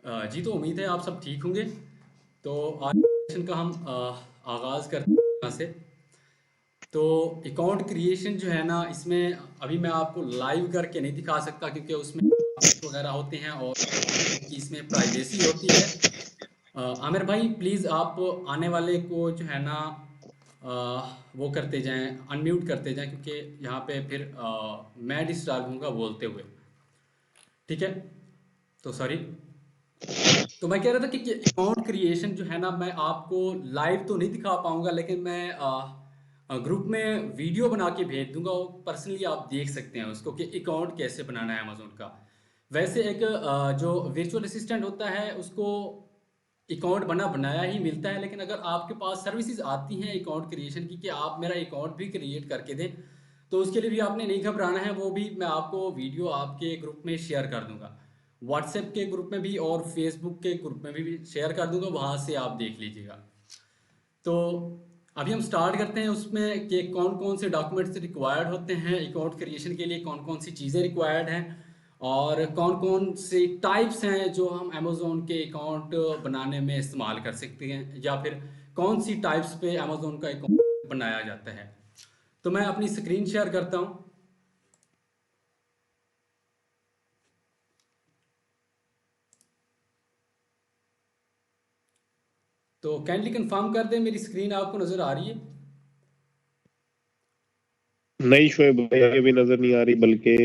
जी, तो उम्मीद है आप सब ठीक होंगे। तो आज सेशन का हम आगाज़ करते हैं यहाँ से। तो अकाउंट क्रिएशन जो है ना, इसमें अभी मैं आपको लाइव करके नहीं दिखा सकता क्योंकि उसमें वगैरह होते हैं और कि इसमें प्राइवेसी होती है। आमिर भाई प्लीज़ आप आने वाले को जो है ना वो करते जाएं, अनम्यूट करते जाएं क्योंकि यहाँ पे फिर मैं डिस्टर्ब होऊंगा बोलते हुए। ठीक है, तो सॉरी। तो मैं कह रहा था कि अकाउंट क्रिएशन जो है ना, मैं आपको लाइव तो नहीं दिखा पाऊंगा लेकिन मैं ग्रुप में वीडियो बना के भेज दूंगा। वो पर्सनली आप देख सकते हैं उसको कि अकाउंट कैसे बनाना है अमेजोन का। वैसे एक जो वर्चुअल असिस्टेंट होता है उसको अकाउंट बना बनाया ही मिलता है, लेकिन अगर आपके पास सर्विसेज आती हैं अकाउंट क्रिएशन की कि आप मेरा अकाउंट भी क्रिएट करके दें, तो उसके लिए भी आपने नहीं घबराना है। वो भी मैं आपको वीडियो आपके ग्रुप में शेयर कर दूंगा, व्हाट्सएप के ग्रुप में भी और फेसबुक के ग्रुप में भी शेयर कर दूंगा, वहां से आप देख लीजिएगा। तो अभी हम स्टार्ट करते हैं उसमें कि कौन कौन से डॉक्यूमेंट्स रिक्वायर्ड होते हैं अकाउंट क्रिएशन के लिए, कौन कौन सी चीज़ें रिक्वायर्ड हैं और कौन कौन से टाइप्स हैं जो हम अमेजोन के अकाउंट बनाने में इस्तेमाल कर सकते हैं, या फिर कौन सी टाइप्स पे अमेजोन का अकाउंट बनाया जाता है। तो मैं अपनी स्क्रीन शेयर करता हूँ। तो काइंडली कंफर्म कर दें मेरी स्क्रीन आपको नज़र आ रही है। नहीं शोएब भाई आगे भी नजर नहीं आ रही, बल्कि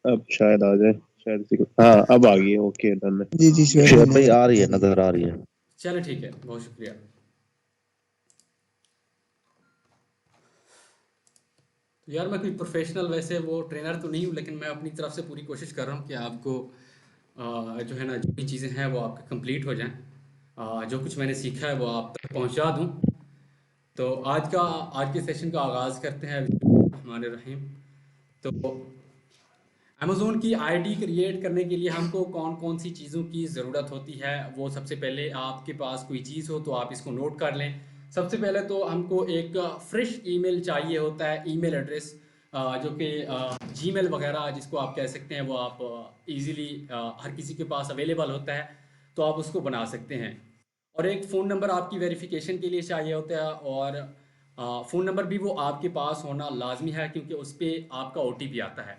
अब शायद आ जाए। शायद हाँ अब आ गई है। ओके डन है। जी जी शुएब भाई शुएब भाई नजर आ रही है, नजर आ रही है। चलो ठीक है, बहुत शुक्रिया। तो यार मैं कोई प्रोफेशनल वैसे वो ट्रेनर तो नहीं हूँ, लेकिन मैं अपनी तरफ से पूरी कोशिश कर रहा हूँ कि आपको जो है ना जो भी चीज़ें हैं वो आपके कंप्लीट हो जाएं। जो कुछ मैंने सीखा है वो आप तक पहुँचा दूँ। तो आज के सेशन का आगाज़ करते हैं बिस्मिल्लाहिर्रहमानिर्रहीम। तो अमेज़ोन की आईडी क्रिएट करने के लिए हमको कौन कौन सी चीज़ों की ज़रूरत होती है, वो सबसे पहले आपके पास कोई चीज़ हो तो आप इसको नोट कर लें। सबसे पहले तो हमको एक फ्रेश ईमेल चाहिए होता है, ईमेल एड्रेस जो कि जीमेल वगैरह जिसको आप कह सकते हैं, वो आप इजीली हर किसी के पास अवेलेबल होता है, तो आप उसको बना सकते हैं। और एक फ़ोन नंबर आपकी वेरिफिकेशन के लिए चाहिए होता है, और फ़ोन नंबर भी वो आपके पास होना लाजमी है क्योंकि उस पर आपका ओटीपी आता है।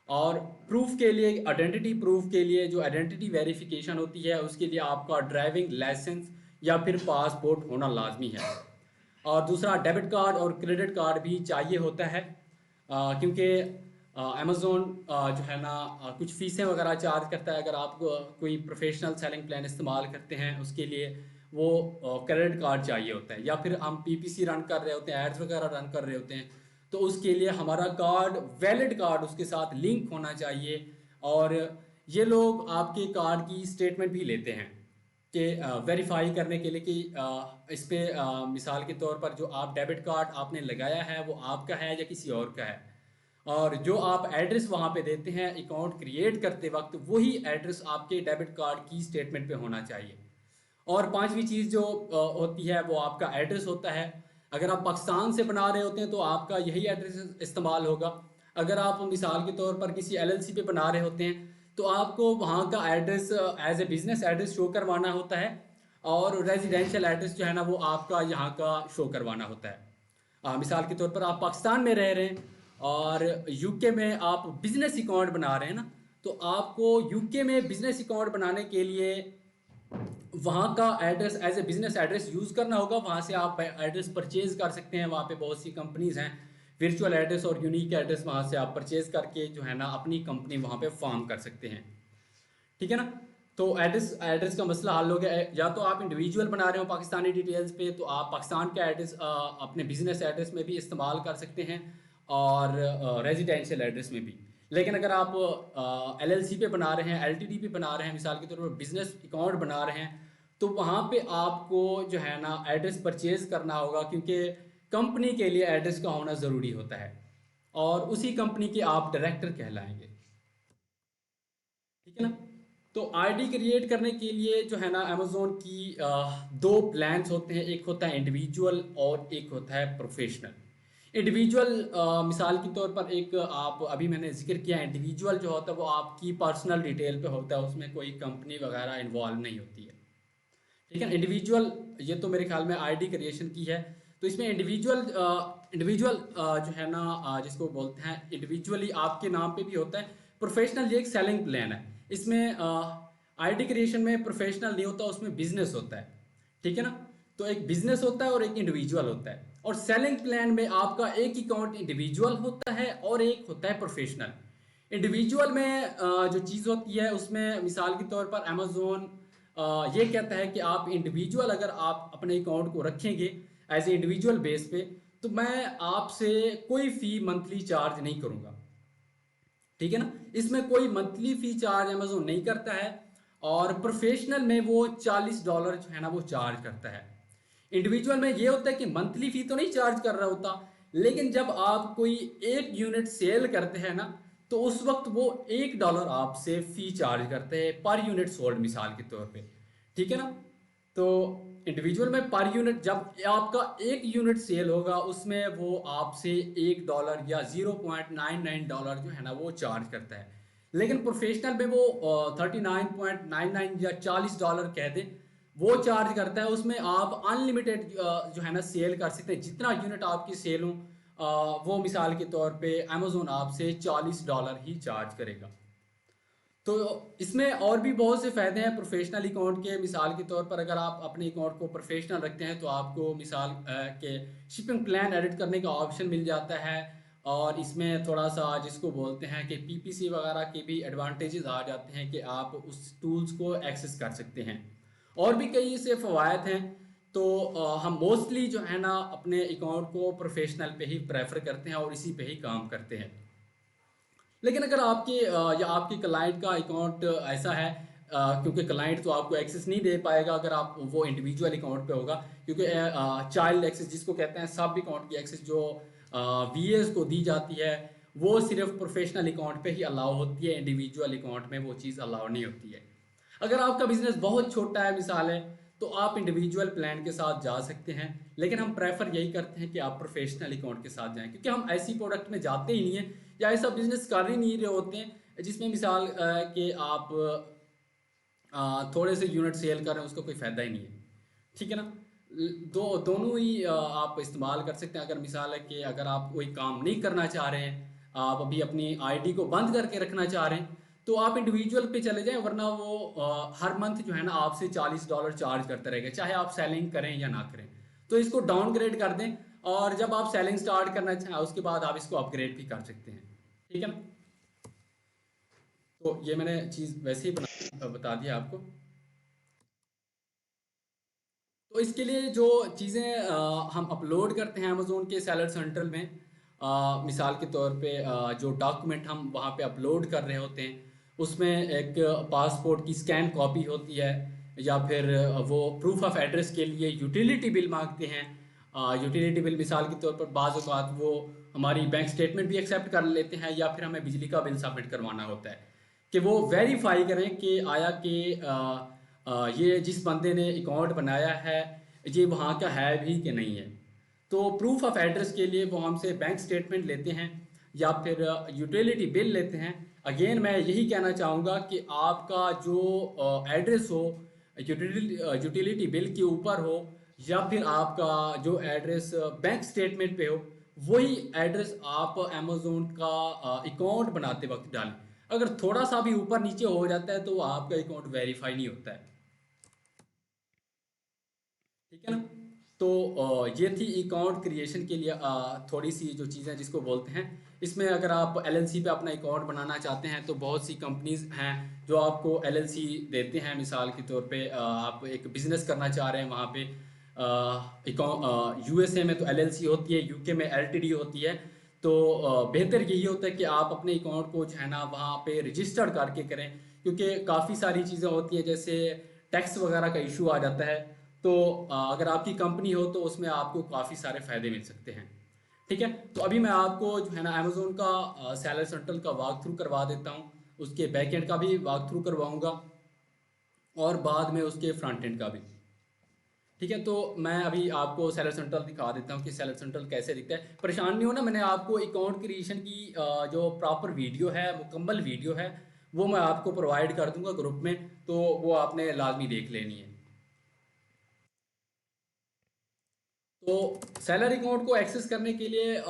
और प्रूफ के लिए, आइडेंटिटी प्रूफ के लिए जो आइडेंटिटी वेरिफिकेशन होती है उसके लिए आपका ड्राइविंग लाइसेंस या फिर पासपोर्ट होना लाजमी है। और दूसरा डेबिट कार्ड और क्रेडिट कार्ड भी चाहिए होता है क्योंकि अमेज़ोन जो है ना कुछ फ़ीसें वगैरह चार्ज करता है अगर आप कोई प्रोफेशनल सेलिंग प्लान इस्तेमाल करते हैं, उसके लिए वो क्रेडिट कार्ड चाहिए होता है। या फिर हम पीपीसी रन कर रहे होते हैं, एड्स वगैरह रन कर रहे होते हैं, तो उसके लिए हमारा कार्ड, वैलिड कार्ड उसके साथ लिंक होना चाहिए। और ये लोग आपके कार्ड की स्टेटमेंट भी लेते हैं कि वेरीफाई करने के लिए कि इस पे मिसाल के तौर पर जो आप डेबिट कार्ड आपने लगाया है वो आपका है या किसी और का है। और जो आप एड्रेस वहाँ पे देते हैं अकाउंट क्रिएट करते वक्त, वही एड्रेस आपके डेबिट कार्ड की स्टेटमेंट पे होना चाहिए। और पांचवी चीज़ जो होती है वो आपका एड्रेस होता है। अगर आप पाकिस्तान से बना रहे होते हैं तो आपका यही एड्रेस इस्तेमाल होगा। अगर आप मिसाल के तौर पर किसी एलएलसी पे बना रहे होते हैं तो आपको वहाँ का address as a business address show करवाना होता है, और रेजिडेंशियल एड्रेस जो है ना वो आपका यहाँ का शो करवाना होता है। मिसाल के तौर पर आप पाकिस्तान में रह रहे हैं और यूके में आप बिजनेस अकाउंट बना रहे हैं ना, तो आपको यूके में बिजनेस अकाउंट बनाने के लिए वहाँ का address as a business address use करना होगा। वहाँ से आप एड्रेस परचेज कर सकते हैं, वहाँ पे बहुत सी कंपनीज हैं, वर्चुअल एड्रेस और यूनिक एड्रेस वहाँ से आप परचेज करके जो है ना अपनी कंपनी वहाँ पे फॉर्म कर सकते हैं। ठीक है ना। तो एड्रेस एड्रेस का मसला हल हो गया है। या तो आप इंडिविजुअल बना रहे हो पाकिस्तानी डिटेल्स पे, तो आप पाकिस्तान का एड्रेस अपने बिजनेस एड्रेस में भी इस्तेमाल कर सकते हैं और रेजिडेंशियल एड्रेस में भी। लेकिन अगर आप एलएलसी पे बना रहे हैं, एलटीडी पे बना रहे हैं, मिसाल के तौर पर बिजनेस अकाउंट बना रहे हैं, तो वहाँ पे आपको जो है ना एड्रेस परचेज करना होगा क्योंकि कंपनी के लिए एड्रेस का होना ज़रूरी होता है और उसी कंपनी के आप डायरेक्टर कहलाएंगे। ठीक है ना। तो आईडी क्रिएट करने के लिए जो है ना अमेजोन की दो प्लान्स होते हैं, एक होता है इंडिविजुअल और एक होता है प्रोफेशनल। इंडिविजुअल मिसाल के तौर पर एक आप अभी मैंने जिक्र किया, इंडिविजुअल जो होता है वो आपकी पर्सनल डिटेल पे होता है, उसमें कोई कंपनी वगैरह इन्वॉल्व नहीं होती है। ठीक है, इंडिविजुअल ये तो मेरे ख्याल में आईडी क्रिएशन की है। तो इसमें इंडिविजुअल जो है ना जिसको बोलते हैं इंडिविजुअली आपके नाम पे भी होता है। प्रोफेशनल ये एक सेलिंग प्लान है। इसमें आईडी क्रिएशन में प्रोफेशनल नहीं होता, उसमें बिजनेस होता है। ठीक है ना, तो एक बिजनेस होता है और एक इंडिविजुअल होता है। और सेलिंग प्लान में आपका एक अकाउंट इंडिविजुअल होता है और एक होता है प्रोफेशनल। इंडिविजुअल में जो चीज़ होती है उसमें मिसाल के तौर पर अमेजोन ये कहता है कि आप इंडिविजुअल अगर आप अपने अकाउंट को रखेंगे एज ए इंडिविजुअल बेस पे, तो मैं आपसे कोई फ़ी मंथली चार्ज नहीं करूँगा। ठीक है ना, इसमें कोई मंथली फ़ी चार्ज अमेजोन नहीं करता है। और प्रोफेशनल में वो $40 जो है ना वो चार्ज करता है। इंडिविजुअल में ये होता है कि मंथली फ़ी तो नहीं चार्ज कर रहा होता, लेकिन जब आप कोई एक यूनिट सेल करते हैं ना, तो उस वक्त वो $1 आपसे फ़ी चार्ज करते हैं पर यूनिट सोल्ड मिसाल के तौर पे। ठीक है ना, तो इंडिविजुअल में पर यूनिट जब आपका एक यूनिट सेल होगा उसमें वो आपसे $1 या $0.99 जो है ना वो चार्ज करता है। लेकिन प्रोफेशनल में वो 39.99 या $40 कह दे वो चार्ज करता है। उसमें आप अनलिमिटेड जो है ना सेल कर सकते हैं, जितना यूनिट आपकी सेल हो वो मिसाल के तौर पे अमेजोन आपसे $40 ही चार्ज करेगा। तो इसमें और भी बहुत से फ़ायदे हैं प्रोफेशनल अकाउंट के। मिसाल के तौर पर अगर आप अपने अकाउंट को प्रोफेशनल रखते हैं तो आपको मिसाल के शिपिंग प्लान एडिट करने का ऑप्शन मिल जाता है। और इसमें थोड़ा सा जिसको बोलते हैं कि पीपीसी वगैरह के भी एडवांटेजेस आ जाते हैं कि आप उस टूल्स को एक्सेस कर सकते हैं। और भी कई से फ़वाद हैं। तो हम मोस्टली जो है ना अपने अकाउंट को प्रोफेशनल पे ही प्रेफर करते हैं और इसी पे ही काम करते हैं। लेकिन अगर आपके या आपके क्लाइंट का अकाउंट ऐसा है, क्योंकि क्लाइंट तो आपको एक्सेस नहीं दे पाएगा अगर आप वो इंडिविजुअल अकाउंट पे होगा, क्योंकि चाइल्ड एक्सेस जिसको कहते हैं सब अकाउंट की एक्सेस जो वीएस को दी जाती है वो सिर्फ प्रोफेशनल अकाउंट पे ही अलाउ होती है, इंडिविजुअल अकाउंट में वो चीज़ अलाउ नहीं होती है। अगर आपका बिजनेस बहुत छोटा है मिसाल है, तो आप इंडिविजुअल प्लान के साथ जा सकते हैं। लेकिन हम प्रेफर यही करते हैं कि आप प्रोफेशनल अकाउंट के साथ जाएं, क्योंकि हम ऐसी प्रोडक्ट में जाते ही नहीं हैं या ऐसा बिजनेस कर ही नहीं रहे होते हैं जिसमें मिसाल कि आप थोड़े से यूनिट सेल कर रहे हैं, उसका कोई फ़ायदा ही नहीं है। ठीक है ना, दोनों ही आप इस्तेमाल कर सकते हैं। अगर मिसाल है कि अगर आप कोई काम नहीं करना चाह रहे हैं, आप अभी अपनी आईडी को बंद करके रखना चाह रहे हैं, तो आप इंडिविजुअल पे चले जाएं, वरना वो हर मंथ जो है ना आपसे $40 चार्ज करता रहेगा, चाहे आप सेलिंग करें या ना करें। तो इसको डाउनग्रेड कर दें, और जब आप सेलिंग स्टार्ट करना चाहें उसके बाद आप इसको अपग्रेड भी कर सकते हैं। ठीक है ना, तो ये मैंने चीज़ वैसे ही बता दिया आपको। तो इसके लिए जो चीज़ें हम अपलोड करते हैं अमेज़ोन के सेलर सेंट्रल में, मिसाल के तौर पे जो डॉक्यूमेंट हम वहाँ पे अपलोड कर रहे होते हैं उसमें एक पासपोर्ट की स्कैन कॉपी होती है, या फिर वो प्रूफ ऑफ एड्रेस के लिए यूटिलिटी बिल मांगते हैं। यूटिलिटी बिल मिसाल के तौर पर बाज़ औक़ात वो हमारी बैंक स्टेटमेंट भी एक्सेप्ट कर लेते हैं, या फिर हमें बिजली का बिल सबमिट करवाना होता है कि वो वेरीफाई करें कि आया कि ये जिस बंदे ने अकाउंट बनाया है ये वहाँ का है भी कि नहीं है। तो प्रूफ ऑफ एड्रेस के लिए वो हमसे बैंक स्टेटमेंट लेते हैं या फिर यूटिलिटी बिल लेते हैं। अगेन मैं यही कहना चाहूँगा कि आपका जो एड्रेस हो यूटिलिटी बिल के ऊपर हो, या फिर आपका जो एड्रेस बैंक स्टेटमेंट पे हो, वही एड्रेस आप अमेज़ोन का अकाउंट बनाते वक्त डालें। अगर थोड़ा सा भी ऊपर नीचे हो जाता है तो आपका अकाउंट वेरीफाई नहीं होता है। ठीक है ना, तो ये थी अकाउंट क्रिएशन के लिए थोड़ी सी जो चीज़ें जिसको बोलते हैं। इसमें अगर आप एलएलसी पे अपना अकाउंट बनाना चाहते हैं तो बहुत सी कंपनीज हैं जो आपको एलएलसी देते हैं। मिसाल के तौर पे आप एक बिज़नेस करना चाह रहे हैं वहाँ पे यूएसए में तो एलएलसी होती है, यूके में एलटीडी होती है। तो बेहतर यही होता है कि आप अपने अकाउंट को जो है ना वहाँ पे रजिस्टर्ड करके करें, क्योंकि काफ़ी सारी चीज़ें होती हैं जैसे टैक्स वगैरह का इशू आ जाता है। तो अगर आपकी कंपनी हो तो उसमें आपको काफ़ी सारे फ़ायदे मिल सकते हैं। ठीक है, तो अभी मैं आपको जो है ना अमेज़ोन का सेलर सेंट्रल का वॉक थ्रू करवा देता हूँ, उसके बैक एंड का भी वॉक थ्रू करवाऊँगा और बाद में उसके फ्रंट एंड का भी। ठीक है, तो मैं अभी आपको सेलर सेंट्रल दिखा देता हूँ कि सेलर सेंट्रल कैसे दिखता है। परेशान नहीं हो ना, मैंने आपको अकाउंट क्रिएशन की जो प्रॉपर वीडियो है, मुकम्मल वीडियो है, वो मैं आपको प्रोवाइड कर दूंगा ग्रुप में, तो वो आपने लाजमी देख लेनी है। तो सैलर अकाउंट को एक्सेस करने के लिए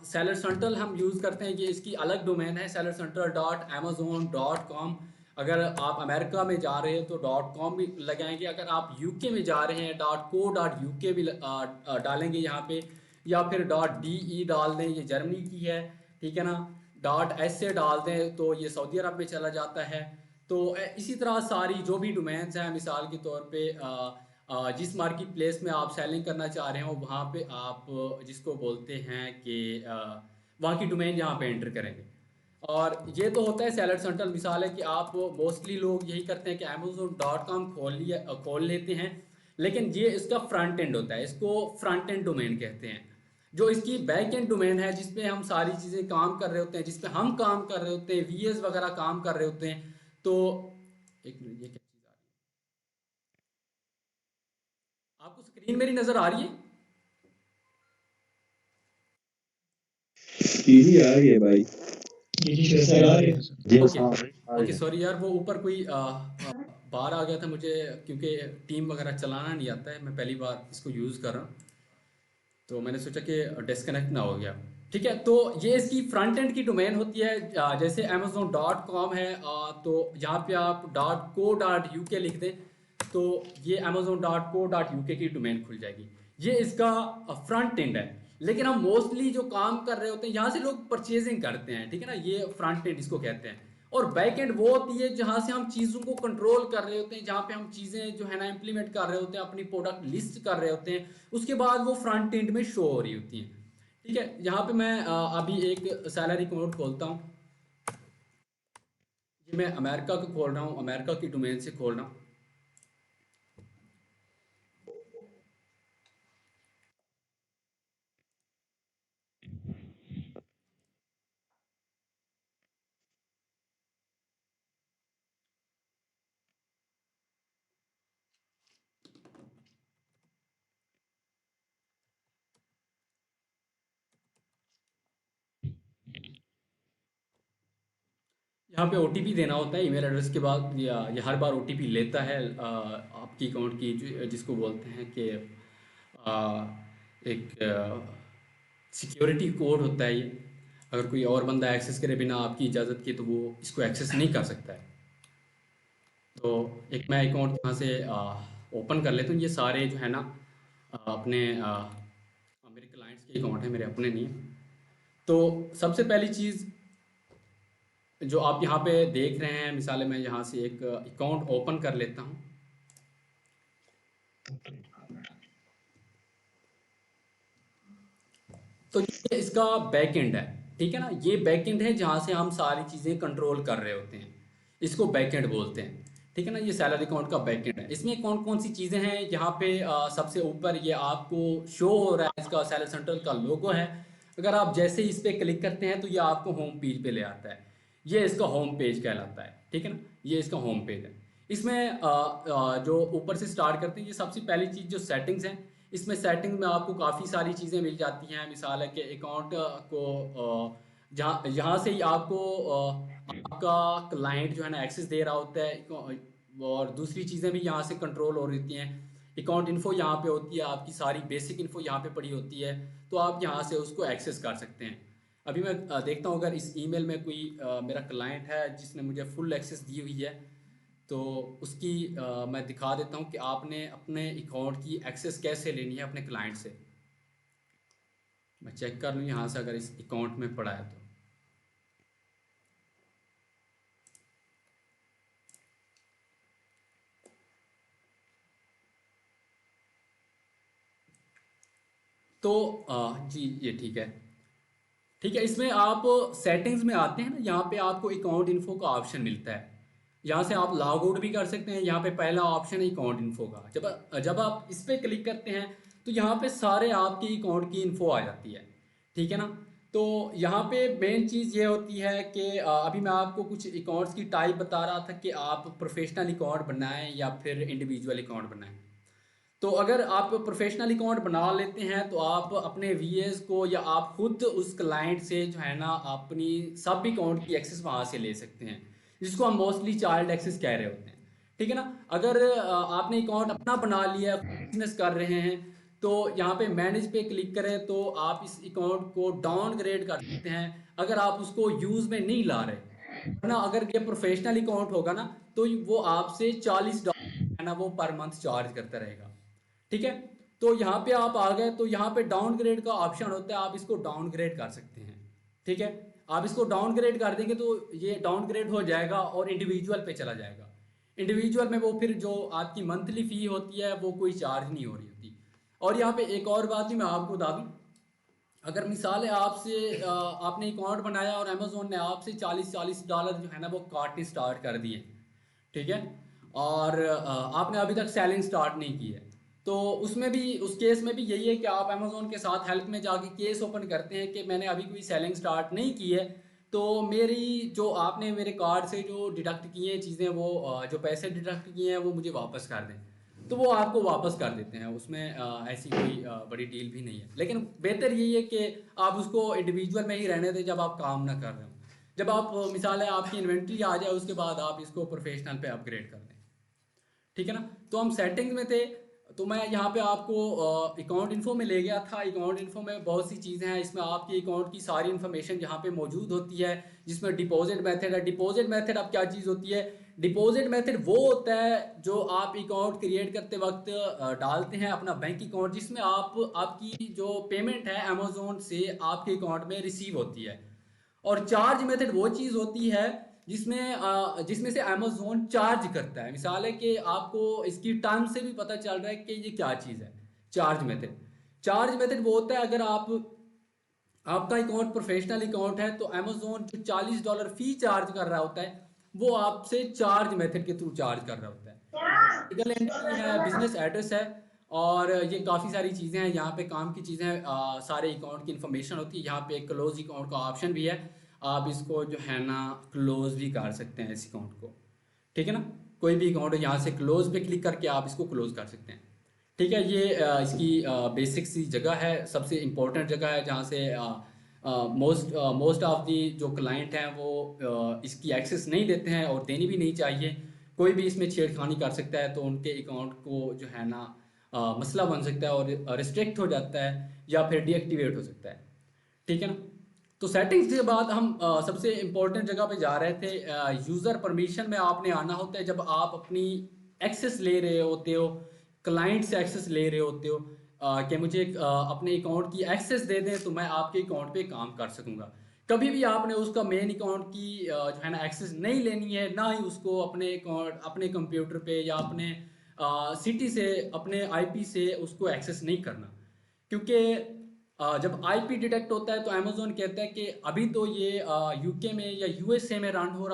सैलर सेंट्रल हम यूज़ करते हैं। ये इसकी अलग डोमेन है, seller central dot Amazon dot com. अगर आप अमेरिका में जा रहे हैं तो डॉट कॉम भी लगाएंगे, अगर आप यूके में जा रहे हैं डॉट को डॉट यूके भी डालेंगे यहाँ पे, या फिर डॉट डी ई डाल दें, ये जर्मनी की है, ठीक है ना। डॉट एस ए डाल दें तो ये सऊदी अरब में चला जाता है। तो इसी तरह सारी जो भी डोमेन्स हैं, मिसाल के तौर पे जिस मार्केट प्लेस में आप सेलिंग करना चाह रहे हो वहाँ पे आप जिसको बोलते हैं कि वहाँ की डोमेन यहाँ पे एंटर करेंगे। और ये तो होता है सेलर सेंट्रल। मिसाल है कि आप मोस्टली लोग यही करते हैं कि amazon.com खोल लेते हैं, लेकिन ये इसका फ्रंट एंड होता है, इसको फ्रंट एंड डोमेन कहते हैं। जो इसकी बैक एंड डोमेन है जिसपे हम सारी चीज़ें काम कर रहे होते हैं, जिसपे हम काम कर रहे होते हैं, वीएस वगैरह काम कर रहे होते हैं। तो एक मिनट, ये क्या चीज़ आ रही है? आपको स्क्रीन मेरी नज़र आ रही है? सीधी आ रही है भाई। जी जी सर सर आ रही है सर। जी ओके हाँ आ रही ओके, है। सॉरी यार, वो ऊपर कोई बाहर आ गया था मुझे, क्योंकि टीम वगैरह चलाना नहीं आता है, मैं पहली बार इसको यूज़ कर रहा हूँ, तो मैंने सोचा कि डिस्कनेक्ट ना हो गया। ठीक है, तो ये इसकी फ्रंट एंड की डोमेन होती है। जैसे amazon.com है, तो यहाँ पे आप .co.uk लिख दें तो ये amazon.co.uk की डोमेन खुल जाएगी। ये इसका फ्रंट एंड है। लेकिन हम मोस्टली जो काम कर रहे होते हैं, यहाँ से लोग परचेजिंग करते हैं, ठीक है ना, ये फ्रंट एंड इसको कहते हैं। और बैक एंड वो होती है जहाँ से हम चीज़ों को कंट्रोल कर रहे होते हैं, जहाँ पे हम चीज़ें जो है ना इम्प्लीमेंट कर रहे होते हैं, अपनी प्रोडक्ट लिस्ट कर रहे होते हैं, उसके बाद वो फ्रंट एंड में शो हो रही होती हैं। ठीक है, यहाँ पे मैं अभी एक सैलरी अकाउंट खोलता हूँ। ये मैं अमेरिका का खोल रहा हूँ, अमेरिका की डोमेन से खोल रहा हूँ। यहाँ पे ओटीपी देना होता है ईमेल एड्रेस के बाद, या ये हर बार ओटीपी लेता है आपकी अकाउंट की, जिसको बोलते हैं कि एक सिक्योरिटी कोड होता है ये। अगर कोई और बंदा एक्सेस करे बिना आपकी इजाज़त के तो वो इसको एक्सेस नहीं कर सकता है। तो एक मैं अकाउंट यहाँ से ओपन कर लेता हूँ। ये सारे जो है ना अपने मेरे क्लाइंट्स के अकाउंट है, मेरे अपने नहीं है। तो सबसे पहली चीज़ जो आप यहाँ पे देख रहे हैं, मिसाल मैं यहाँ से एक अकाउंट ओपन कर लेता हूँ। तो ये इसका बैक एंड है, ठीक है ना, ये बैक एंड है जहाँ से हम सारी चीज़ें कंट्रोल कर रहे होते हैं, इसको बैक एंड बोलते हैं। ठीक है ना, ये सैलरी अकाउंट का बैक एंड है। इसमें कौन कौन सी चीज़ें हैं, यहाँ पे सबसे ऊपर ये आपको शो हो रहा है, इसका सैलरी सेंट्रल का लोगो है। अगर आप जैसे ही इस पर क्लिक करते हैं तो ये आपको होम पेज पे ले आता है। ये इसका होम पेज कहलाता है, ठीक है ना, ये इसका होम पेज है। इसमें जो ऊपर से स्टार्ट करते हैं, ये सबसे पहली चीज़ जो सेटिंग्स हैं, इसमें सेटिंग में आपको काफ़ी सारी चीज़ें मिल जाती हैं। मिसाल है कि अकाउंट को जहाँ यहाँ से ही आपको आपका क्लाइंट जो है ना एक्सेस दे रहा होता है, और दूसरी चीज़ें भी यहाँ से कंट्रोल हो रही हैं। अकाउंट इन्फो यहाँ पे होती है, आपकी सारी बेसिक इन्फो यहाँ पे पड़ी होती है, तो आप यहाँ से उसको एक्सेस कर सकते हैं। अभी मैं देखता हूँ अगर इस ईमेल में कोई मेरा क्लाइंट है जिसने मुझे फुल एक्सेस दी हुई है, तो उसकी मैं दिखा देता हूँ कि आपने अपने अकाउंट की एक्सेस कैसे लेनी है अपने क्लाइंट से। मैं चेक कर लूँ यहाँ से अगर इस अकाउंट में पड़ा है तो जी ये ठीक है। ठीक है, इसमें आप सेटिंग्स में आते हैं ना, यहाँ पे आपको अकाउंट इन्फो का ऑप्शन मिलता है। यहाँ से आप लॉग आउट भी कर सकते हैं। यहाँ पे पहला ऑप्शन है अकाउंट इन्फो का। जब जब आप इस पर क्लिक करते हैं तो यहाँ पे सारे आपकी अकाउंट की इन्फो आ जाती है, ठीक है ना। तो यहाँ पे मेन चीज़ ये होती है कि अभी मैं आपको कुछ अकाउंट्स की टाइप बता रहा था कि आप प्रोफेशनल अकाउंट बनाएं या फिर इंडिविजुअल अकाउंट बनाएं। तो अगर आप प्रोफेशनल अकाउंट बना लेते हैं तो आप अपने वीएस को या आप खुद उस क्लाइंट से जो है ना अपनी सब अकाउंट की एक्सेस वहाँ से ले सकते हैं, जिसको हम मोस्टली चाइल्ड एक्सेस कह रहे होते हैं। ठीक है ना। अगर आपने अकाउंट अपना बना लिया, बिजनेस कर रहे हैं, तो यहाँ पे मैनेज पे क्लिक करें तो आप इस अकाउंट को डाउनग्रेड कर सकते हैं अगर आप उसको यूज़ में नहीं ला रहे। वरना अगर ये प्रोफेशनल अकाउंट होगा ना तो वो आपसे $40 है ना वो पर मंथ चार्ज करता रहेगा। ठीक है। तो यहाँ पे आप आ गए तो यहाँ पे डाउनग्रेड का ऑप्शन होता है, आप इसको डाउनग्रेड कर सकते हैं। ठीक है। आप इसको डाउनग्रेड कर देंगे तो ये डाउनग्रेड हो जाएगा और इंडिविजुअल पे चला जाएगा। इंडिविजुअल में वो फिर जो आपकी मंथली फ़ी होती है वो कोई चार्ज नहीं हो रही होती। और यहाँ पे एक और बात भी मैं आपको बता दूँ, अगर मिसाल है आपसे आपने अकाउंट बनाया और अमेजोन ने आपसे $40 जो है ना वो काटने स्टार्ट कर दिए। ठीक है। और आपने अभी तक सेलिंग स्टार्ट नहीं की है, तो उसमें भी उस केस में भी यही है कि आप अमेजोन के साथ हेल्प में जाके केस ओपन करते हैं कि मैंने अभी कोई सेलिंग स्टार्ट नहीं की है, तो मेरी जो आपने मेरे कार्ड से जो डिडक्ट किए हैं चीज़ें वो जो पैसे डिडक्ट किए हैं वो मुझे वापस कर दें। तो वो आपको वापस कर देते हैं, उसमें ऐसी कोई बड़ी डील भी नहीं है। लेकिन बेहतर यही है कि आप उसको इंडिविजुअल में ही रहने दें जब आप काम ना कर रहे हो। जब आप मिसाल है आपकी इन्वेंट्री आ जाए उसके बाद आप इसको प्रोफेशनल पे अपग्रेड कर दें। ठीक है ना। तो हम सेटिंग्स में थे, तो मैं यहाँ पे आपको अकाउंट इन्फो में ले गया था। अकाउंट इन्फो में बहुत सी चीज़ें हैं, इसमें आपकी अकाउंट की सारी इन्फॉर्मेशन यहाँ पे मौजूद होती है, जिसमें डिपॉजिट मेथड है। डिपॉजिट मेथड अब क्या चीज़ होती है? डिपॉजिट मेथड वो होता है जो आप अकाउंट क्रिएट करते वक्त डालते हैं अपना बैंक अकाउंट, जिसमें आप आपकी जो पेमेंट है अमेजोन से आपके अकाउंट में रिसीव होती है। और चार्ज मेथड वो चीज़ होती है जिसमें से अमेजोन चार्ज करता है। मिसाल है कि आपको इसकी टर्म से भी पता चल रहा है कि ये क्या चीज़ है। चार्ज मेथड वो होता है, अगर आपका अकाउंट प्रोफेशनल अकाउंट है तो अमेजोन जो $40 फी चार्ज कर रहा होता है वो आपसे चार्ज मेथड के थ्रू चार्ज कर रहा होता है। लीगल एंटिटी है, बिजनेस एड्रेस है, और ये काफ़ी सारी चीज़ें हैं। यहाँ पे काम की चीज़ें सारे अकाउंट की इन्फॉर्मेशन होती है। यहाँ पे क्लोज अकाउंट का ऑप्शन भी है, आप इसको जो है ना क्लोज भी कर सकते हैं इस अकाउंट को। ठीक है ना। कोई भी अकाउंट यहाँ से क्लोज पे क्लिक करके आप इसको क्लोज कर सकते हैं। ठीक है। ये इसकी बेसिक सी जगह है, सबसे इम्पोर्टेंट जगह है जहाँ से मोस्ट ऑफ दी जो क्लाइंट हैं वो इसकी एक्सेस नहीं देते हैं और देनी भी नहीं चाहिए। कोई भी इसमें छेड़खानी कर सकता है तो उनके अकाउंट को जो है ना मसला बन सकता है और रिस्ट्रिक्ट हो जाता है या फिर डीएक्टिवेट हो सकता है। ठीक है ना। तो सेटिंग्स के बाद हम सबसे इम्पोर्टेंट जगह पे जा रहे थे। यूज़र परमिशन में आपने आना होता है जब आप अपनी एक्सेस ले रहे होते हो, क्लाइंट से एक्सेस ले रहे होते हो कि मुझे अपने अकाउंट की एक्सेस दे दें तो मैं आपके अकाउंट पे काम कर सकूंगा। कभी भी आपने उसका मेन अकाउंट की जो है ना एक्सेस नहीं लेनी है, ना ही उसको अपने अकाउंट अपने कंप्यूटर पे या अपने सिटी से अपने आईपी से उसको एक्सेस नहीं करना। क्योंकि जब आईपी डिटेक्ट होता है तो अमेजोन कहता है कि अभी तो ये यूके में या यूएसए में रन हो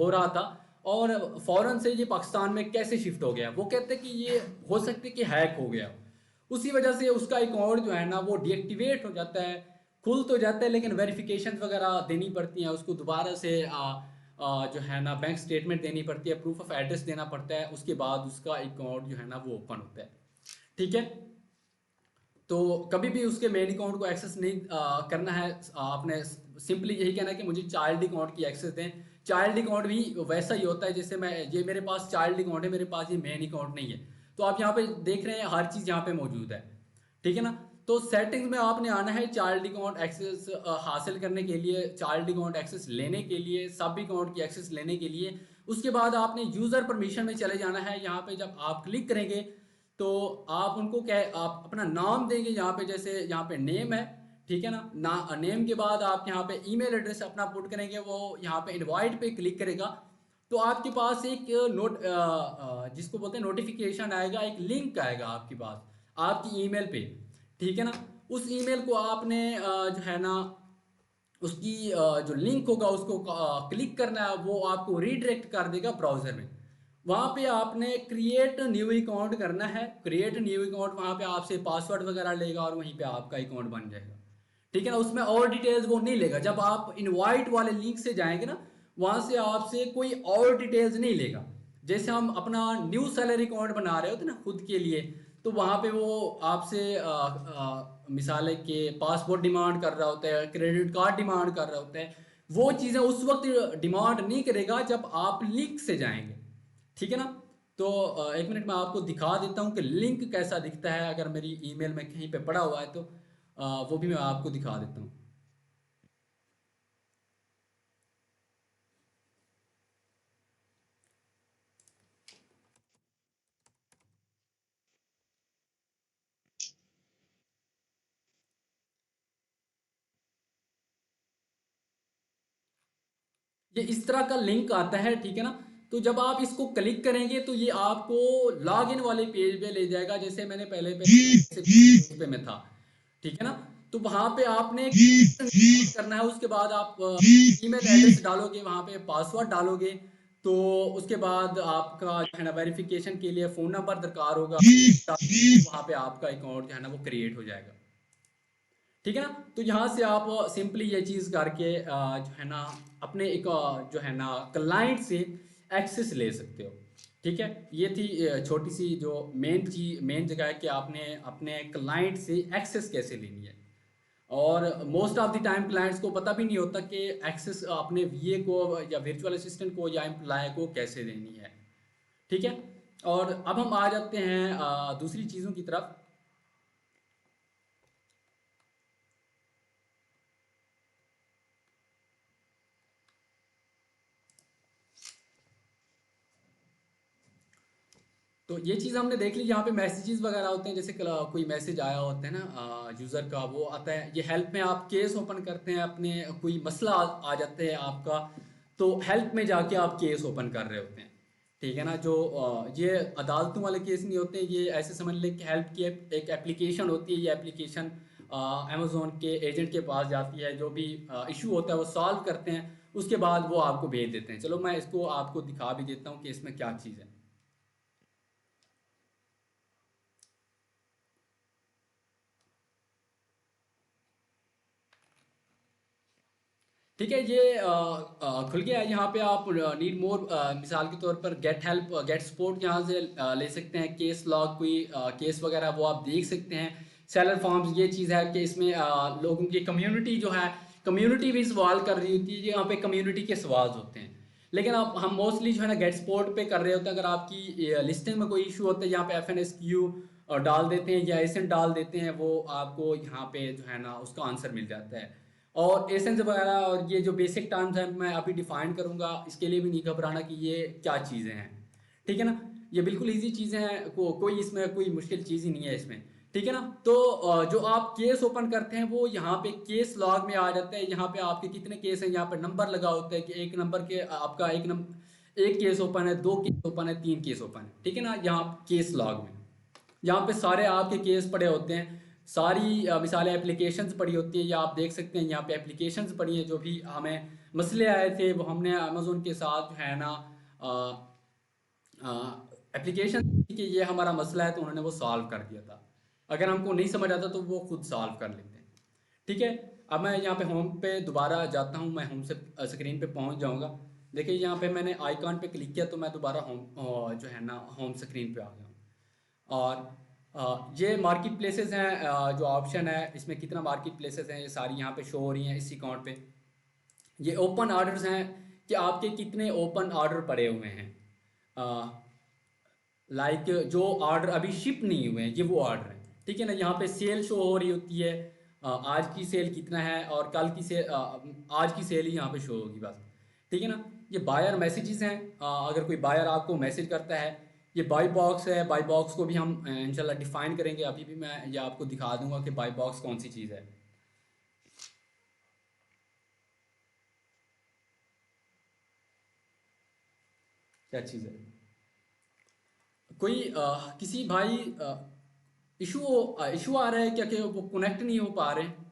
रहा था और फौरन से ये पाकिस्तान में कैसे शिफ्ट हो गया। वो कहते हैं कि ये हो सकता है कि हैक हो गया। उसी वजह से उसका अकाउंट जो है ना वो डीएक्टिवेट हो जाता है। खुल तो जाता है लेकिन वेरिफिकेशन वगैरह देनी पड़ती हैं उसको, दोबारा से जो है ना बैंक स्टेटमेंट देनी पड़ती है, प्रूफ ऑफ एड्रेस देना पड़ता है, उसके बाद उसका अकाउंट जो है ना वो ओपन होता है। ठीक है। तो कभी भी उसके मेन अकाउंट को एक्सेस नहीं करना है। आपने सिंपली यही कहना है कि मुझे चाइल्ड अकाउंट की एक्सेस दें। चाइल्ड अकाउंट भी वैसा ही होता है जैसे ये मेरे पास चाइल्ड अकाउंट है, मेरे पास ये मेन अकाउंट नहीं है। तो आप यहाँ पे देख रहे हैं हर चीज़ यहाँ पे मौजूद है। ठीक है ना। तो सेटिंग्स में आपने आना है चाइल्ड अकाउंट एक्सेस हासिल करने के लिए, चाइल्ड अकाउंट एक्सेस लेने के लिए, सब अकाउंट की एक्सेस लेने के लिए। उसके बाद आपने यूज़र परमिशन में चले जाना है। यहाँ पे जब आप क्लिक करेंगे तो आप उनको आप अपना नाम देंगे यहाँ पे, जैसे यहाँ पे नेम है। ठीक है ना। नेम के बाद आप यहाँ पे ईमेल एड्रेस अपना पुट करेंगे, वो यहाँ पे इनवाइट पे क्लिक करेगा तो आपके पास एक जिसको बोलते हैं नोटिफिकेशन आएगा, एक लिंक आएगा आपके पास आपकी ईमेल पे। ठीक है ना। उस ईमेल को आपने जो है ना उसकी जो लिंक होगा उसको क्लिक करना है, वो आपको रीडायरेक्ट कर देगा ब्राउज़र में। वहाँ पे आपने क्रिएट न्यू अकाउंट करना है। क्रिएट न्यू अकाउंट, वहाँ पे आपसे पासवर्ड वगैरह लेगा और वहीं पे आपका अकाउंट बन जाएगा। ठीक है ना। उसमें और डिटेल्स वो नहीं लेगा। जब आप इनवाइट वाले लिंक से जाएंगे ना वहाँ से आपसे कोई और डिटेल्स नहीं लेगा। जैसे हम अपना न्यू सैलरी अकाउंट बना रहे होते ना खुद के लिए, तो वहाँ पे वो आपसे मिसाल है कि पासपोर्ट डिमांड कर रहा होता है, क्रेडिट कार्ड डिमांड कर रहा होता है। वो चीज़ें उस वक्त डिमांड नहीं करेगा जब आप लिंक से जाएंगे, ठीक है ना। तो एक मिनट मैं आपको दिखा देता हूँ कि लिंक कैसा दिखता है, अगर मेरी ईमेल में कहीं पे पड़ा हुआ है तो वो भी मैं आपको दिखा देता हूँ। ये इस तरह का लिंक आता है, ठीक है ना। तो जब आप इसको क्लिक करेंगे तो ये आपको लॉगिन वाले पेज पे ले जाएगा, जैसे मैंने पहले पेज पे मैं था, ठीक है ना। तो वहां पे आपने करना है, उसके बाद आप ईमेल एड्रेस डालोगे, वहां पे पासवर्ड डालोगे, तो उसके बाद आपका जो है ना वेरिफिकेशन के लिए फ़ोन नंबर दरकार होगा, वहां पे आपका अकाउंट जो है ना वो क्रिएट हो जाएगा, ठीक है ना। तो यहाँ से आप सिंपली ये चीज़ करके जो है ना अपने एक जो है ना क्लाइंट से एक्सेस ले सकते हो, ठीक है। ये थी छोटी सी जो मेन जगह है कि आपने अपने क्लाइंट से एक्सेस कैसे लेनी है। और most of the time clients को पता भी नहीं होता कि एक्सेस अपने वीए को या वर्चुअल असिस्टेंट को या एम्प्लॉय को कैसे देनी है, ठीक है। और अब हम आ जाते हैं दूसरी चीज़ों की तरफ। तो ये चीज़ हमने देख ली, यहाँ पे मैसेजेस वगैरह होते हैं, जैसे कोई मैसेज आया होता है ना यूज़र का, वो आता है। ये हेल्प में आप केस ओपन करते हैं अपने, कोई मसला आ जाता है आपका, तो हेल्प में जाके आप केस ओपन कर रहे होते हैं, ठीक है ना। जो ये अदालतों वाले केस नहीं होते, ये ऐसे समझ लें कि हेल्प की एक एप्लीकेशन होती है। ये एप्लीकेशन अमेज़ोन के एजेंट के पास जाती है, जो भी इशू होता है वो सॉल्व करते हैं, उसके बाद वो आपको भेज देते हैं। चलो मैं इसको आपको दिखा भी देता हूँ कि इसमें क्या चीज़ है। ठीक है, ये खुल गया है। यहाँ पे आप नीड मोर, मिसाल के तौर पर गेट हेल्प, गेट सपोर्ट यहाँ से ले सकते हैं। केस लॉग, कोई केस वगैरह वो आप देख सकते हैं। सेलर फॉर्म्स, ये चीज़ है कि इसमें लोगों की कम्युनिटी जो है, कम्युनिटी भी सवाल कर रही होती है। यहाँ पे कम्युनिटी के सवाल होते हैं, लेकिन आप हम मोस्टली जो है ना गेट सपोर्ट पे कर रहे होते हैं। अगर आपकी लिस्टिंग में कोई इशू होता है, यहाँ पे FNSQ डाल देते हैं या एसेंट डाल देते हैं, वो आपको यहाँ पे जो है ना उसका आंसर मिल जाता है। और एसेंस वगैरह और ये जो बेसिक टर्म्स हैं मैं अभी डिफाइन करूंगा, इसके लिए भी नहीं घबराना कि ये क्या चीज़ें हैं, ठीक है ना। ये बिल्कुल इजी चीज़ें हैं, कोई इसमें कोई मुश्किल चीज़ ही नहीं है इसमें, ठीक है ना। तो जो आप केस ओपन करते हैं वो यहाँ पे केस लॉग में आ जाता है। यहाँ पे आपके कितने केस हैं, यहाँ पे नंबर लगा होता है कि एक नंबर के आपका एक केस ओपन है, 2 केस ओपन है, 3 केस ओपन है, ठीक है ना। यहाँ केस लॉग में यहाँ पे सारे आपके केस पड़े होते हैं, सारी मिसालें एप्लीकेशंस पड़ी होती है, या आप देख सकते हैं यहाँ पे एप्लीकेशंस पड़ी हैं। जो भी हमें मसले आए थे वो हमने अमेज़ोन के साथ जो है ना एप्लीकेशन कि ये हमारा मसला है, तो उन्होंने वो सॉल्व कर दिया था। अगर हमको नहीं समझ आता तो वो खुद सॉल्व कर लेते हैं, ठीक है। अब मैं यहाँ पे होम पे दोबारा जाता हूँ, मैं होम से स्क्रीन पे पहुँच जाऊँगा। देखिए यहाँ पे मैंने आइकॉन पे क्लिक किया तो मैं दोबारा होम जो है ना होम स्क्रीन पे आ गया हूँ। और ये मार्केट प्लेसेस हैं, जो ऑप्शन है इसमें कितना मार्केट प्लेसेस हैं, ये सारी यहाँ पे शो हो रही हैं इस अकाउंट पे। ये ओपन ऑर्डर्स हैं कि आपके कितने ओपन ऑर्डर पड़े हुए हैं, लाइक जो ऑर्डर अभी शिप नहीं हुए हैं ये वो ऑर्डर हैं, ठीक है ना। यहाँ पे सेल शो हो रही होती है, आज की सेल कितना है, और कल की सेल, आज की सेल ही यहाँ पे शो होगी बस, ठीक है ना। ये बायर मैसेजेस हैं, अगर कोई बायर आपको मैसेज करता है। ये बाई बॉक्स है, बाई बॉक्स को भी हम इंशाल्लाह डिफाइन करेंगे। अभी भी मैं ये आपको दिखा दूंगा कि बाई बॉक्स कौन सी चीज़ है, क्या चीज़ है। कोई किसी भाई इशू इशू आ रहा है क्या कि वो कनेक्ट नहीं हो पा रहे हैं,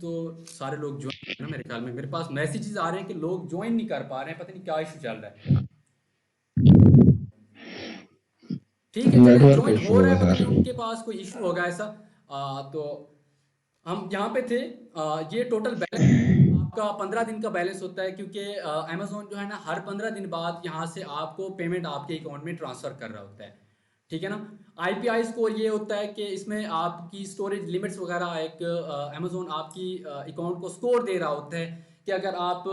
तो सारे लोग ज्वाइन ना, मेरे ख्याल में मेरे पास मैसेजेस आ रहे हैं कि लोग ज्वाइन नहीं कर पा रहे हैं, पता नहीं क्या इशू चल रहा है। ठीक है, चले नेटवर्क ज्वाइन इशू हो रहा होगा है, पता नहीं सर। उनके पास कोई इशू होगा ऐसा। तो हम यहाँ पे थे, ये टोटल बैलेंस आपका 15 दिन का बैलेंस होता है, क्योंकि अमेजोन जो है ना हर 15 दिन बाद यहाँ से आपको पेमेंट आपके अकाउंट में ट्रांसफ़र कर रहा होता है, ठीक है ना। आईपीआई स्कोर ये होता है कि इसमें आपकी स्टोरेज लिमिट्स वगैरह एक अमेजोन आपकी अकाउंट को स्कोर दे रहा होता है कि अगर आप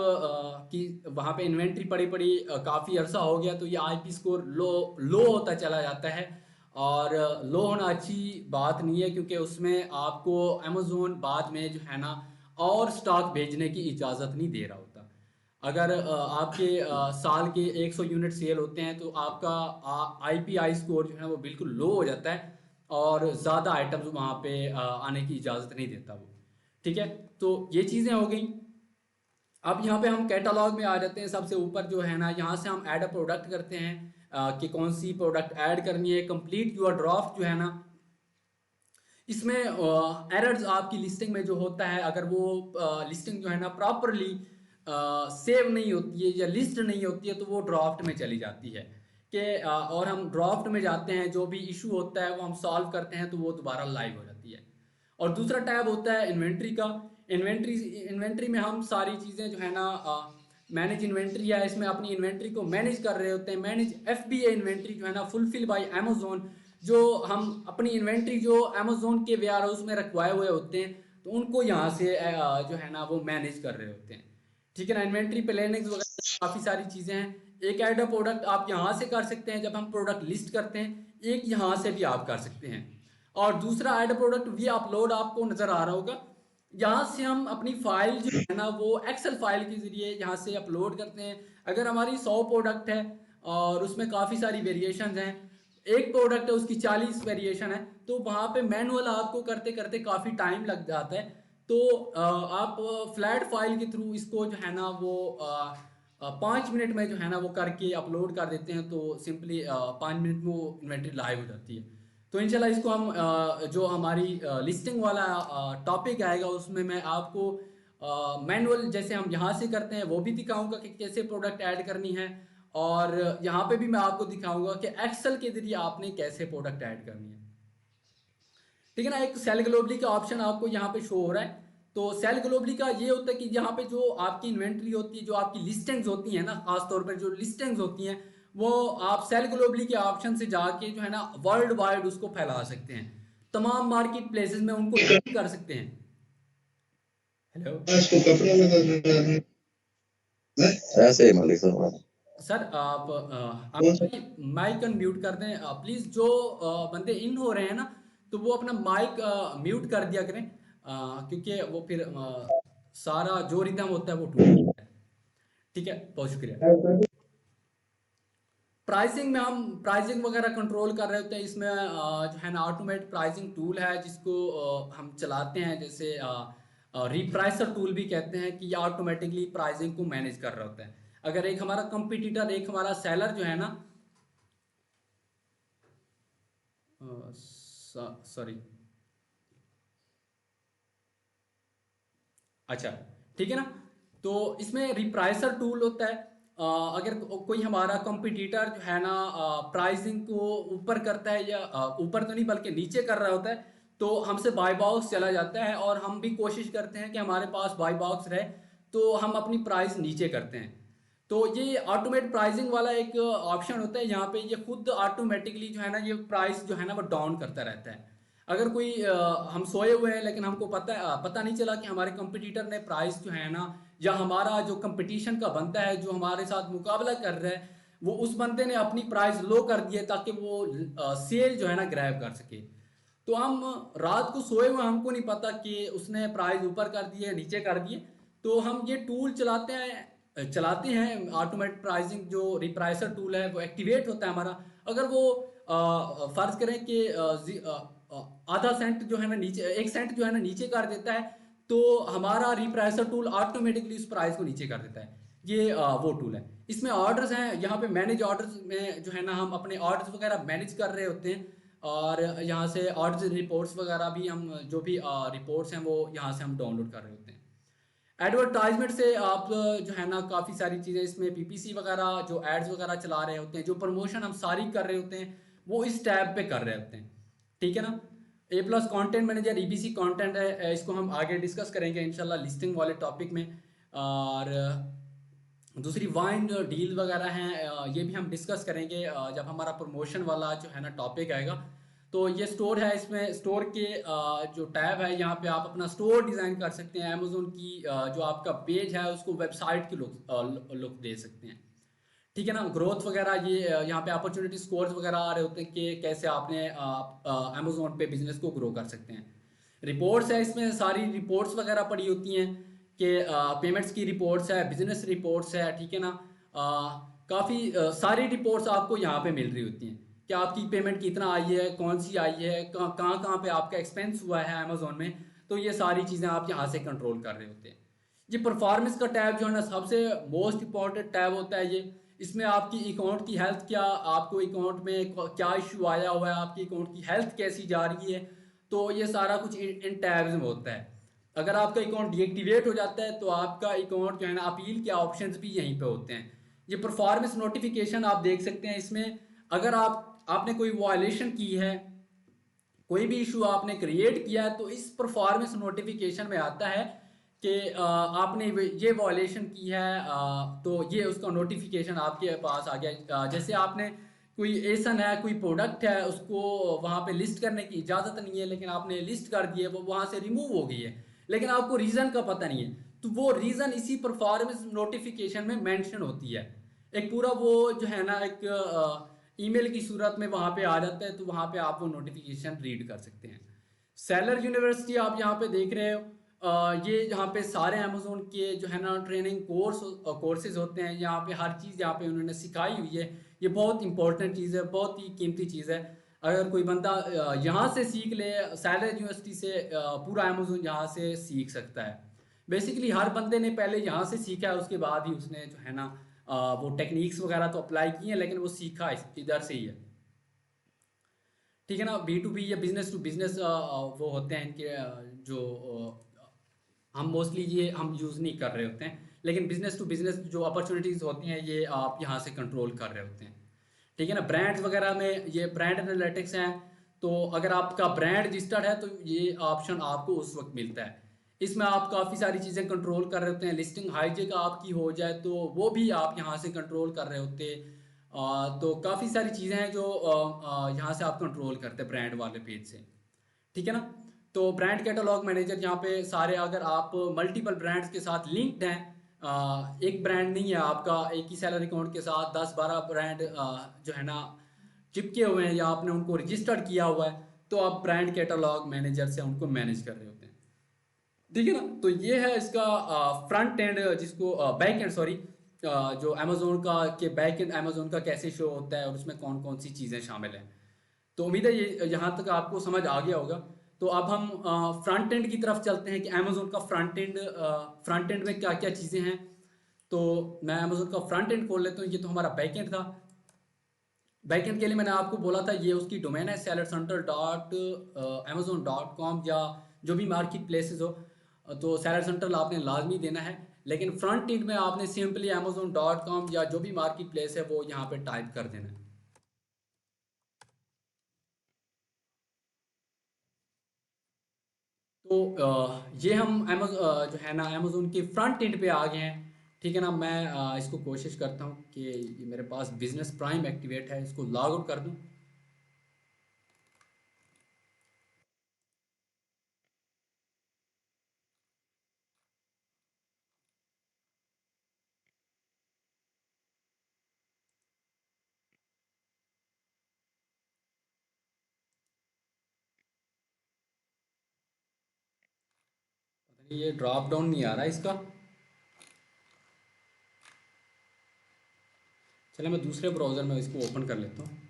की वहाँ पे इन्वेंट्री पड़ी पड़ी काफ़ी अरसा हो गया तो ये आईपी स्कोर लो लो होता चला जाता है। और लो होना अच्छी बात नहीं है, क्योंकि उसमें आपको अमेजोन बाद में जो है ना और स्टॉक भेजने की इजाज़त नहीं दे रहा होता। अगर आपके साल के 100 यूनिट सेल होते हैं तो आपका आईपीआई स्कोर जो है वो बिल्कुल लो हो जाता है और ज़्यादा आइटम्स वहाँ पे आने की इजाज़त नहीं देता वो, ठीक है। तो ये चीज़ें हो गई। अब यहाँ पे हम कैटलॉग में आ जाते हैं। सबसे ऊपर जो है ना यहाँ से हम ऐड अ प्रोडक्ट करते हैं कि कौन सी प्रोडक्ट ऐड करनी है। कंप्लीट योर ड्राफ्ट जो है ना, इसमें एरर्स आपकी लिस्टिंग में जो होता है, अगर वो लिस्टिंग जो है ना प्रॉपरली सेव नहीं होती है या लिस्ट नहीं होती है तो वो ड्राफ्ट में चली जाती है कि और हम ड्राफ्ट में जाते हैं, जो भी इशू होता है वो हम सॉल्व करते हैं तो वो दोबारा लाइव हो जाती है। और दूसरा टैब होता है इन्वेंट्री का। इन्वेंट्री में हम सारी चीज़ें जो है ना मैनेज इन्वेंट्री है, इसमें अपनी इन्वेंट्री को मैनेज कर रहे होते हैं। मैनेज एफबीए इन्वेंट्री जो है ना फुलफिल बाय अमेजोन, जो हम अपनी इन्वेंट्री जो अमेजोन के वेयर हाउस में रखवाए हुए होते हैं तो उनको यहाँ से जो है ना वो मैनेज कर रहे होते हैं, ठीक है ना। इन्वेंट्री प्लानिंग वगैरह काफ़ी सारी चीज़ें हैं। एक ऐड अ प्रोडक्ट आप यहाँ से कर सकते हैं जब हम प्रोडक्ट लिस्ट करते हैं, एक यहाँ से भी आप कर सकते हैं। और दूसरा add a product we upload आपको नज़र आ रहा होगा। यहाँ से हम अपनी फाइल जो है ना वो एक्सेल फाइल के ज़रिए यहाँ से अपलोड करते हैं। अगर हमारी 100 प्रोडक्ट है और उसमें काफ़ी सारी वेरिएशंस हैं, एक प्रोडक्ट है उसकी 40 वेरिएशन है, तो वहाँ पे मैनुअल आपको करते करते काफ़ी टाइम लग जाता है। तो आप फ्लैट फाइल के थ्रू इसको जो है ना वो 5 मिनट में जो है ना वो करके अपलोड कर देते हैं, तो सिंपली 5 मिनट में वो इन्वेंट्री लाइव हो जाती है। तो इंशाल्लाह इसको हम जो हमारी लिस्टिंग वाला टॉपिक आएगा उसमें मैं आपको मैनुअल जैसे हम यहाँ से करते हैं वो भी दिखाऊंगा कि कैसे प्रोडक्ट ऐड करनी है। और यहाँ पे भी मैं आपको दिखाऊंगा कि एक्सेल के जरिए आपने कैसे प्रोडक्ट ऐड करनी है, ठीक है ना। एक सेल ग्लोबली का ऑप्शन आपको यहाँ पे शो हो रहा है। तो सेल ग्लोबली का ये होता है कि यहाँ पे जो आपकी इन्वेंट्री होती है, जो आपकी लिस्टिंग्स होती है ना, खासतौर पर जो लिस्टिंग्स होती हैं वो आप सेल ग्लोबली के ऑप्शन से जाके जो है ना वर्ल्ड वाइड उसको फैला सकते हैं। तमाम मार्केट प्लेसेस में उनको कर सकते हैं। हेलो इसको कपड़े में करना है ऐसे ही मलिक साहब। सर, आप कौन सा माइक अनम्यूट कर दें प्लीज़। जो बंदे इन हो रहे हैं ना तो वो अपना माइक म्यूट कर दिया करें, क्योंकि वो फिर सारा जो रिदम होता है वो टूट जाता है, ठीक है। बहुत शुक्रिया। प्राइसिंग में हम प्राइसिंग वगैरह कंट्रोल कर रहे होते हैं। इसमें जो है ना ऑटोमेट प्राइसिंग टूल है जिसको हम चलाते हैं, जैसे रिप्राइसर टूल भी कहते हैं, कि ये ऑटोमेटिकली प्राइसिंग को मैनेज कर रहा होता है। अगर एक हमारा कंपटीटर, एक हमारा सेलर जो है ना, सॉरी, अच्छा, ठीक है ना। तो इसमें रिप्राइसर टूल होता है। अगर कोई हमारा कंपटीटर जो है ना प्राइसिंग को ऊपर करता है, या ऊपर तो नहीं बल्कि नीचे कर रहा होता है, तो हमसे बाय बॉक्स चला जाता है और हम भी कोशिश करते हैं कि हमारे पास बाय बॉक्स रहे, तो हम अपनी प्राइस नीचे करते हैं। तो ये ऑटोमेट प्राइसिंग वाला एक ऑप्शन होता है। यहाँ पे ये खुद ऑटोमेटिकली जो है ना ये प्राइस जो है ना वो डाउन करता रहता है। अगर कोई हम सोए हुए हैं लेकिन हमको पता नहीं चला कि हमारे कंपटीटर ने प्राइस जो है ना, या हमारा जो कंपटीशन का बंदा है जो हमारे साथ मुकाबला कर रहा है, वो उस बंदे ने अपनी प्राइस लो कर दी है ताकि वो सेल जो है ना ग्रैब कर सके। तो हम रात को सोए हुए, हमको नहीं पता कि उसने प्राइस ऊपर कर दिए नीचे कर दिए। तो हम ये टूल चलाते हैं ऑटोमेटिक प्राइसिंग। जो रिप्राइसर टूल है वो एक्टिवेट होता है हमारा। अगर वो फर्ज करें कि आधा सेंट जो है ना नीचे, 1 सेंट जो है ना नीचे कर देता है, तो हमारा रिप्राइसर टूल ऑटोमेटिकली उस प्राइस को नीचे कर देता है। ये वो टूल है। इसमें ऑर्डर्स हैं, यहाँ पे मैनेज ऑर्डर्स में जो है ना हम अपने ऑर्डर्स वगैरह मैनेज कर रहे होते हैं। और यहाँ से ऑर्डर्स रिपोर्ट्स वगैरह भी हम जो भी रिपोर्ट्स हैं वो यहाँ से हम डाउनलोड कर रहे होते हैं। एडवर्टाइजमेंट से आप जो है ना काफ़ी सारी चीज़ें, इसमें पीपीसी वगैरह जो एड्स वगैरह चला रहे होते हैं, जो प्रमोशन हम सारी कर रहे होते हैं वो इस टैब पे कर रहे होते हैं, ठीक है ना। A plus content manager EBC content है, इसको हम आगे डिस्कस करेंगे इंशाल्लाह लिस्टिंग वाले टॉपिक में। और दूसरी वाइन डील वगैरह हैं, ये भी हम डिस्कस करेंगे जब हमारा प्रमोशन वाला जो है ना टॉपिक आएगा। तो ये स्टोर है, इसमें स्टोर के जो टैब है यहाँ पे आप अपना स्टोर डिज़ाइन कर सकते हैं। अमेज़ोन की जो आपका पेज है उसको वेबसाइट की लुक दे सकते हैं, ठीक है ना। ग्रोथ वगैरह ये यहाँ पे अपॉर्चुनिटी स्कोर्स वगैरह आ रहे होते हैं कि कैसे आपने अमेज़ोन पे बिजनेस को ग्रो कर सकते हैं। रिपोर्ट्स है, इसमें सारी रिपोर्ट्स वगैरह पड़ी होती हैं कि पेमेंट्स की रिपोर्ट्स है, बिजनेस रिपोर्ट्स है, ठीक है ना। काफ़ी सारी रिपोर्ट्स आपको यहाँ पे मिल रही होती हैं कि आपकी पेमेंट कितना आई है, कौन सी आई है, कहाँ कहाँ पे आपका एक्सपेंस हुआ है अमेज़ोन में। तो ये सारी चीज़ें आप यहाँ से कंट्रोल कर रहे होते हैं। ये परफॉर्मेंस का टैब जो है ना सबसे मोस्ट इंपॉर्टेंट टैब होता है ये। इसमें आपकी अकाउंट की हेल्थ, क्या आपको अकाउंट में क्या इशू आया हुआ है, आपकी अकाउंट की हेल्थ कैसी जा रही है, तो ये सारा कुछ इन टैब्स में होता है। अगर आपका अकाउंट डीएक्टिवेट हो जाता है तो आपका अकाउंट जो है ना अपील के ऑप्शंस भी यहीं पे होते हैं। ये परफॉर्मेंस नोटिफिकेशन आप देख सकते हैं इसमें। अगर आपने कोई वायलेशन की है, कोई भी इशू आपने क्रिएट किया है, तो इस परफॉर्मेंस नोटिफिकेशन में आता है कि आपने ये वायलेशन की है, तो ये उसका नोटिफिकेशन आपके पास आ गया। जैसे आपने कोई एसन है, कोई प्रोडक्ट है, उसको वहाँ पे लिस्ट करने की इजाज़त नहीं है, लेकिन आपने लिस्ट कर दी है, वो वहाँ से रिमूव हो गई है, लेकिन आपको रीज़न का पता नहीं है, तो वो रीज़न इसी परफॉर्मेंस नोटिफिकेशन में मेंशन होती है। एक पूरा वो जो है ना एक ईमेल की सूरत में वहाँ पे आ जाता है, तो वहाँ पे आप वो नोटिफिकेशन रीड कर सकते हैं। सेलर यूनिवर्सिटी आप यहाँ पे देख रहे हो, ये यहाँ पे सारे अमेज़ोन के जो है ना ट्रेनिंग कोर्सेज होते हैं। यहाँ पे हर चीज़ यहाँ पे उन्होंने सिखाई हुई है। ये बहुत इंपॉर्टेंट चीज़ है, बहुत ही कीमती चीज़ है। अगर कोई बंदा यहाँ से सीख ले, सेलर यूनिवर्सिटी से पूरा अमेज़ोन यहाँ से सीख सकता है। बेसिकली हर बंदे ने पहले यहाँ से सीखा है, उसके बाद ही उसने जो है ना वो टेक्निक्स वगैरह तो अप्लाई किए हैं, लेकिन वो सीखा इधर से ही है, ठीक है ना। B2B या बिजनेस टू बिजनेस वो होते हैं इनके जो हम मोस्टली ये हम यूज़ नहीं कर रहे होते हैं, लेकिन बिजनेस टू बिजनेस जो अपॉर्चुनिटीज़ होती हैं ये आप यहाँ से कंट्रोल कर रहे होते हैं, ठीक है ना। ब्रांड्स वगैरह में ये ब्रांड एनालिटिक्स हैं, तो अगर आपका ब्रांड रजिस्टर्ड है तो ये ऑप्शन आपको उस वक्त मिलता है। इसमें आप काफ़ी सारी चीज़ें कंट्रोल कर रहे होते हैं। लिस्टिंग हाईजेक आपकी हो जाए तो वो भी आप यहाँ से कंट्रोल कर रहे होते हैं। तो काफ़ी सारी चीज़ें हैं जो यहाँ से आप कंट्रोल करते हैं ब्रांड वाले पेज से, ठीक है ना। तो ब्रांड कैटलॉग मैनेजर यहाँ पे सारे, अगर आप मल्टीपल ब्रांड्स के साथ लिंक्ड हैं, एक ब्रांड नहीं है आपका, एक ही सैलरी अकाउंट के साथ 10-12 ब्रांड जो है ना चिपके हुए हैं या आपने उनको रजिस्टर्ड किया हुआ है, तो आप ब्रांड कैटलॉग मैनेजर से उनको मैनेज कर रहे होते हैं, ठीक है ना। तो ये है इसका फ्रंट एंड, जिसको बैक एंड सॉरी, जो अमेजोन का के बैक एंड अमेजोन का कैसे शो होता है और उसमें कौन कौन सी चीज़ें शामिल हैं। तो उम्मीद है ये यहाँ तक आपको समझ आ गया होगा। तो अब हम फ्रंट एंड की तरफ चलते हैं कि अमेजोन का फ्रंट एंड में क्या क्या चीज़ें हैं। तो मैं अमेजोन का फ्रंट एंड खोल लेता हूँ। ये तो हमारा बैक एंड था। बैक एंड के लिए मैंने आपको बोला था ये उसकी डोमेन है sellercenter.amazon.com या जो भी मार्केट प्लेसेस हो, तो सेलर सेंटर आपने लाजमी देना है। लेकिन फ्रंट एंड में आपने सिंपली amazon.com या जो भी मार्केट प्लेस है वो यहाँ पे टाइप कर देना है। तो ये हम जो है ना अमेज़ोन के फ्रंट एंड पे आ गए हैं, ठीक है ना। मैं इसको कोशिश करता हूँ कि ये मेरे पास बिजनेस प्राइम एक्टिवेट है, इसको लॉग आउट कर दूँ। पता नहीं ये ड्रॉप डाउन नहीं आ रहा इसका। चलो मैं दूसरे ब्राउज़र में इसको ओपन कर लेता हूँ।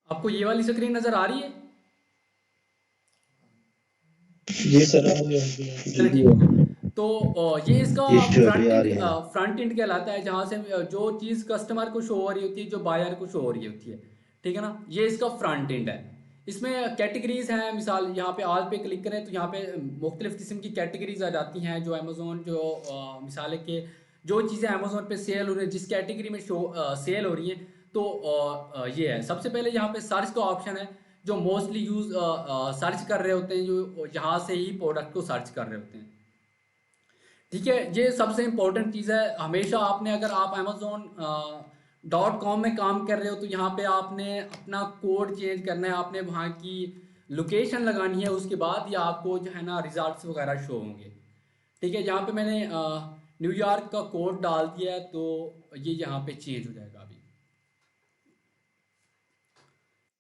आपको ये वाली स्क्रीन नज़र आ रही है? जी सर, आ रही है। चलिए ठीक है। तो ये इसका इश्यू अभी आ रही है। फ्रंट एंड कहलाता है, जहाँ से जो चीज़ कस्टमर को शो हो रही होती है, जो बायर को शो हो रही होती है, ठीक है ना, ये इसका फ्रंट एंड है। इसमें कैटेगरीज हैं, मिसाल यहाँ पे ऑल पे क्लिक करें तो यहाँ पे मुख्तलिफ किस्म की कैटेगरीज आ जाती हैं जो अमेजोन जो मिसाल है कि जो चीज़ें अमेजोन पे सेल हो रही है, जिस कैटेगरी में सेल हो रही हैं, तो ये है। सबसे पहले यहाँ पे सर्च का ऑप्शन है, जो मोस्टली यूज सर्च कर रहे होते हैं, जो यहाँ से ही प्रोडक्ट को सर्च कर रहे होते हैं, ठीक है। ये सबसे इम्पोर्टेंट चीज़ है। हमेशा आपने, अगर आप Amazon.com में काम कर रहे हो, तो यहाँ पे आपने अपना कोड चेंज करना है, आपने वहाँ की लोकेशन लगानी है, उसके बाद ही आपको जो है ना रिजल्ट्स वगैरह शो होंगे, ठीक है। यहाँ पे मैंने न्यूयॉर्क का कोड डाल दिया है, तो ये यहाँ पे चेंज हो जाएगा अभी।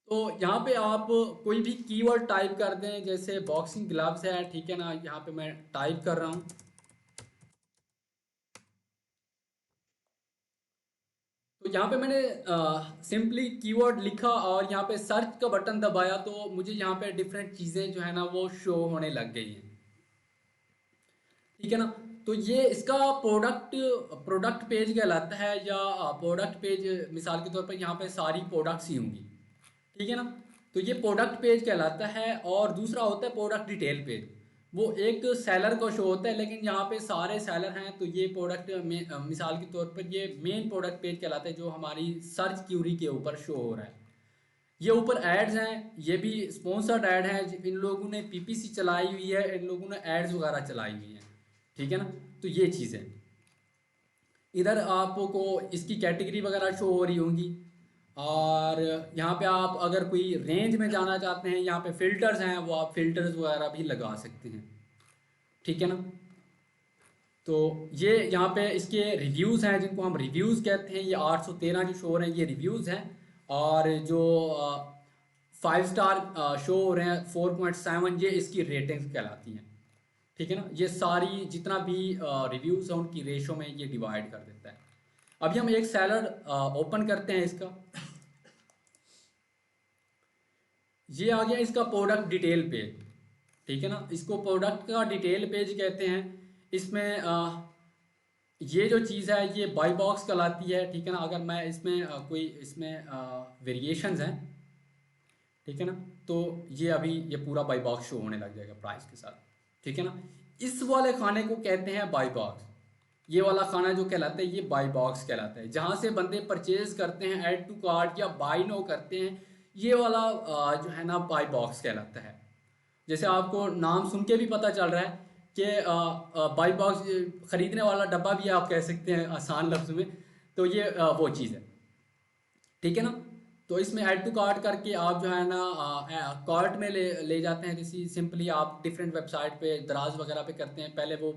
तो यहाँ पे आप कोई भी कीवर्ड टाइप कर दें, जैसे बॉक्सिंग ग्लव्स है, ठीक है ना, यहाँ पे मैं टाइप कर रहा हूँ। तो यहाँ पे मैंने सिंपली कीवर्ड लिखा और यहाँ पे सर्च का बटन दबाया, तो मुझे यहाँ पे डिफरेंट चीज़ें जो है ना वो शो होने लग गई हैं, ठीक है ना। तो ये इसका प्रोडक्ट पेज कहलाता है, या प्रोडक्ट पेज, मिसाल के तौर पर यहाँ पे सारी प्रोडक्ट्स ही होंगी, ठीक है ना। तो ये प्रोडक्ट पेज कहलाता है। और दूसरा होता है प्रोडक्ट डिटेल पेज, वो एक सेलर को शो होता है, लेकिन यहाँ पे सारे सेलर हैं, तो ये प्रोडक्ट में मिसाल के तौर पर ये मेन प्रोडक्ट पेज कहलाता है, जो हमारी सर्च क्यूरी के ऊपर शो हो रहा है। ये ऊपर एड्स हैं, ये भी स्पॉन्सर्ड ऐड हैं, इन लोगों ने पीपीसी चलाई हुई है, इन लोगों ने एड्स वगैरह चलाई हुई हैं, ठीक है ना। तो ये चीज़ है। इधर आपको इसकी कैटेगरी वगैरह शो हो रही होंगी। और यहाँ पे आप अगर कोई रेंज में जाना चाहते हैं, यहाँ पे फिल्टर्स हैं, वो आप फिल्टर्स वगैरह भी लगा सकते हैं, ठीक है ना। तो ये यहाँ पे इसके रिव्यूज़ हैं, जिनको हम रिव्यूज़ कहते हैं, ये 813 जो शो हो रहे हैं, ये रिव्यूज़ हैं। और जो 5 स्टार शो हो रहे हैं 4.7, ये इसकी रेटिंग्स कहलाती हैं, ठीक है ना। ये सारी जितना भी रिव्यूज़ हैं उनकी रेशो में ये डिवाइड कर देता है। अभी हम एक सेलर ओपन करते हैं इसका। ये आ गया इसका प्रोडक्ट डिटेल पेज, ठीक है ना। इसको प्रोडक्ट का डिटेल पेज कहते हैं। इसमें ये जो चीज़ है ये बाई बॉक्स कहलाती है, ठीक है ना। अगर मैं इसमें कोई इसमें वेरिएशंस हैं, ठीक है ना, तो ये अभी ये पूरा बाई बॉक्स शो होने लग जाएगा प्राइस के साथ, ठीक है ना। इस वाले खाने को कहते हैं बाई बॉक्स। ये वाला खाना जो कहलाता है ये बाई बॉक्स कहलाता है, जहाँ से बंदे परचेज करते हैं, ऐड टू कार्ट या बाई नो करते हैं, ये वाला जो है ना बाई बॉक्स कहलाता है। जैसे आपको नाम सुन के भी पता चल रहा है कि बाई बॉक्स खरीदने वाला डब्बा भी आप कह सकते हैं आसान लफ्ज़ में। तो ये वो चीज़ है, ठीक है ना। तो इसमें ऐड टू कार्ट करके आप जो है ना कार्ट में ले जाते हैं। जैसे सिंपली आप डिफरेंट वेबसाइट पे दराज वगैरह पे करते हैं, पहले वो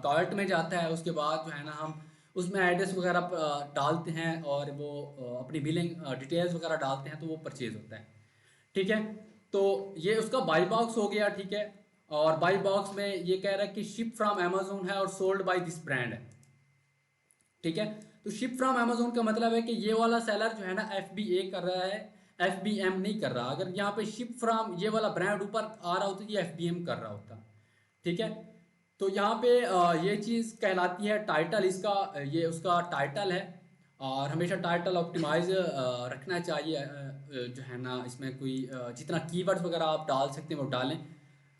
कार्ट में जाता है, उसके बाद जो है ना हम उसमें एड्रेस वगैरह डालते हैं, और वो अपनी बिलिंग डिटेल्स वगैरह डालते हैं, तो वो परचेज होता है, ठीक है। तो ये उसका बाई बॉक्स हो गया, ठीक है। और बाई बॉक्स में ये कह रहा है कि शिप फ्रॉम अमेजोन है और सोल्ड बाय दिस ब्रांड है, ठीक है। तो शिप फ्रॉम अमेजोन का मतलब है कि ये वाला सेलर जो है ना FBA कर रहा है, FBM नहीं कर रहा। अगर यहाँ पे शिप फ्रॉम ये वाला ब्रांड ऊपर आ रहा होता तो ये FBM कर रहा होता, ठीक है। तो यहाँ पे ये चीज़ कहलाती है टाइटल इसका, ये उसका टाइटल है। और हमेशा टाइटल ऑप्टिमाइज रखना चाहिए, जो है ना इसमें कोई जितना कीवर्ड्स वगैरह आप डाल सकते हैं वो डालें,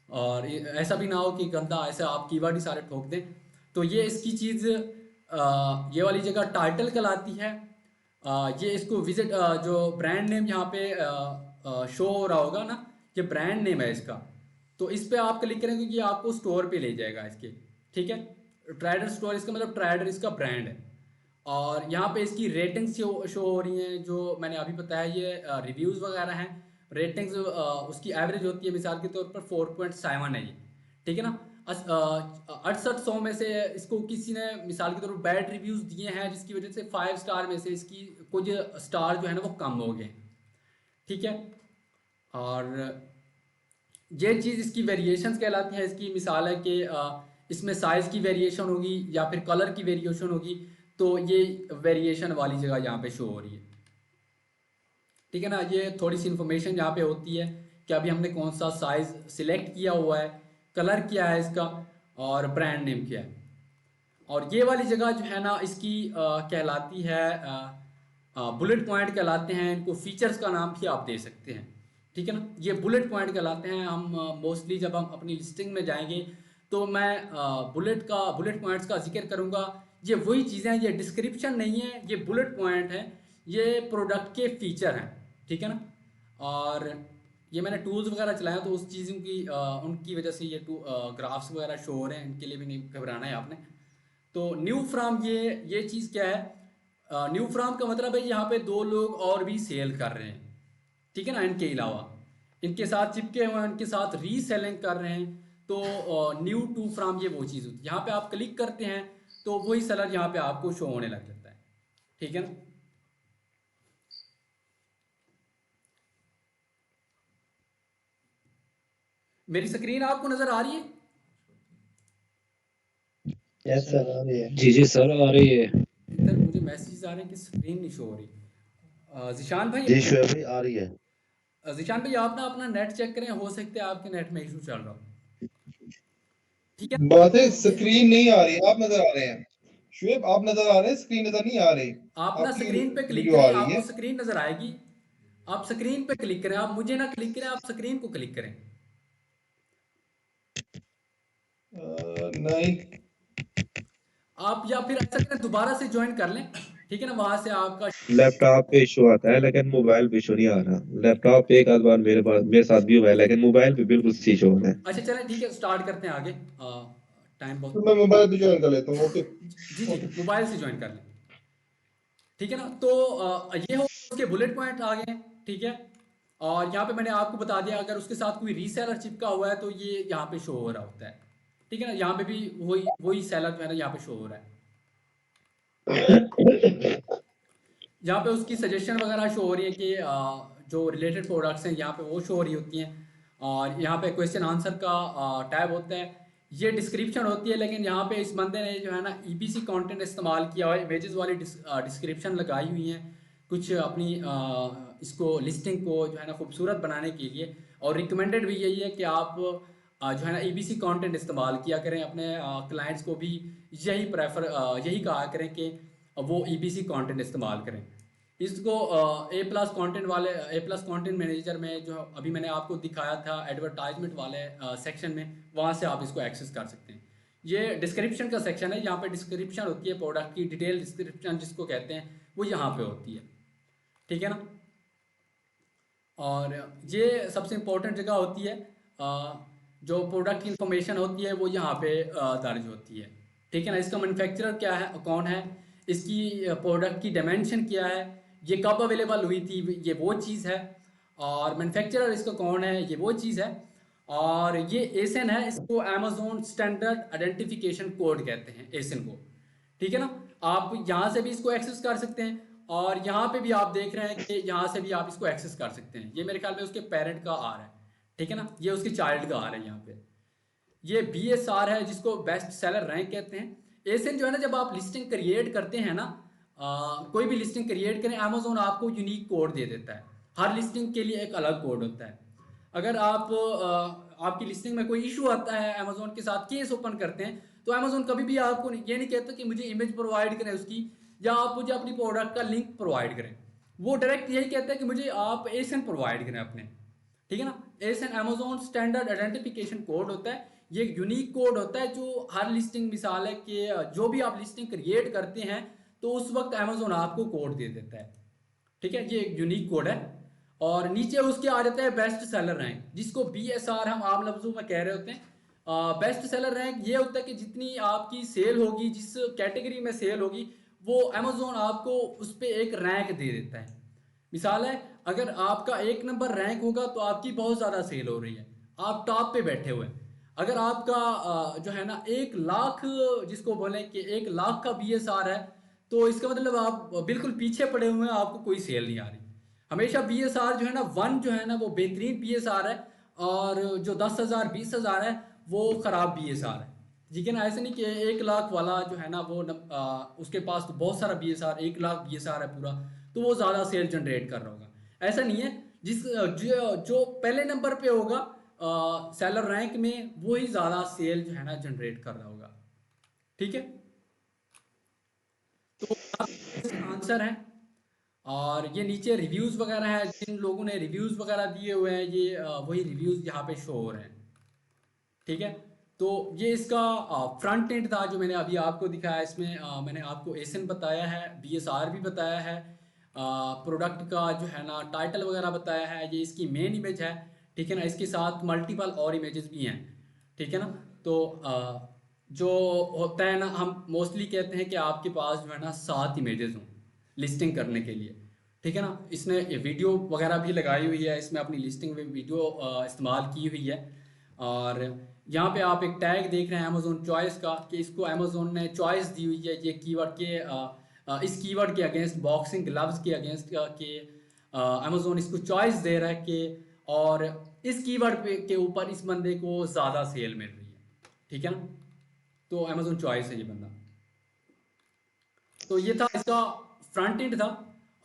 और ऐसा भी ना हो कि गंदा ऐसे आप कीवर्ड ही सारे ठोक दें। तो ये इसकी चीज़ ये वाली जगह टाइटल कहलाती है। ये इसको विजिट, जो ब्रांड नेम यहाँ पे शो हो रहा होगा ना, ये ब्रांड नेम है इसका। तो इस पे आप क्लिक करेंगे, ये आपको स्टोर पे ले जाएगा इसके, ठीक है। ट्राइडर स्टोर, इसका मतलब ट्राइडर इसका ब्रांड है। और यहाँ पे इसकी रेटिंग्स शो हो रही हैं, जो मैंने अभी बताया, ये रिव्यूज़ वगैरह हैं। रेटिंग्स उसकी एवरेज होती है, मिसाल के तौर पर 4.7 है ये, ठीक है ना। 6800 में से इसको किसी ने मिसाल के तौर पर बैड रिव्यूज़ दिए हैं, जिसकी वजह से 5 स्टार में से इसकी कुछ स्टार जो है ना वो कम हो गए, ठीक है। और ये चीज़ इसकी वेरिएशंस कहलाती है। इसकी मिसाल है कि इसमें साइज़ की वेरिएशन होगी या फिर कलर की वेरिएशन होगी, तो ये वेरिएशन वाली जगह यहाँ पे शो हो रही है, ठीक है ना। ये थोड़ी सी इन्फॉर्मेशन यहाँ पे होती है कि अभी हमने कौन सा साइज़ सिलेक्ट किया हुआ है, कलर क्या है इसका, और ब्रांड नेम क्या है। और ये वाली जगह जो है ना इसकी कहलाती है बुलेट पॉइंट कहलाते हैं, इनको फीचर्स का नाम भी आप दे सकते हैं, ठीक है ना। ये बुलेट पॉइंट कहलाते हैं। हम मोस्टली जब हम अपनी लिस्टिंग में जाएंगे तो मैं बुलेट पॉइंट्स का जिक्र करूँगा। ये वही चीज़ें हैं, ये डिस्क्रिप्शन नहीं है, ये बुलेट पॉइंट है, ये प्रोडक्ट के फीचर हैं, ठीक है ना। और ये मैंने टूल्स वगैरह चलाया तो उस चीज़ों की उनकी वजह से ये ग्राफ्स वगैरह शो हो रहे हैं, इनके लिए भी नहीं घबराना है आपने। तो न्यू फ्राम ये चीज़ क्या है, न्यू फ्राम का मतलब है यहाँ पे दो लोग और भी सेल कर रहे हैं, ठीक है ना। इनके अलावा इनके साथ चिपके हुए हैं, इनके साथ रीसेलिंग कर रहे हैं। तो न्यू टू फ्राम ये वो चीज़ होती है। यहाँ पे आप क्लिक करते हैं तो वही सेलर यहाँ पे आपको शो होने लग जाता है, ठीक है ना। मेरी स्क्रीन आपको नजर आ रही है? यस सर आ रही है। जी सर आ रही है। इधर मुझे मैसेज आ रहे हैं कि स्क्रीन नहीं शो हो रही। जिशान भाई, जी शुएब भाई आ रही है। जिशान भाई आप ना अपना नेट चेक करें, हो सकता है आपके नेट में इशू चल रहा हो, ठीक है। बात है स्क्रीन नहीं आ रही, आप नजर आ रहे हैं। शुएब आप नजर आ रहे हैं, स्क्रीन नजर नहीं आ रही। आप ना आपकी स्क्रीन पे क्लिक वीडियो आ करें, रही आपको है। स्क्रीन नजर आएगी। आप स्क्रीन पे क्लिक करें, आप मुझे ना क्लिक करें, आप स्क्रीन को क्लिक करें। नहीं आप या फिर ऐसा करें दोबारा से ज्वाइन कर लें, ठीक है ना। वहां से आपका लैपटॉप पे इशू आता है लेकिन मोबाइल पे इशू नहीं आ रहा। लैपटॉप पे एक आध बार मेरे साथ भी हुआ है लेकिन मोबाइल पे बिल्कुल सी इशू हो रहा है। अच्छा चलें ठीक है, स्टार्ट करते हैं आगे। टाइम तो बहुत, मैं मोबाइल पे ज्वाइन कर लेता हूँ। ओके जी जी मोबाइल से ज्वाइन कर लें, ठीक है ना। तो ये हो उसके बुलेट पॉइंट आ गए, ठीक है। और यहाँ पे मैंने आपको बता दिया अगर उसके साथ कोई रीसेलर चिपका हुआ है तो ये यहाँ पे शो हो रहा होता है, ठीक है ना। यहाँ पे भी वही वही सेलर जो है ना यहाँ पे शो हो रहा है। यहाँ पे उसकी सजेशन वगैरह शो हो रही है कि जो रिलेटेड प्रोडक्ट्स हैं यहाँ पे वो शो हो रही होती हैं। और यहाँ पे क्वेश्चन आंसर का टैब होता है, ये डिस्क्रिप्शन होती है। लेकिन यहाँ पे इस बंदे ने जो है ना ईबीसी कंटेंट इस्तेमाल किया हुआ है, इमेजेस वाली डिस्क्रिप्शन लगाई हुई हैं कुछ अपनी इसको लिस्टिंग को जो है ना खूबसूरत बनाने के लिए। और रिकमेंडेड भी यही है कि आप जो है ना ईबीसी कंटेंट इस्तेमाल किया करें, अपने क्लाइंट्स को भी यही कहा करें कि वो ईबीसी कंटेंट इस्तेमाल करें। इसको ए प्लस कंटेंट मैनेजर में जो अभी मैंने आपको दिखाया था एडवर्टाइजमेंट वाले सेक्शन में, वहाँ से आप इसको एक्सेस कर सकते हैं। ये डिस्क्रिप्शन का सेक्शन है, यहाँ पे डिस्क्रिप्शन होती है, प्रोडक्ट की डिटेल डिस्क्रिप्शन जिसको कहते हैं वो यहाँ पे होती है, ठीक है ना। और ये सबसे इम्पोर्टेंट जगह होती है, जो प्रोडक्ट की इंफॉर्मेशन होती है वो यहाँ पे दर्ज होती है, ठीक है ना। इसका मैन्युफैक्चरर क्या है, कौन है, इसकी प्रोडक्ट की डायमेंशन क्या है, ये कब अवेलेबल हुई थी, ये वो चीज़ है। और मैन्युफैक्चरर इसका कौन है, ये वो चीज़ है। और ये एसन है, इसको अमेजोन स्टैंडर्ड आइडेंटिफिकेशन कोड कहते हैं एसन को, ठीक है ना। आप यहाँ से भी इसको एक्सेस कर सकते हैं और यहाँ पे भी आप देख रहे हैं कि यहाँ से भी आप इसको एक्सेस कर सकते हैं। ये मेरे ख्याल में उसके पेरेंट का आ रहा है, ठीक है ना, ये उसके चाइल्ड का आ रहा है यहाँ पे। ये BSR है जिसको बेस्ट सेलर रैंक कहते हैं। एसन जो है ना, जब आप लिस्टिंग क्रिएट करते हैं ना, कोई भी लिस्टिंग क्रिएट करें, अमेजोन आपको यूनिक कोड दे देता है। हर लिस्टिंग के लिए एक अलग कोड होता है। अगर आप आपकी लिस्टिंग में कोई इशू आता है, अमेजोन के साथ केस ओपन करते हैं, तो अमेजोन कभी भी आपको ये नहीं कहता कि मुझे इमेज प्रोवाइड करें उसकी, या आप मुझे अपनी प्रोडक्ट का लिंक प्रोवाइड करें। वो डायरेक्ट यही कहता है कि मुझे आप एसन प्रोवाइड करें अपने, ठीक है ना। एसन अमेजोन स्टैंडर्ड आइडेंटिफिकेशन कोड होता है। ये एक यूनिक कोड होता है जो हर लिस्टिंग, मिसाल है कि जो भी आप लिस्टिंग क्रिएट करते हैं तो उस वक्त अमेजोन आपको कोड दे देता है, ठीक है। ये एक यूनिक कोड है। और नीचे उसके आ जाता है बेस्ट सेलर रैंक, जिसको BSR हम आम लफ्जों में कह रहे होते हैं। बेस्ट सेलर रैंक ये होता है कि जितनी आपकी सेल होगी, जिस कैटेगरी में सेल होगी, वो अमेजोन आपको उस पर एक रैंक दे देता है। मिसाल है, अगर आपका 1 नंबर रैंक होगा तो आपकी बहुत ज़्यादा सेल हो रही है, आप टॉप पे बैठे हुए हैं। अगर आपका जो है ना 1 लाख, जिसको बोलें कि 1 लाख का BSR है, तो इसका मतलब आप बिल्कुल पीछे पड़े हुए हैं, आपको कोई सेल नहीं आ रही। हमेशा BSR जो है ना 1 जो है ना वो बेहतरीन BSR है, और जो 10,000 20,000 है वो ख़राब BSR है, ठीक है ना। ऐसे नहीं कि 1 लाख वाला जो है ना वो उसके पास तो बहुत सारा BSR, 1 लाख BSR है पूरा, तो वो ज़्यादा सेल जनरेट कर रहा होगा। ऐसा नहीं है। जो पहले नंबर पे होगा सेलर रैंक में वही ज़्यादा सेल जो है ना जनरेट कर रहा होगा। ठीक है, तो आंसर है। और ये नीचे रिव्यूज़ वगैरह है, जिन लोगों ने रिव्यूज़ वगैरह दिए हुए हैं ये वही रिव्यूज़ यहाँ पे शो हो रहे हैं। ठीक है, तो ये इसका फ्रंट एंड था जो मैंने अभी आपको दिखाया। इसमें मैंने आपको एसन बताया है, BSR भी बताया है, प्रोडक्ट का जो है ना टाइटल वगैरह बताया है, ये इसकी मेन इमेज है। ठीक है ना, इसके साथ मल्टीपल और इमेजेस भी हैं। ठीक है ना, तो जो होता है ना, हम मोस्टली कहते हैं कि आपके पास जो है ना 7 इमेजेस हों लिस्टिंग करने के लिए। ठीक है ना, इसने वीडियो वगैरह भी लगाई हुई है, इसमें अपनी लिस्टिंग में वीडियो इस्तेमाल की हुई है। और यहाँ पे आप एक टैग देख रहे हैं अमेजोन चॉइस का, कि इसको अमेजोन ने चॉइस दी हुई है ये कीवर्ड के इस कीवर्ड के अगेंस्ट, बॉक्सिंग ग्लव्स के अगेंस्ट के अमेजोन इसको चॉइस दे रहा है कि, और इस कीवर्ड पे के ऊपर इस बंदे को ज़्यादा सेल मिल रही है। ठीक है ना, तो अमेजोन चॉइस है ये बंदा। तो ये था इसका फ्रंट एंड था,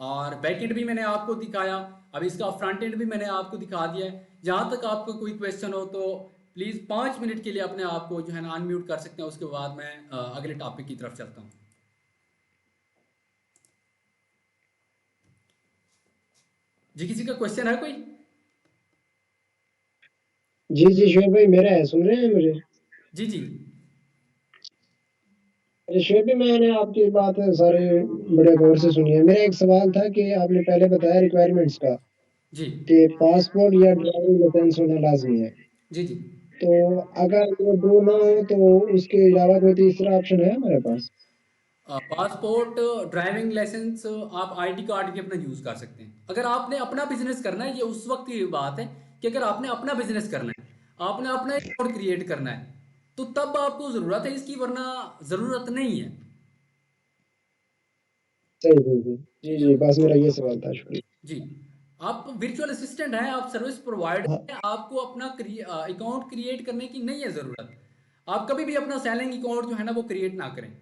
और बैक एंड भी मैंने आपको दिखाया। अब इसका फ्रंट एंड भी मैंने आपको दिखा दिया है। जहाँ तक आपको कोई क्वेश्चन हो तो प्लीज़ 5 मिनट के लिए अपने आप को जो है ना अनम्यूट कर सकते हैं, उसके बाद मैं अगले टॉपिक की तरफ चलता हूँ। जी, किसी का क्वेश्चन है कोई? जी शोएब भाई, मेरा है, सुन रहे हैं मुझे? जी जी शोएब भाई, मैंने आपकी बात सारी बड़े गौर से सुनी है। मेरा एक सवाल था कि आपने पहले बताया रिक्वायरमेंट्स का जी कि पासपोर्ट या ड्राइविंग लाइसेंस होना लाजमी है। जी जी तो अगर वो दो ना हो तो उसके अलावा कोई तीसरा ऑप्शन है हमारे पास? पासपोर्ट, ड्राइविंग लाइसेंस, आप ID कार्ड भी अपना यूज़ कर सकते हैं। अगर आपने अपना बिजनेस करना है, ये उस वक्त की बात है कि अगर आपने अपना बिजनेस करना है, आपने अपना अकाउंट क्रिएट करना है, तो तब आपको ज़रूरत है इसकी, वरना ज़रूरत नहीं है। सही जी जी जी, बस मेरा ये सवाल था, शुक्रिया। जी, आप वर्चुअल असिस्टेंट हैं, आप सर्विस प्रोवाइडर हाँ हैं, आपको अपना अकाउंट क्रिएट करने की नहीं है ज़रूरत। आप कभी भी अपना सेलिंग अकाउंट जो है ना वो क्रिएट ना करें।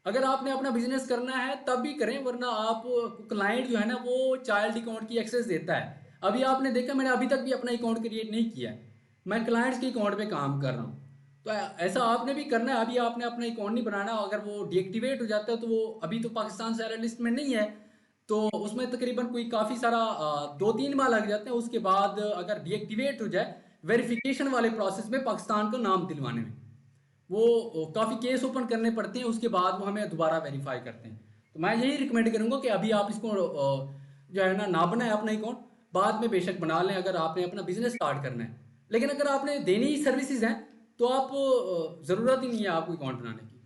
अगर आपने अपना बिजनेस करना है तब भी करें, वरना आप क्लाइंट जो है ना वो चाइल्ड अकाउंट की एक्सेस देता है। अभी आपने देखा, मैंने अभी तक भी अपना अकाउंट क्रिएट नहीं किया है, मैं क्लाइंट्स के अकाउंट पे काम कर रहा हूँ। तो ऐसा आपने भी करना है। अभी आपने अपना अकाउंट नहीं बनाना, अगर वो डीएक्टिवेट हो जाता है तो वो अभी तो पाकिस्तान सेलर लिस्ट में नहीं है, तो उसमें तकरीबन कोई काफ़ी सारा 2-3 माह लग जाते हैं। उसके बाद अगर डीएक्टिवेट हो जाए, वेरिफिकेशन वाले प्रोसेस में पाकिस्तान का नाम दिलवाने में वो काफ़ी केस ओपन करने पड़ते हैं, उसके बाद वो हमें दोबारा वेरीफाई करते हैं। तो मैं यही रिकमेंड करूँगा कि अभी आप इसको जो है ना बनाएं अपना अकाउंट, बाद में बेशक बना लें अगर आपने अपना बिजनेस स्टार्ट करना है। लेकिन अगर आपने देनी ही सर्विसेज हैं तो आप ज़रूरत ही नहीं है आपको अकाउंट बनाने की।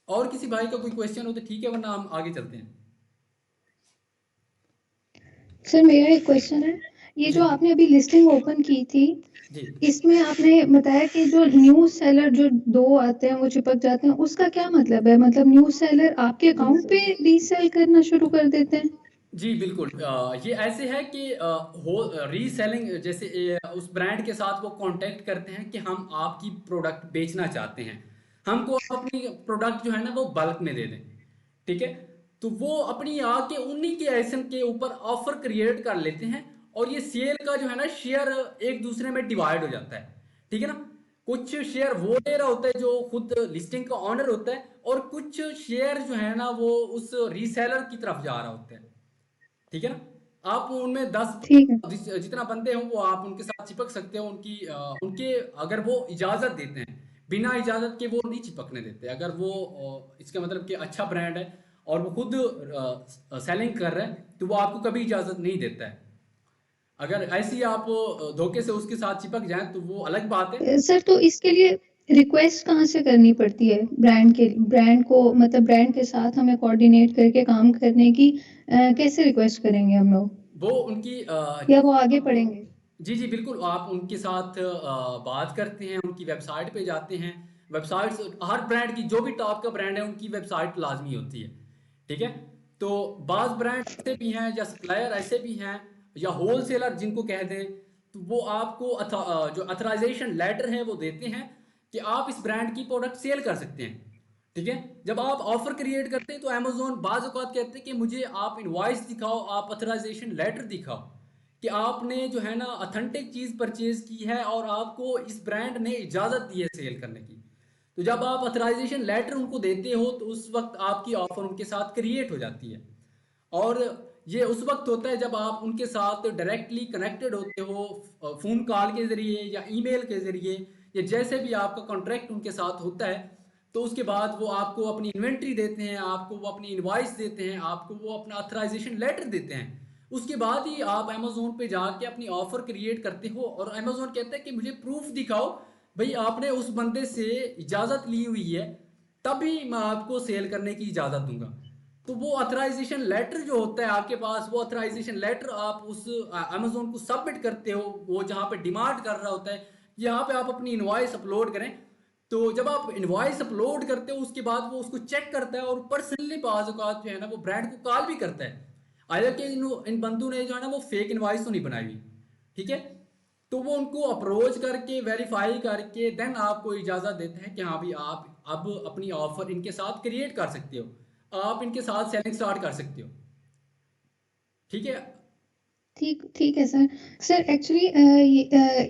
और किसी भाई का कोई क्वेश्चन हो तो ठीक है, वरना हम आगे चलते हैं। सर मेरा एक क्वेश्चन है, ये जी जो आपने अभी लिस्टिंग ओपन की थी, जी इसमें आपने बताया कि जो न्यूज़ सेलर जो 2 आते हैं वो चिपक जाते हैं, उसका क्या मतलब है? मतलब न्यूज़ सेलर आपके अकाउंट पे रीसेल करना शुरू कर देते हैं? जी बिल्कुल, ये ऐसे है कि हो रीसेलिंग, जैसे उस ब्रांड के साथ वो कांटेक्ट करते हैं कि हम आपकी प्रोडक्ट बेचना चाहते हैं, हमको आप अपनी प्रोडक्ट जो है ना वो बल्क में दे दें। ठीक है, तो वो अपनी आके उन्हीं के एसन के ऊपर ऑफर क्रिएट कर लेते हैं, और ये सेल का जो है ना शेयर एक दूसरे में डिवाइड हो जाता है। ठीक है ना, कुछ शेयर वो ले रहा होता है जो खुद लिस्टिंग का ऑनर होता है, और कुछ शेयर जो है ना वो उस रीसेलर की तरफ जा रहा होता है। ठीक है ना, आप उनमें 10 ठीक है। जितना बंदे हो वो आप उनके साथ चिपक सकते हो। उनके अगर वो इजाज़त देते हैं, बिना इजाज़त के वो नहीं चिपकने देते। अगर वो इसका मतलब कि अच्छा ब्रांड है और वो खुद सेलिंग कर रहा है तो वो आपको कभी इजाज़त नहीं देता है। अगर ऐसी आप धोखे से उसके साथ चिपक जाएं तो वो अलग बात है। सर तो इसके लिए रिक्वेस्ट कहाँ से करनी पड़ती है ब्रांड को, मतलब ब्रांड के साथ हमें कोऑर्डिनेट करके काम करने की कैसे रिक्वेस्ट करेंगे हम लोग, वो उनकी या वो आगे पढ़ेंगे? जी जी बिल्कुल, आप उनके साथ बात करते हैं, उनकी वेबसाइट पे जाते हैं। वेबसाइट्स हर ब्रांड की, जो भी टॉप का ब्रांड है उनकी वेबसाइट लाजमी होती है। ठीक है, तो बाज़ ब्रांड ऐसे भी हैं या सप्लायर ऐसे भी हैं या होलसेलर जिनको कह दें, तो वो आपको जो अथराइजेशन लेटर है वो देते हैं कि आप इस ब्रांड की प्रोडक्ट सेल कर सकते हैं। ठीक है, जब आप ऑफर क्रिएट करते हैं तो अमेजोन बाज़ औक़ात कहते हैं कि मुझे आप इनवॉइस दिखाओ, आप अथराइजेशन लेटर दिखाओ कि आपने जो है ना ऑथेंटिक चीज़ परचेज की है और आपको इस ब्रांड ने इजाज़त दी है सेल करने की। तो जब आप ऑथराइजेशन लेटर उनको देते हो तो उस वक्त आपकी ऑफर उनके साथ क्रिएट हो जाती है। और ये उस वक्त होता है जब आप उनके साथ डायरेक्टली कनेक्टेड होते हो, फ़ोन कॉल के ज़रिए या ईमेल के ज़रिए, या जैसे भी आपका कॉन्ट्रैक्ट उनके साथ होता है। तो उसके बाद वो आपको अपनी इन्वेंट्री देते हैं, आपको वो अपनी इनवॉइस देते हैं, आपको वो अपना ऑथराइजेशन लेटर देते हैं। उसके बाद ही आप अमेज़ोन पे जाके अपनी ऑफ़र क्रिएट करते हो और अमेज़ोन कहता है कि मुझे प्रूफ दिखाओ भाई आपने उस बंदे से इजाज़त ली हुई है, तभी मैं आपको सेल करने की इजाज़त दूंगा। तो वो ऑथराइजेशन लेटर जो होता है आपके पास, वो ऑथराइजेशन लेटर आप उस अमेज़ोन को सबमिट करते हो, वो जहाँ पे डिमांड कर रहा होता है, यहाँ पे आप अपनी इनवॉइस अपलोड करें। तो जब आप इनवॉइस अपलोड करते हो उसके बाद वो उसको चेक करता है और पर्सनली बाज़ औक़ात जो है ना वो ब्रांड को कॉल भी करता है। हालांकि इन बंदों ने जो है ना वो फेक इनवॉइस तो नहीं बनाई हुई, ठीक है। तो वो उनको अप्रोच करके वेरीफाई करके देन आपको इजाज़त देते हैं कि हाँ भाई आप अब अपनी ऑफर इनके साथ क्रिएट कर सकते हो, आप इनके साथ सेलिंग स्टार्ट कर सकते हो, ठीक है। ठीक ठीक है सर। सर एक्चुअली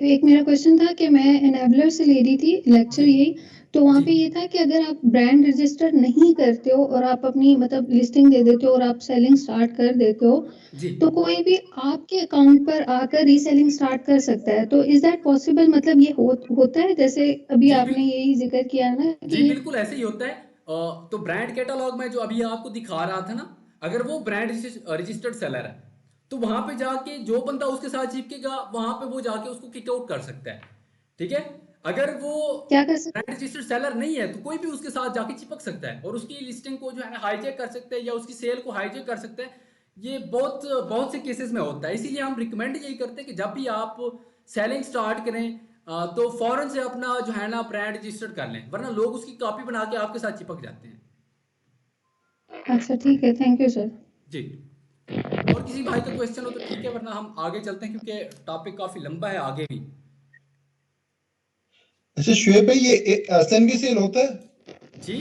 एक मेरा क्वेश्चन था कि मैं एनेबलर से ले रही थी लेक्चर जी यही, तो वहाँ जी पे ये था कि अगर आप ब्रांड रजिस्टर नहीं करते हो और आप अपनी मतलब लिस्टिंग दे देते हो और आप सेलिंग स्टार्ट कर देते हो, जी तो कोई भी आपके अकाउंट पर आकर रीसेलिंग स्टार्ट कर सकता है। तो इज़ दैट पॉसिबल? मतलब ये होता है जैसे अभी जी आपने यही ज़िक्र किया ना जी कि बिल्कुल ऐसे ही होता है। तो ब्रांड कैटलॉग में जो अभी आपको दिखा रहा था ना, अगर वो ब्रांड रजिस्टर्ड सेलर है तो वहां पे जाके जो बंदा उसके साथ चिपकेगा वहां पे वो जाके उसको किक आउट कर सकता है, ठीक है। अगर वो क्या कर ब्रांड रजिस्टर्ड सेलर नहीं है तो कोई भी उसके साथ जाके चिपक सकता है और उसकी लिस्टिंग को जो है ना हाईजैक कर सकता है या उसकी सेल को हाईजैक कर सकता है। ये बहुत बहुत से केसेस में होता है, इसीलिए हम रिकमेंड यही करते हैं कि जब भी आप सेलिंग स्टार्ट करें तो फौरन से अपना जो है ना ब्रांड रजिस्टर्ड कर लें, वरना लोग उसकी कॉपी बना के आपके साथ चिपक जाते हैं। अच्छा ठीक है, थैंक यू सर। जी, और किसी भाई का क्वेश्चन हो तो ठीक है, वरना हम आगे चलते हैं क्योंकि टॉपिक काफी लंबा है आगे भी। अच्छा शुएब भाई, ये एसएनबी सेल होता है? जी,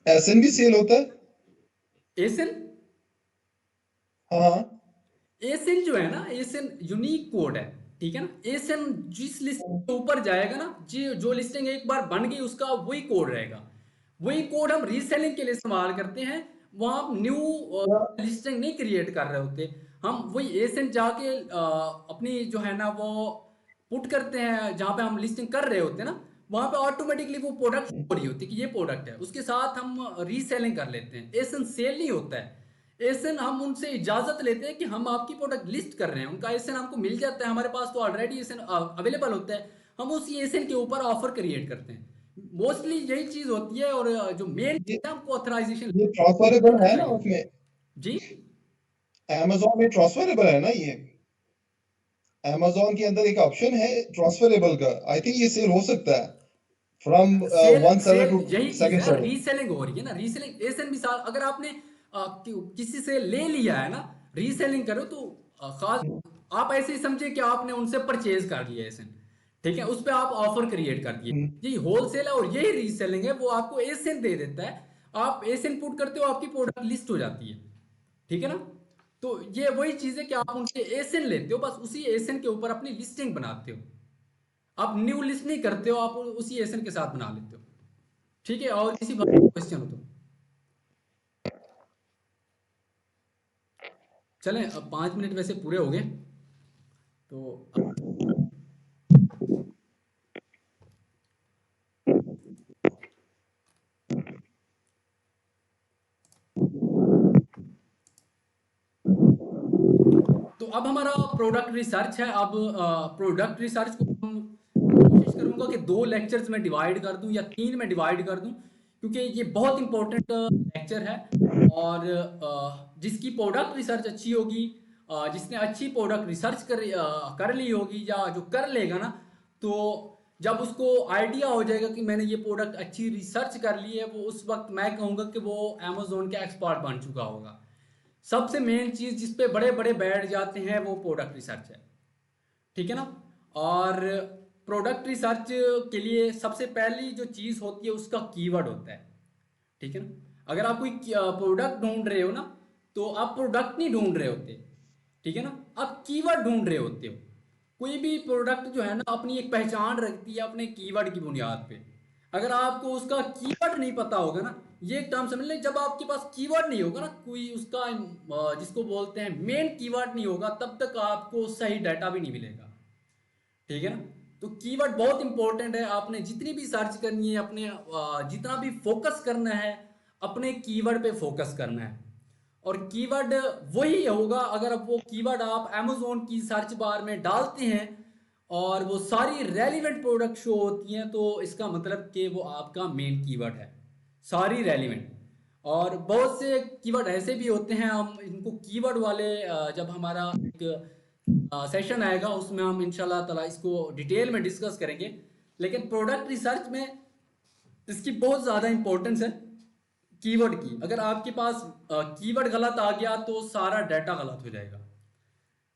एसएनबी सेल होता है? एसन हाँ एसन जो है ना, एसन यूनिक कोड है, ठीक है ना। एसन जिस लिस्ट के ऊपर जाएगा ना, जी जो लिस्टिंग एक बार बन गई उसका वही कोड रहेगा। वही कोड हम रीसेलिंग के लिए इस्तेमाल करते हैं, वहां हम न्यू हाँ। लिस्टिंग नहीं क्रिएट कर रहे होते। हम वही एसन जाके अपनी जो है ना वो पुट करते हैं जहां पे हम लिस्टिंग कर रहे होते हैं ना, वहां पे ऑटोमेटिकली वो प्रोडक्ट हो रही होती है कि ये प्रोडक्ट है, उसके साथ हम रीसेलिंग कर लेते हैं। एसन सेल नहीं होता है, एसन हम उनसे इजाजत लेते हैं कि हम आपकी प्रोडक्ट लिस्ट कर रहे हैं, उनका एसन हमको मिल जाता है, हमारे पास तो ऑलरेडी एसन अवेलेबल होता है, हम उसी एसन के ऊपर ऑफर क्रिएट करते हैं। मोस्टली यही चीज होती है। और जो मेन ये चीज है हमको ऑथराइजेशन ये ट्रांसफरेबल है ना चाहिए। उसमें? जी amazon में ट्रांसफरेबल है ना ये? amazon के अंदर एक ऑप्शन है ट्रांसफरेबल का, आई थिंक ये सेल हो सकता है from sale one seller sale two यही चीज सेकंड है, सेलर। रीसेलिंग हो रही है ना, रीसेलिंग एसन भी अगर आपने किसी से ले लिया है ना, रीसेलिंग करो तो खास आप ऐसे ही समझे कि आपने उनसे परचेज कर लिया एसन, ठीक है, उस पे आप ऑफर क्रिएट कर दिए। यही होलसेल है और यही रीसेलिंग है, वो आपको एसन दे देता है, आप एसन पुट करते हो, आपकी प्रोडक्ट लिस्ट हो जाती है, ठीक है ना। तो ये वही चीज है कि आप उनसे एसन लेते हो, बस उसी एसन के ऊपर अपनी लिस्टिंग बनाते हो, आप न्यू लिस्ट नहीं करते हो, आप उसी एसन के साथ बना लेते हो, ठीक है। और किसी बात का क्वेश्चन हो तो चलें। अब 5 मिनट वैसे पूरे हो गए तो तो अब हमारा प्रोडक्ट रिसर्च है। अब प्रोडक्ट रिसर्च को हम कोशिश करूंगा कि 2 लेक्चर्स में डिवाइड कर दूं या 3 में डिवाइड कर दूं, क्योंकि ये बहुत इंपॉर्टेंट लेक्चर है। और जिसकी प्रोडक्ट रिसर्च अच्छी होगी, जिसने अच्छी प्रोडक्ट रिसर्च कर ली होगी या जो कर लेगा ना, तो जब उसको आइडिया हो जाएगा कि मैंने ये प्रोडक्ट अच्छी रिसर्च कर ली है, वो उस वक्त मैं कहूँगा कि वो अमेजोन का एक्सपर्ट बन चुका होगा। सबसे मेन चीज जिस पे बड़े बड़े बैठ जाते हैं वो प्रोडक्ट रिसर्च है, ठीक है ना। और प्रोडक्ट रिसर्च के लिए सबसे पहली जो चीज होती है उसका कीवर्ड होता है, ठीक है ना। अगर आप कोई प्रोडक्ट ढूंढ रहे हो ना, तो आप प्रोडक्ट नहीं ढूंढ रहे होते, ठीक है ना। आप कीवर्ड ढूंढ रहे होते हो। कोई भी प्रोडक्ट जो है ना अपनी एक पहचान रखती है अपने कीवर्ड की बुनियाद पे। अगर आपको उसका कीवर्ड नहीं पता होगा ना, ये एक टर्म समझ लें, जब आपके पास कीवर्ड नहीं होगा ना, कोई उसका जिसको बोलते हैं मेन कीवर्ड नहीं होगा, तब तक आपको सही डाटा भी नहीं मिलेगा। ठीक है ना। तो कीवर्ड बहुत इंपॉर्टेंट है। आपने जितनी भी सर्च करनी है, अपने जितना भी फोकस करना है, अपने कीवर्ड पे फोकस करना है। और कीवर्ड वही होगा अगर अब वो कीवर्ड आप अमेज़न की सर्च बार में डालते हैं और वो सारी रेलिवेंट प्रोडक्ट शो होती हैं, तो इसका मतलब कि वो आपका मेन कीवर्ड है, सारी रेलिवेंट। और बहुत से कीवर्ड ऐसे भी होते हैं, हम इनको कीवर्ड वाले जब हमारा एक सेशन आएगा उसमें हम इंशाल्लाह ताला इसको डिटेल में डिस्कस करेंगे। लेकिन प्रोडक्ट रिसर्च में इसकी बहुत ज़्यादा इंपॉर्टेंस है कीवर्ड की। अगर आपके पास कीवर्ड गलत आ गया तो सारा डाटा गलत हो जाएगा।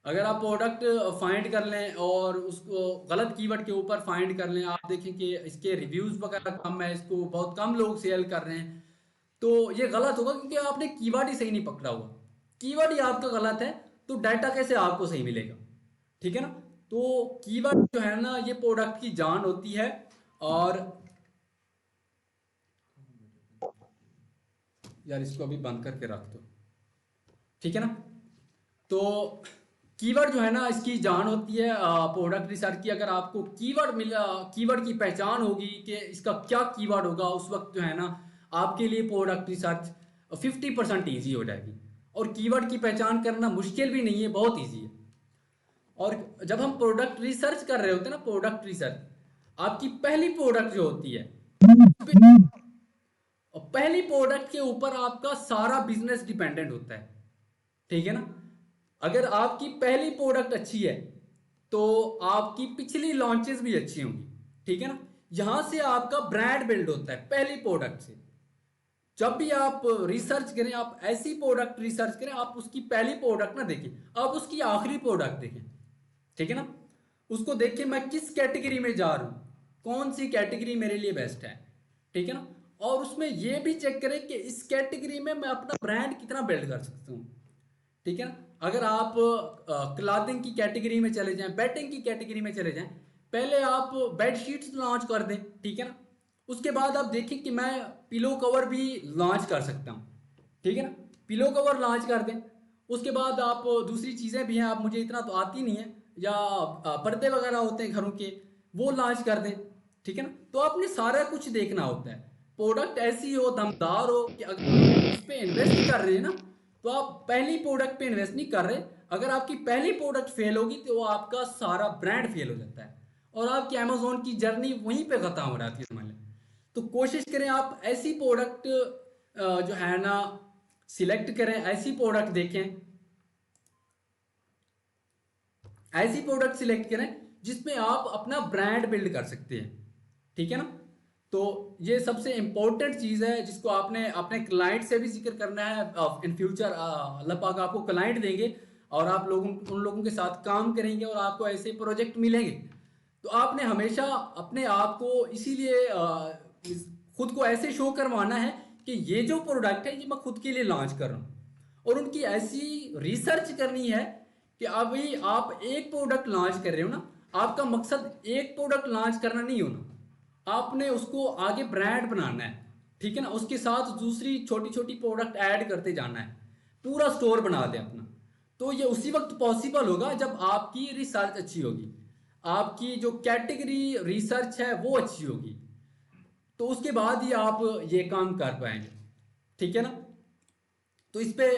अगर आप प्रोडक्ट फाइंड कर लें और उसको गलत कीवर्ड के ऊपर फाइंड कर लें, आप देखें कि इसके रिव्यूज़ वगैरह कम है, इसको बहुत कम लोग सेल कर रहे हैं, तो ये गलत होगा क्योंकि आपने कीवर्ड ही सही नहीं पकड़ा हुआ। कीवर्ड ही आपका गलत है तो डाटा कैसे आपको सही मिलेगा। ठीक है ना। तो कीवर्ड जो है ना ये प्रोडक्ट की जान होती है। और यार इसको अभी बंद करके रख दो, ठीक है ना। तो कीवर्ड जो है ना इसकी जान होती है प्रोडक्ट रिसर्च की। अगर आपको कीवर्ड मिला, कीवर्ड की पहचान होगी कि इसका क्या कीवर्ड होगा, उस वक्त जो है ना आपके लिए प्रोडक्ट रिसर्च 50% ईजी हो जाएगी। और कीवर्ड की पहचान करना मुश्किल भी नहीं है, बहुत ईजी है। और जब हम प्रोडक्ट रिसर्च कर रहे होते हैं ना, प्रोडक्ट रिसर्च, आपकी पहली प्रोडक्ट जो होती है, और पहली प्रोडक्ट के ऊपर आपका सारा बिजनेस डिपेंडेंट होता है। ठीक है ना। अगर आपकी पहली प्रोडक्ट अच्छी है तो आपकी पिछली लॉन्चेस भी अच्छी होंगी। ठीक है ना। यहां से आपका ब्रांड बिल्ड होता है पहली प्रोडक्ट से। जब भी आप रिसर्च करें, आप ऐसी प्रोडक्ट रिसर्च करें, आप उसकी पहली प्रोडक्ट ना देखें, आप उसकी आखिरी प्रोडक्ट देखें। ठीक है ना। उसको देख के मैं किस कैटेगरी में जा रहा हूँ, कौन सी कैटेगरी मेरे लिए बेस्ट है। ठीक है ना। और उसमें ये भी चेक करें कि इस कैटेगरी में मैं अपना ब्रांड कितना बिल्ड कर सकता हूँ। ठीक है ना। अगर आप क्लॉथिंग की कैटेगरी में चले जाएं, बेडिंग की कैटेगरी में चले जाएं, पहले आप बेड शीट्स लॉन्च कर दें। ठीक है ना। उसके बाद आप देखें कि मैं पिलो कवर भी लॉन्च कर सकता हूँ। ठीक है ना। पिलो कवर लॉन्च कर दें। उसके बाद आप दूसरी चीज़ें भी हैं, आप मुझे इतना तो आती नहीं है, या पर्दे वगैरह होते हैं घरों के, वो लॉन्च कर दें। ठीक है ना। तो आपने सारा कुछ देखना होता है। प्रोडक्ट ऐसी हो, दमदार हो कि अगर आप उस पर इन्वेस्ट कर रहे हैं ना, तो आप पहली प्रोडक्ट पे इन्वेस्ट नहीं कर रहे। अगर आपकी पहली प्रोडक्ट फेल होगी तो वो आपका सारा ब्रांड फेल हो जाता है और आपकी अमेजोन की जर्नी वहीं पे खत्म हो जाती है, समझ लें। तो कोशिश करें आप ऐसी प्रोडक्ट जो है ना सिलेक्ट करें, ऐसी प्रोडक्ट देखें, ऐसी प्रोडक्ट सिलेक्ट करें जिसमें आप अपना ब्रांड बिल्ड कर सकते हैं। ठीक है ना। तो ये सबसे इंपॉर्टेंट चीज़ है जिसको आपने अपने क्लाइंट से भी जिक्र करना है। इन फ्यूचर अल्लाह पाक आपको क्लाइंट देंगे और आप लोगों उन लोगों के साथ काम करेंगे और आपको ऐसे प्रोजेक्ट मिलेंगे। तो आपने हमेशा अपने आप को इसीलिए खुद को ऐसे शो करवाना है कि ये जो प्रोडक्ट है ये मैं खुद के लिए लॉन्च कर रहा हूँ। और उनकी ऐसी रिसर्च करनी है कि अभी आप एक प्रोडक्ट लॉन्च कर रहे हो ना, आपका मकसद एक प्रोडक्ट लॉन्च करना नहीं होना, आपने उसको आगे ब्रांड बनाना है। ठीक है ना। उसके साथ दूसरी छोटी छोटी प्रोडक्ट ऐड करते जाना है, पूरा स्टोर बना दें अपना। तो ये उसी वक्त पॉसिबल होगा जब आपकी रिसर्च अच्छी होगी, आपकी जो कैटेगरी रिसर्च है वो अच्छी होगी, तो उसके बाद ही आप ये काम कर पाएंगे। ठीक है ना। तो इस पे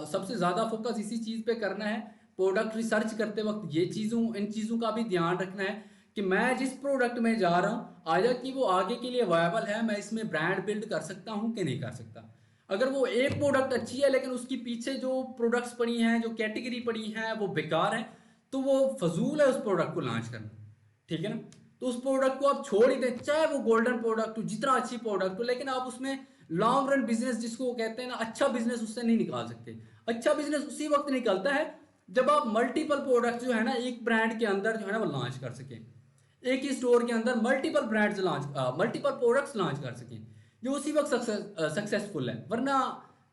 सबसे ज़्यादा फोकस इसी चीज़ पे करना है। प्रोडक्ट रिसर्च करते वक्त इन चीज़ों का भी ध्यान रखना है कि मैं जिस प्रोडक्ट में जा रहा हूँ आया कि वो आगे के लिए वायबल है, मैं इसमें ब्रांड बिल्ड कर सकता हूँ कि नहीं कर सकता। अगर वो एक प्रोडक्ट अच्छी है लेकिन उसकी पीछे जो प्रोडक्ट्स पड़ी हैं, जो कैटेगरी पड़ी हैं, वो बेकार हैं, तो वो फजूल है उस प्रोडक्ट को लॉन्च करना। ठीक है ना। तो उस प्रोडक्ट को आप छोड़ ही दें, चाहे वो गोल्डन प्रोडक्ट हो, जितना अच्छी प्रोडक्ट हो, लेकिन आप उसमें लॉन्ग रन बिजनेस जिसको कहते हैं ना, अच्छा बिजनेस उससे नहीं निकाल सकते। अच्छा बिजनेस उसी वक्त निकलता है जब आप मल्टीपल प्रोडक्ट जो है ना एक ब्रांड के अंदर जो है ना वो लॉन्च कर सकें, एक ही स्टोर के अंदर multiple brands multiple products launch कर सकें, जो उसी वक्त सक्सेसफुल है। वरना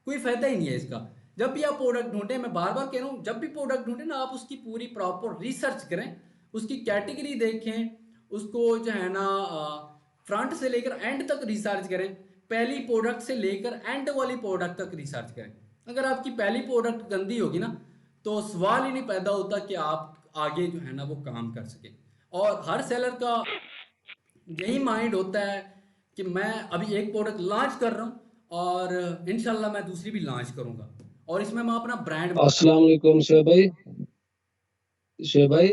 कोई फायदा ही नहीं है इसका। जब भी आप प्रोडक्ट ढूंढें, मैं बार बार कह रहा हूँ, जब भी प्रोडक्ट ढूंढें ना, आप उसकी पूरी प्रॉपर रिसर्च करें, उसकी कैटेगरी देखें, उसको जो है ना फ्रंट से लेकर एंड तक रिसर्च करें, पहली प्रोडक्ट से लेकर एंड वाली प्रोडक्ट तक रिसर्च करें। अगर आपकी पहली प्रोडक्ट गंदी होगी ना, तो सवाल ही नहीं पैदा होता कि आप आगे जो है ना वो काम कर सके। और हर सेलर का यही माइंड होता है कि मैं अभी एक प्रोडक्ट लॉन्च कर रहा हूँ और इंशाल्लाह मैं दूसरी भी लॉन्च करूंगा, और इसमें मैं अपना ब्रांड। अस्सलाम वालेकुम शेख भाई। शेख भाई,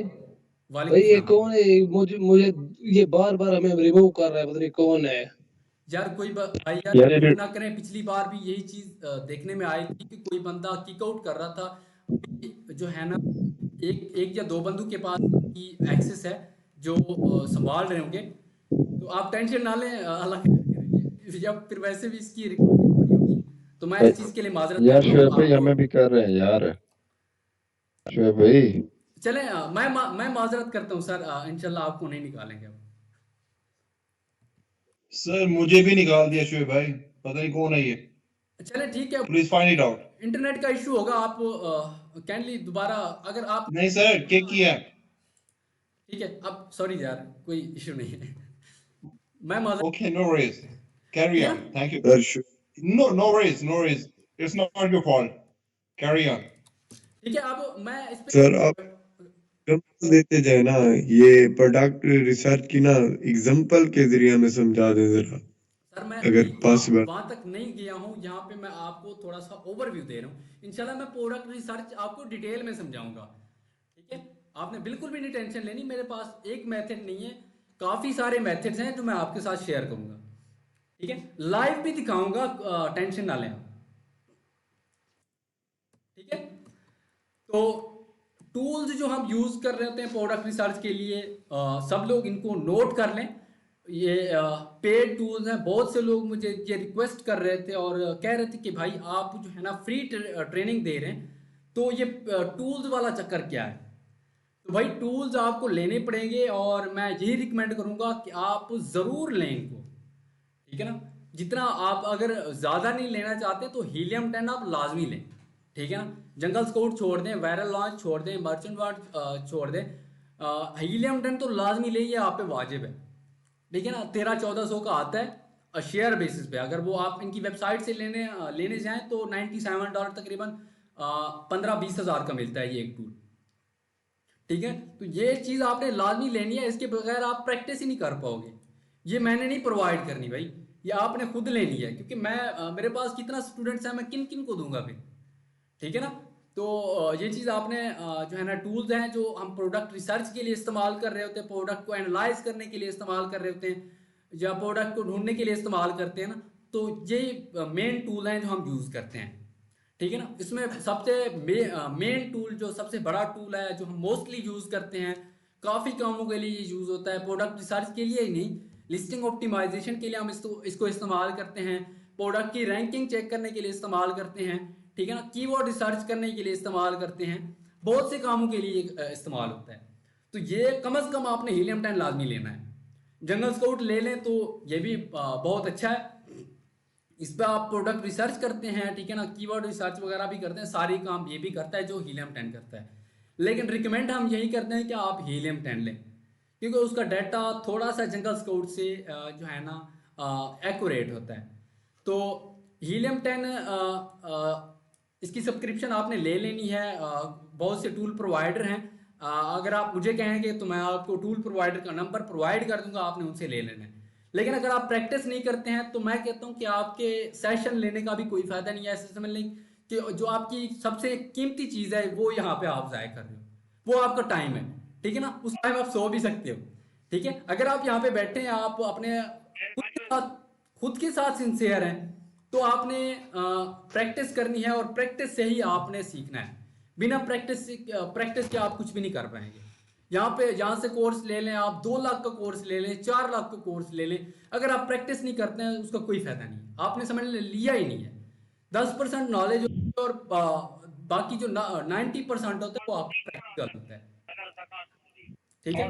वालेकुम ये सलाम। कौन है? मुझे मुझे ये बार बार हमें रिमूव कर रहा है, पता नहीं कौन है। यार कोई भाई यार यार रिमूव ना करें, पिछली बार भी यही चीज देखने में आई थी कि कोई बंदा किक आउट कर रहा था, जो है ना एक एक या दो बंदों के पास की एक्सेस है जो संभाल रहे होंगे। तो आप टेंशन ना लें, अल्लाह खैर करेंगे। जब फिर वैसे भी इसकी रिकॉर्डिंग पूरी होगी तो मैं इस चीज के लिए माजरत यार करता हूँ शोएब भाई आपको। हमें भी कर रहे हैं यार। शोएब भाई चलें, मैं माजरत करता हूँ सर, इंशाल्लाह आपको नहीं निकालेंगे अब। सर मुझे भी निकाल दिया शोएब भाई, पता नहीं कौन है ये। चले ठीक है, please find it out. Internet का इशू होगा, आप काइंडली दोबारा अगर आप। नहीं सर, किक किया है। ठीक है, अब सॉरी यार, कोई इशू नहीं है, मैं माजरत। Okay, no worries. Carry Yeah. on. Thank you. No worries, no worries. It's not your fault. Carry on. ठीक है, अब मैं इस पे सर आप एग्जाम्पल देते जाए ना, ये प्रोडक्ट रिसर्च की ना एग्जाम्पल के जरिए हमें समझा दें जरा, सर मैं अगर पॉसिबल। वहां तक नहीं गया हूँ, यहाँ पे मैं आपको थोड़ा सा ओवरव्यू दे रहा हूँ। इंशाल्लाह मैं प्रोडक्ट रिसर्च आपको डिटेल में समझाऊंगा, ठीक है। आपने बिल्कुल भी नहीं टेंशन लेनी, मेरे पास एक मेथड नहीं है, काफी सारे मेथड्स हैं जो मैं आपके साथ शेयर करूंगा, ठीक है। लाइव भी दिखाऊंगा, टेंशन ना लें, ठीक है। तो टूल्स जो हम यूज कर रहे होते हैं प्रोडक्ट रिसर्च के लिए, सब लोग इनको नोट कर लें। ये पेड टूल्स हैं, बहुत से लोग मुझे ये रिक्वेस्ट कर रहे थे और कह रहे थे कि भाई आप जो है ना फ्री ट्रेनिंग दे रहे हैं, तो ये टूल्स वाला चक्कर क्या है। तो भाई टूल्स आपको लेने पड़ेंगे और मैं यही रिकमेंड करूंगा कि आप ज़रूर लें इनको, ठीक है ना। जितना आप अगर ज़्यादा नहीं लेना चाहते तो हीलियम 10 आप लाजमी लें, ठीक है ना। जंगल स्काउट छोड़ दें, वायरल लॉन्च छोड़ दें, मर्चेंट वार्ड छोड़ दें, हीलियम 10 तो लाजमी ले, ये आप पे वाजिब है, ठीक है ना। 1300-1400 का आता है शेयर बेसिस पे। अगर वो आप इनकी वेबसाइट से लेने जाएं तो $97 तकरीबन 15-20 हज़ार का मिलता है ये एक टूल, ठीक है। तो ये चीज़ आपने लाजमी लेनी है, इसके बगैर आप प्रैक्टिस ही नहीं कर पाओगे। ये मैंने नहीं प्रोवाइड करनी भाई, ये आपने खुद लेनी है, क्योंकि मैं मेरे पास कितना स्टूडेंट्स हैं, मैं किन किन को दूंगा फिर, ठीक है ना। तो ये चीज़ आपने जो है ना टूल्स हैं जो हम प्रोडक्ट रिसर्च के लिए इस्तेमाल कर रहे होते हैं, प्रोडक्ट को एनालाइज करने के लिए इस्तेमाल कर रहे होते हैं, या प्रोडक्ट को ढूंढने के लिए इस्तेमाल करते हैं ना, तो ये मेन टूल हैं जो हम यूज़ करते हैं, ठीक है ना। इसमें सबसे मेन टूल जो सबसे बड़ा टूल है जो हम मोस्टली यूज़ करते हैं, काफ़ी कामों के लिए यूज़ होता है, प्रोडक्ट रिसर्च के लिए ही नहीं, लिस्टिंग ऑप्टिमाइजेशन के लिए हम इसको इस्तेमाल करते हैं, प्रोडक्ट की रैंकिंग चेक करने के लिए इस्तेमाल करते हैं, ठीक है ना, कीवर्ड रिसर्च करने के लिए इस्तेमाल करते हैं, बहुत से कामों के लिए इस्तेमाल होता है। तो ये कम से कम आपने हीलियम 10 लाजमी लेना है। जंगल स्काउट ले लें तो ये भी बहुत अच्छा है, इस पर आप प्रोडक्ट रिसर्च करते हैं, ठीक है ना, कीवर्ड रिसर्च वगैरह भी करते हैं, सारे काम ये भी करता है जो हीलियम 10 करता है। लेकिन रिकमेंड हम यही करते हैं कि आप हीलियम 10 लें, क्योंकि उसका डाटा थोड़ा सा जंगल स्काउट से जो है ना एक्यूरेट होता है। तो हीलियम 10 इसकी सब्सक्रिप्शन आपने ले लेनी है, बहुत से टूल प्रोवाइडर हैं, अगर आप मुझे कहेंगे तो मैं आपको टूल प्रोवाइडर का नंबर प्रोवाइड कर दूंगा, आपने उनसे ले लेना है। लेकिन अगर आप प्रैक्टिस नहीं करते हैं तो मैं कहता हूं कि आपके सेशन लेने का भी कोई फायदा नहीं है। ऐसे समझ लें कि जो आपकी सबसे कीमती चीज़ है वो यहाँ पे आप ज़ाया कर रहे हो, वो आपका टाइम है, ठीक है ना। उस टाइम आप सो भी सकते हो, ठीक है। अगर आप यहाँ पे बैठे हैं, आप अपने खुद के साथ सिंसियर हैं, तो आपने प्रैक्टिस करनी है, और प्रैक्टिस से ही आपने सीखना है। बिना प्रैक्टिस के आप कुछ भी नहीं कर पाएंगे। यहाँ से कोर्स ले लें आप, 2 लाख का कोर्स ले लें, 4 लाख का कोर्स ले लें, अगर आप प्रैक्टिस नहीं करते हैं उसका कोई फायदा नहीं, आपने समझ लिया ही नहीं है। 10% नॉलेज और बाकी जो 90% होता है वो आपका प्रैक्टिकल होता है, ठीक है।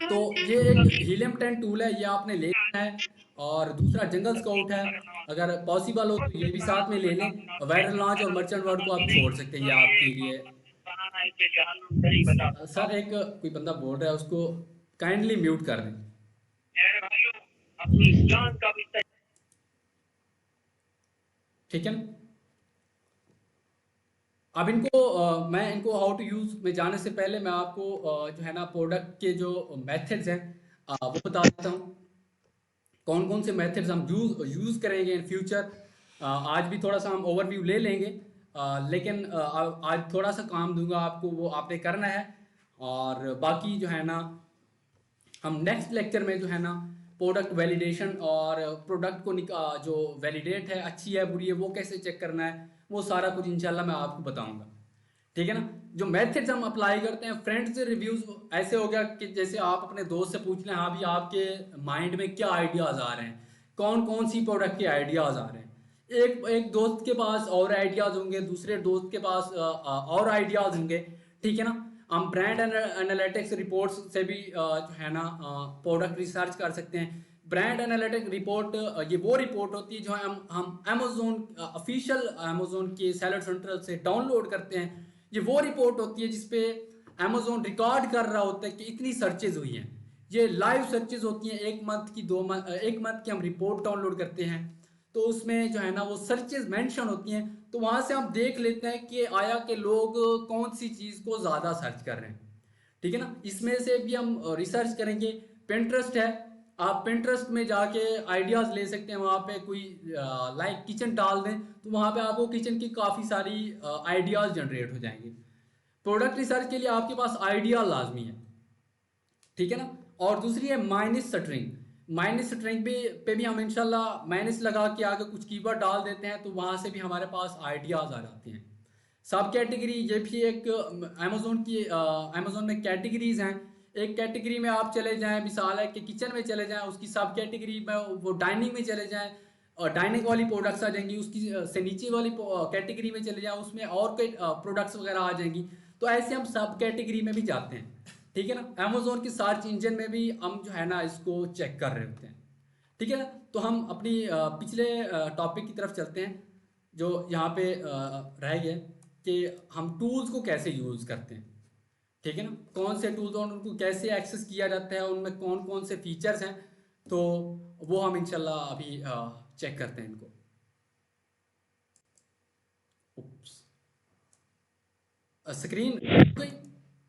तो ये एक हीलियम 10 टूल है, ये आपने लेना है। और दूसरा जंगल स्काउट है, अगर पॉसिबल हो तो ये भी साथ में ले लें। वायरल लॉन्च और मर्चेंट वर्ड को आप छोड़ सकते हैं, ये आपके लिए। सर एक कोई बंदा बोल रहा है, उसको काइंडली म्यूट कर दें। ठीक है ना। अब इनको मैं इनको हाउ टू यूज़ में जाने से पहले मैं आपको जो है ना प्रोडक्ट के जो मेथड्स हैं वो बता देता हूँ। कौन कौन से मेथड्स हम यूज़ करेंगे इन फ्यूचर। आज भी थोड़ा सा हम ओवरव्यू ले लेंगे, लेकिन आज थोड़ा सा काम दूंगा आपको, वो आपने करना है। और बाकी जो है ना हम नेक्स्ट लेक्चर में जो है ना प्रोडक्ट वैलिडेशन और प्रोडक्ट को जो वैलिडेट है, अच्छी है बुरी है, वो कैसे चेक करना है, वो सारा कुछ इंशाल्लाह मैं आपको बताऊंगा। ठीक है ना। जो मेथड्स हम अप्लाई करते हैं, फ्रेंड्स से रिव्यूज ऐसे हो गया कि जैसे आप अपने दोस्त से पूछ लें, हाँ भी आपके माइंड में क्या आइडियाज़ आ रहे हैं, कौन कौन सी प्रोडक्ट के आइडियाज़ आ रहे हैं। एक दोस्त के पास और आइडियाज़ होंगे, दूसरे दोस्त के पास और आइडियाज़ होंगे। ठीक है ना। हम ब्रांड एनालिटिक्स रिपोर्ट्स से भी जो है ना प्रोडक्ट रिसर्च कर सकते हैं। ब्रांड एनालिटिक रिपोर्ट ये वो रिपोर्ट होती है जो हम अमेजोन ऑफिशियल अमेजोन के सेलर सेंट्रल से डाउनलोड करते हैं। ये वो रिपोर्ट होती है जिसपे अमेजोन रिकॉर्ड कर रहा होता है कि इतनी सर्चेज हुई हैं। ये लाइव सर्चेज होती हैं, एक मंथ की, 1 मंथ की हम रिपोर्ट डाउनलोड करते हैं, तो उसमें जो है ना वो सर्चेज मेंशन होती हैं। तो वहाँ से हम देख लेते हैं कि आया कि लोग कौन सी चीज़ को ज़्यादा सर्च कर रहे हैं। ठीक है ना। इसमें से भी हम रिसर्च करेंगे। पिंटरेस्ट है, आप पिंटरेस्ट में जाके आइडियाज़ ले सकते हैं। वहाँ पे कोई लाइक किचन डाल दें तो वहाँ पे आपको किचन की काफ़ी सारी आइडियाज़ जनरेट हो जाएंगे। प्रोडक्ट रिसर्च के लिए आपके पास आइडिया लाजमी है। ठीक है ना। और दूसरी है माइनस स्ट्रिंग। माइनस स्ट्रिंग पे भी हम इंशाल्लाह माइनस लगा के आगे कुछ कीवर्ड डाल देते हैं, तो वहाँ से भी हमारे पास आइडियाज़ आ जाते हैं। सब कैटेगरी, ये भी एक अमेजोन में कैटेगरीज हैं। एक कैटेगरी में आप चले जाएं, मिसाल है कि किचन में चले जाएं, उसकी सब कैटेगरी में वो डाइनिंग में चले जाएं और डाइनिंग वाली प्रोडक्ट्स आ जाएंगी। उसकी से नीचे वाली कैटेगरी में चले जाएं, उसमें और कोई प्रोडक्ट्स वगैरह आ जाएंगी। तो ऐसे हम सब कैटेगरी में भी जाते हैं। ठीक है ना। अमेजोन की सर्च इंजन में भी हम जो है ना इसको चेक कर रहे होते हैं। ठीक है ना। तो हम अपनी पिछले टॉपिक की तरफ चलते हैं, जो यहाँ पे रह गया कि हम टूल्स को कैसे यूज़ करते हैं। ठीक है ना। कौन से टूल्स और उनको कैसे एक्सेस किया जाता है, उनमें कौन कौन से फीचर्स हैं, तो वो हम इंशाल्लाह अभी चेक करते हैं इनको।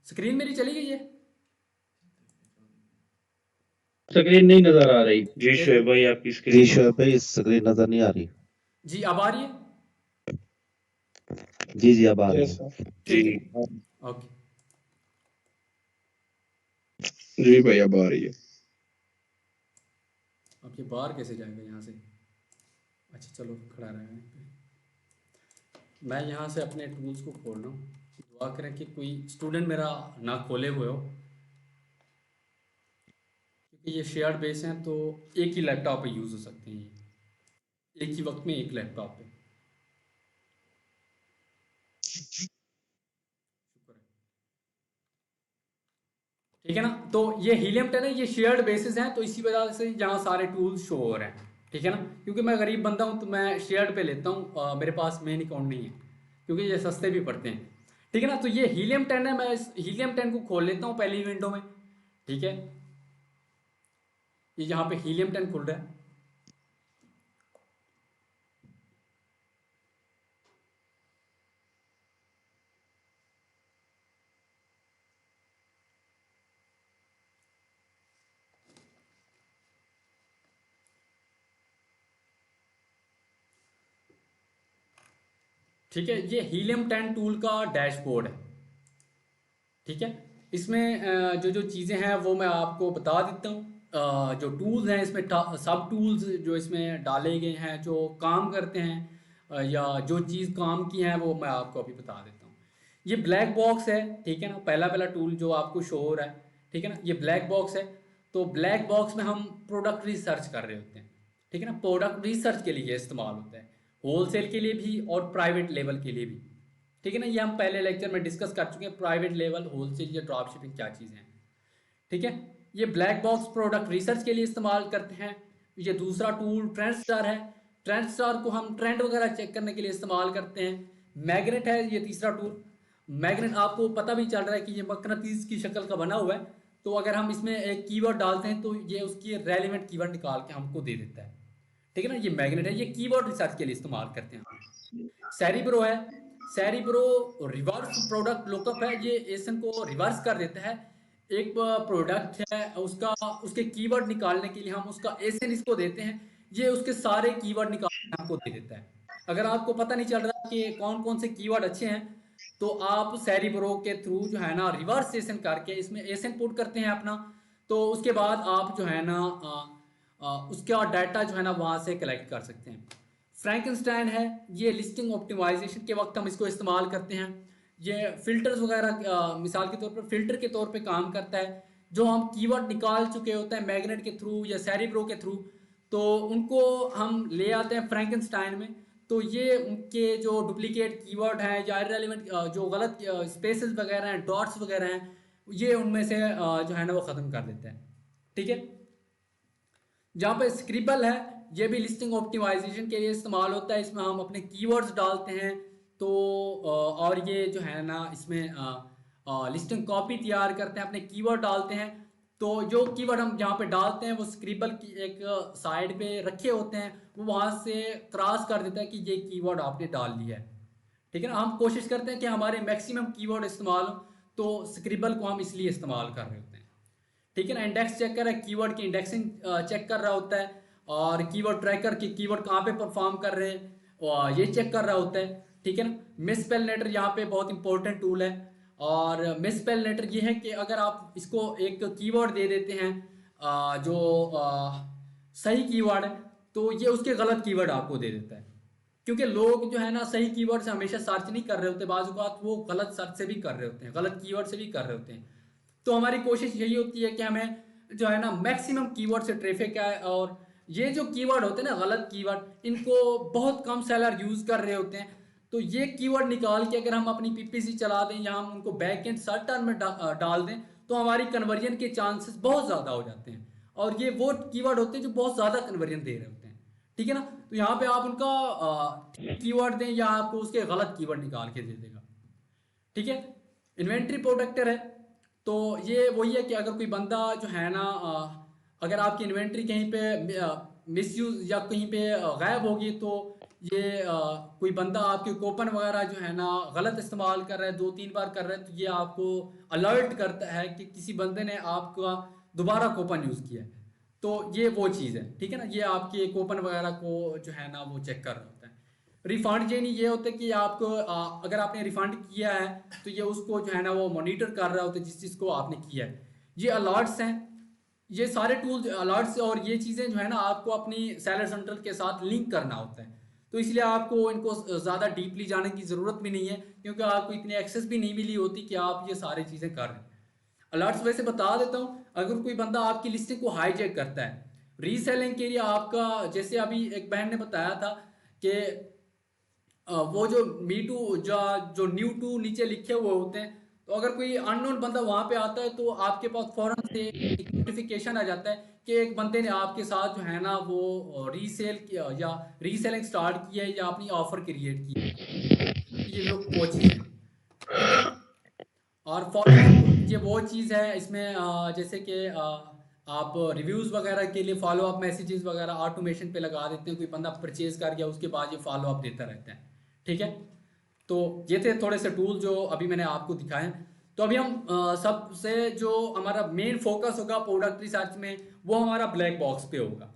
स्क्रीन मेरी चली गई है। स्क्रीन नहीं नजर आ रही। जी शोएब भाई आपकी जी स्क्रीन शोएब भाई स्क्रीन नजर नहीं आ रही। जी अब आ रही है। जी अब आ रही यस है। सर। ठीक है। ओके। जी भाई अब आ रही है। अब ये बाहर कैसे जाएगा यहाँ से। अच्छा चलो खड़ा रहे। मैं यहाँ से अपने टूल्स को खोल रहा हूँ। दुआ करें कि कोई स्टूडेंट मेरा ना खोले हुए हो, क्योंकि ये शेयर्ड बेस हैं तो एक ही लैपटॉप पे यूज़ हो सकते हैं, ये एक ही वक्त में एक लैपटॉप पे। शुक्र है। ठीक है ना। तो ये हीलियम 10 है, ये शेयर्ड बेसिस हैं, तो इसी वजह से यहाँ सारे टूल्स शो हो रहे हैं। ठीक है ना। क्योंकि मैं गरीब बंदा हूँ तो मैं शेयर्ड पे लेता हूँ, मेरे पास मेन अकाउंट नहीं है, क्योंकि ये सस्ते भी पड़ते हैं। ठीक है ना। तो ये हीलियम 10 है, मैं इस हीलियम 10 को खोल लेता हूँ पहली विंडो में। ठीक है। ये यहाँ पे हीलियम 10 खुल रहा है। ठीक है। ये हीलियम 10 टूल का डैशबोर्ड है। ठीक है। इसमें जो जो चीज़ें हैं वो मैं आपको बता देता हूँ। जो टूल्स हैं इसमें, सब टूल्स जो इसमें डाले गए हैं जो काम करते हैं, या जो चीज़ काम की है वो मैं आपको अभी बता देता हूँ। ये ब्लैक बॉक्स है। ठीक है ना। पहला टूल जो आपको शो हो रहा है, ठीक है ना, ये ब्लैक बॉक्स है। तो ब्लैक बॉक्स में हम प्रोडक्ट रिसर्च कर रहे होते हैं। ठीक है ना। प्रोडक्ट रिसर्च के लिए इस्तेमाल होता है, होलसेल के लिए भी और प्राइवेट लेवल के लिए भी। ठीक है ना। ये हम पहले लेक्चर में डिस्कस कर चुके हैं, प्राइवेट लेवल, होलसेल या ड्रॉप शिपिंग क्या चीज़ें हैं। ठीक है। ये ब्लैक बॉक्स प्रोडक्ट रिसर्च के लिए इस्तेमाल करते हैं। ये दूसरा टूल ट्रेंडस्टार है। ट्रेंड स्टार को हम ट्रेंड वगैरह चेक करने के लिए इस्तेमाल करते हैं। मैग्नेट है ये तीसरा टूल। मैग्नेट आपको पता भी चल रहा है कि ये मकनातीस की शक्ल का बना हुआ है, तो अगर हम इसमें एक कीवर्ड डालते हैं तो ये उसकी रेलिवेंट कीवर्ड निकाल के हमको दे देता है। ठीक है ना, ये मैग्नेट है, ये कीवर्ड रिसर्च के लिए इस्तेमाल करते हैं। सेरिब्रो है, सेरिब्रो रिवर्स प्रोडक्ट लुकअप है, ये एसन को रिवर्स कर देता है। एक प्रोडक्ट है उसका, उसके कीवर्ड निकालने के लिए हम उसका एसन इसको देते हैं, ये उसके सारे कीवर्ड निकाल के हमको दे देता है। अगर आपको पता नहीं चल रहा कि कौन कौन से कीवर्ड अच्छे हैं, तो आप सेरिब्रो के थ्रू जो है ना रिवर्स एसन करके इसमें एसन पुट करते हैं अपना, तो उसके बाद आप जो है ना उसका डाटा जो है ना वहाँ से कलेक्ट कर सकते हैं। फ्रैंकनस्टाइन है, ये लिस्टिंग ऑप्टिमाइजेशन के वक्त हम इसको इस्तेमाल करते हैं। ये फिल्टर्स वगैरह मिसाल के तौर पर फिल्टर के तौर पे काम करता है। जो हम कीवर्ड निकाल चुके होते हैं मैग्नेट के थ्रू या सेरिब्रो के थ्रू, तो उनको हम ले आते हैं फ्रैंकनस्टाइन में, तो ये उनके जो डुप्लीकेट कीवर्ड हैं या इररेलेवेंट जो गलत स्पेसेस वगैरह हैं, डॉट्स वगैरह हैं, ये उनमें से जो है ना वो ख़त्म कर देते हैं। ठीक है, जहाँ पे स्क्रिबल है, ये भी लिस्टिंग ऑप्टिमाइजेशन के लिए इस्तेमाल होता है। इसमें हम अपने कीवर्ड्स डालते हैं, तो और ये जो है ना इसमें लिस्टिंग कॉपी तैयार करते हैं, अपने कीवर्ड डालते हैं। तो जो कीवर्ड हम जहाँ पे डालते हैं वो स्क्रिबल की एक साइड पे रखे होते हैं, वो वहाँ से क्रॉस कर देता है कि ये कीवर्ड आपने डाल लिया है। ठीक है ना, हम कोशिश करते हैं कि हमारे मैक्सिमम कीवर्ड इस्तेमाल हो, तो स्क्रिबल को हम इसलिए इस्तेमाल कर रहे होते हैं। ठीक है ना, इंडेक्स चेक कर रहा है, कीवर्ड की इंडेक्सिंग चेक कर रहा होता है, और कीवर्ड ट्रैकर की कीवर्ड कहाँ पे परफॉर्म कर रहे हैं और ये चेक कर रहा होता है। ठीक है ना, मिसस्पेलनेटर यहाँ पे बहुत इंपॉर्टेंट टूल है। और मिसस्पेलनेटर ये है कि अगर आप इसको एक कीवर्ड दे देते हैं जो सही कीवर्ड है, तो ये उसके गलत कीवर्ड आपको दे देता है। क्योंकि लोग जो है ना सही कीवर्ड से हमेशा सर्च नहीं कर रहे होते, बाज़ औक़ात वो गलत सर्च से भी कर रहे होते हैं, गलत कीवर्ड से भी कर रहे होते हैं। तो हमारी कोशिश यही होती है कि हमें जो है ना मैक्सिमम कीवर्ड से ट्रैफिक आए, और ये जो कीवर्ड होते हैं ना गलत कीवर्ड, इनको बहुत कम सेलर यूज़ कर रहे होते हैं। तो ये कीवर्ड निकाल के अगर हम अपनी पीपीसी चला दें या हम उनको बैक एंड सर्च टर्म में डाल दें, तो हमारी कन्वर्जन के चांसेस बहुत ज़्यादा हो जाते हैं। और ये वो कीवर्ड होते हैं जो बहुत ज़्यादा कन्वर्जन दे रहे होते हैं। ठीक है ना, तो यहाँ पे आप उनका कीवर्ड दें या आपको उसके गलत कीवर्ड निकाल के दे देगा। ठीक है, इन्वेंट्री प्रोटेक्टर है, तो ये वही है कि अगर कोई बंदा जो है ना अगर आपकी इन्वेंट्री कहीं पे मिसयूज या कहीं पे गायब होगी, तो ये कोई बंदा आपके कूपन वगैरह जो है ना गलत इस्तेमाल कर रहा है, 2-3 बार कर रहा है, तो ये आपको अलर्ट करता है कि किसी बंदे ने आपका दोबारा कूपन यूज़ किया है। तो ये वो चीज़ है। ठीक है ना, ये आपके कूपन वगैरह को जो है ना वो चेक कर रहा होता है। रिफंड यानी ये होता है कि आपको अगर आपने रिफंड किया है, तो ये उसको जो है ना वो मॉनिटर कर रहा होता है जिस चीज़ को आपने किया है। ये अलर्ट्स हैं, ये सारे टूल्स अलर्ट्स और ये चीज़ें जो है ना आपको अपनी सेलर सेंट्रल के साथ लिंक करना होता है। तो इसलिए आपको इनको ज़्यादा डीपली जाने की ज़रूरत भी नहीं है, क्योंकि आपको इतनी एक्सेस भी नहीं मिली होती कि आप ये सारी चीज़ें कर रहे हैं। अलर्ट्स वैसे बता देता हूँ, अगर कोई बंदा आपकी लिस्टिंग को हाईजैक करता है रीसेलिंग के लिए, आपका जैसे अभी एक बहन ने बताया था कि वो जो मी टू जो न्यू टू नीचे लिखे हुए होते हैं, तो अगर कोई अननोन बंदा वहाँ पे आता है, तो आपके पास फौरन से एक नोटिफिकेशन आ जाता है कि एक बंदे ने आपके साथ जो है ना वो रीसेल किया या रीसेलिंग स्टार्ट की है या अपनी ऑफर क्रिएट की है। ये लोग वो चीज़ है। ठीक है, और फॉलो ये वो चीज़ है इसमें जैसे कि आप रिव्यूज़ वगैरह के लिए फॉलो अप मैसेजेस वगैरह ऑटोमेशन पे लगा देते हैं। कोई बंदा परचेज कर गया, उसके बाद ये फॉलो अप देता रहता है। ठीक है, तो ये थे थोड़े से टूल जो अभी मैंने आपको दिखाए हैं। तो अभी हम सबसे जो हमारा मेन फोकस होगा प्रोडक्ट रिसर्च में, वो हमारा ब्लैक बॉक्स पे होगा।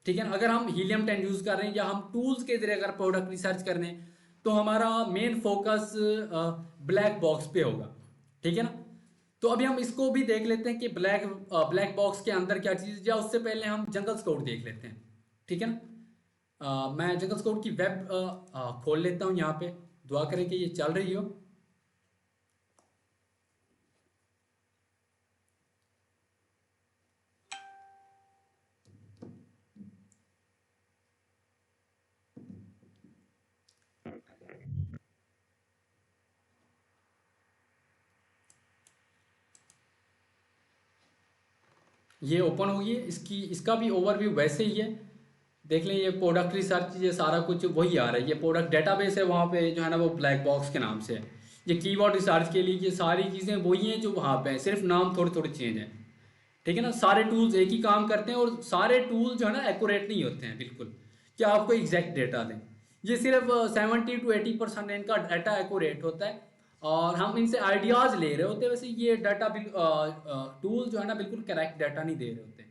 ठीक है ना, अगर हम हीलियम 10 यूज़ कर रहे हैं या हम टूल्स के जरिए अगर प्रोडक्ट रिसर्च कर रहे हैं, तो हमारा मेन फोकस ब्लैक बॉक्स पे होगा। ठीक है ना, तो अभी हम इसको भी देख लेते हैं कि ब्लैक बॉक्स के अंदर क्या चीज़, या उससे पहले हम जंगल स्काउट देख लेते हैं। ठीक है ना, मैं जंगल स्काउट की वेब खोल लेता हूँ यहाँ पे, दुआ करें कि ये चल रही हो। ये ओपन होगी, इसका भी ओवरव्यू वैसे ही है देख लें ये प्रोडक्ट रिसर्च, ये सारा कुछ वही आ रहा है, ये प्रोडक्ट डेटाबेस है वहाँ पे जो है ना वो ब्लैक बॉक्स के नाम से है। ये कीवर्ड रिसर्च के लिए ये सारी चीज़ें वही हैं जो वहाँ पे हैं, सिर्फ नाम थोड़े थोड़े चेंज हैं। ठीक है ना, सारे टूल्स एक ही काम करते हैं और सारे टूल जो है ना एक्यूरेट नहीं होते हैं बिल्कुल कि आपको एग्जैक्ट डेटा दें। ये सिर्फ 70 to 80% इनका डाटा एक्यूरेट होता है और हम इनसे आइडियाज़ ले रहे होते हैं, वैसे ये डाटा टूल जो है ना बिल्कुल करेक्ट डाटा नहीं दे रहे होते।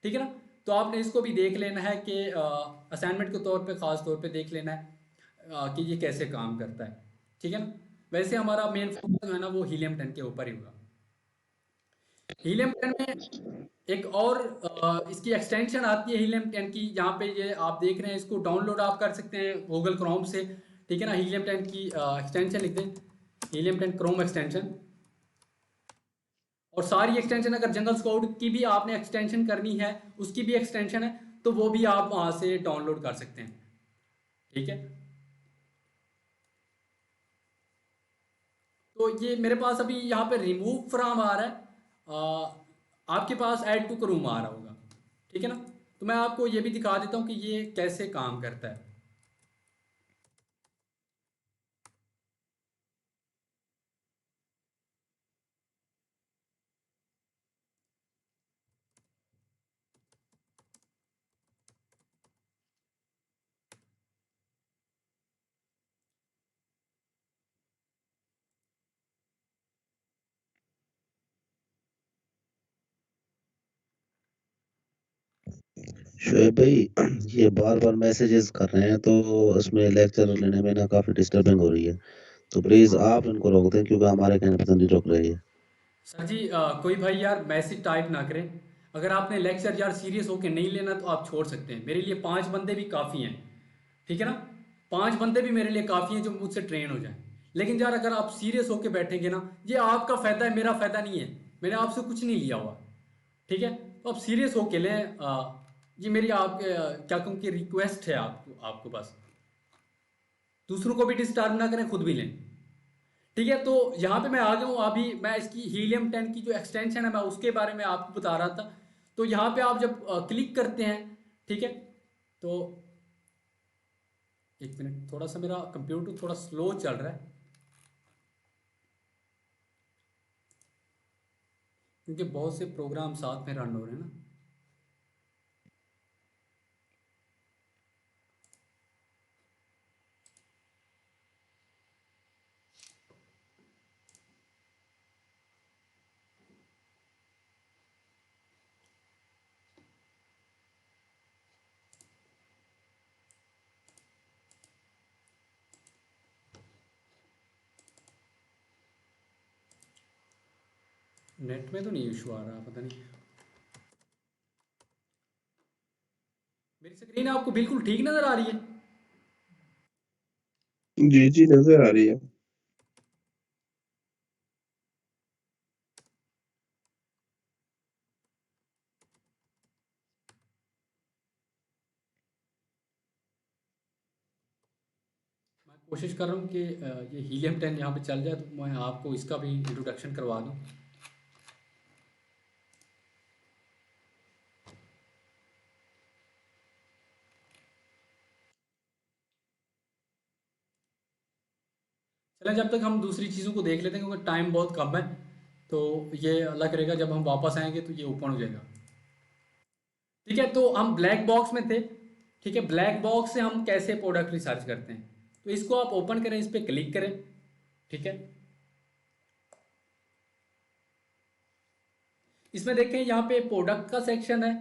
ठीक है ना, तो आपने इसको भी देख लेना है कि असाइनमेंट के तौर पे ख़ास तौर पे देख लेना है कि ये कैसे काम करता है। ठीक है ना, वैसे हमारा मेन फोकस जो है ना वो हीलियम 10 के ऊपर ही होगा। हीलियम 10 में एक और इसकी एक्सटेंशन आती है हीलियम 10 की, यहाँ पे ये आप देख रहे हैं, इसको डाउनलोड आप कर सकते हैं गूगल क्रोम से। ठीक है ना, हीलियम 10 की एक्सटेंशन लिख दें, हीलियम 10 क्रोम एक्सटेंशन। और सारी एक्सटेंशन, अगर जंगल स्काउट की भी आपने एक्सटेंशन करनी है, उसकी भी एक्सटेंशन है, तो वो भी आप वहाँ से डाउनलोड कर सकते हैं। ठीक है, तो ये मेरे पास अभी यहाँ पे रिमूव फ्रॉम आ रहा है, आपके पास ऐड टू क्रोम आ रहा होगा। ठीक है ना, तो मैं आपको ये भी दिखा देता हूँ कि ये कैसे काम करता है। शोएब भाई, ये बार बार मैसेजेस कर रहे हैं तो उसमें लेक्चर लेने में ना काफी डिस्टर्बिंग हो रही है, तो प्लीज आप इनको रोक दें क्योंकि हमारे कहने पर तो नहीं रोक रहे हैं। सर जी कोई भाई यार मैसेज टाइप ना करें, अगर आपने लेक्चर यार सीरियस होके नहीं लेना तो आप छोड़ सकते हैं, मेरे लिए 5 बंदे भी काफ़ी हैं। ठीक है ना, 5 बंदे भी मेरे लिए काफ़ी हैं जो मुझसे ट्रेन हो जाएं। लेकिन यार अगर आप सीरियस होके बैठेंगे ना, ये आपका फ़ायदा है, मेरा फ़ायदा नहीं है, मैंने आपसे कुछ नहीं लिया हुआ। ठीक है, तो आप सीरियस होके लें, ये मेरी आपके क्या कहूँ कि रिक्वेस्ट है आपको बस, दूसरों को भी डिस्टर्ब ना करें, खुद भी लें। ठीक है, तो यहाँ पे मैं आ गया हूँ, अभी मैं इसकी हीलियम 10 की जो एक्सटेंशन है मैं उसके बारे में आपको बता रहा था। तो यहाँ पे आप जब क्लिक करते हैं, ठीक है, तो एक मिनट, थोड़ा सा मेरा कंप्यूटर थोड़ा स्लो चल रहा है क्योंकि बहुत से प्रोग्राम साथ में रन हो रहे हैं ना। नेट में तो नहीं इशू आ रहा, पता नहीं। मेरी स्क्रीन आपको बिल्कुल ठीक नज़र आ रही है? जी जी नजर आ रही है। मैं कोशिश कर रहा हूँ कि ये हीलियम 10 यहाँ पे चल जाए, तो मैं आपको इसका भी इंट्रोडक्शन करवा दूँ। चलें, जब तक हम दूसरी चीज़ों को देख लेते हैं क्योंकि टाइम बहुत कम है, तो ये अलग रहेगा, जब हम वापस आएंगे तो ये ओपन हो जाएगा। ठीक है, तो हम ब्लैक बॉक्स में थे। ठीक है, ब्लैक बॉक्स से हम कैसे प्रोडक्ट रिसर्च करते हैं, तो इसको आप ओपन करें, इस पर क्लिक करें। ठीक है, इसमें देखें यहाँ पे प्रोडक्ट का सेक्शन है,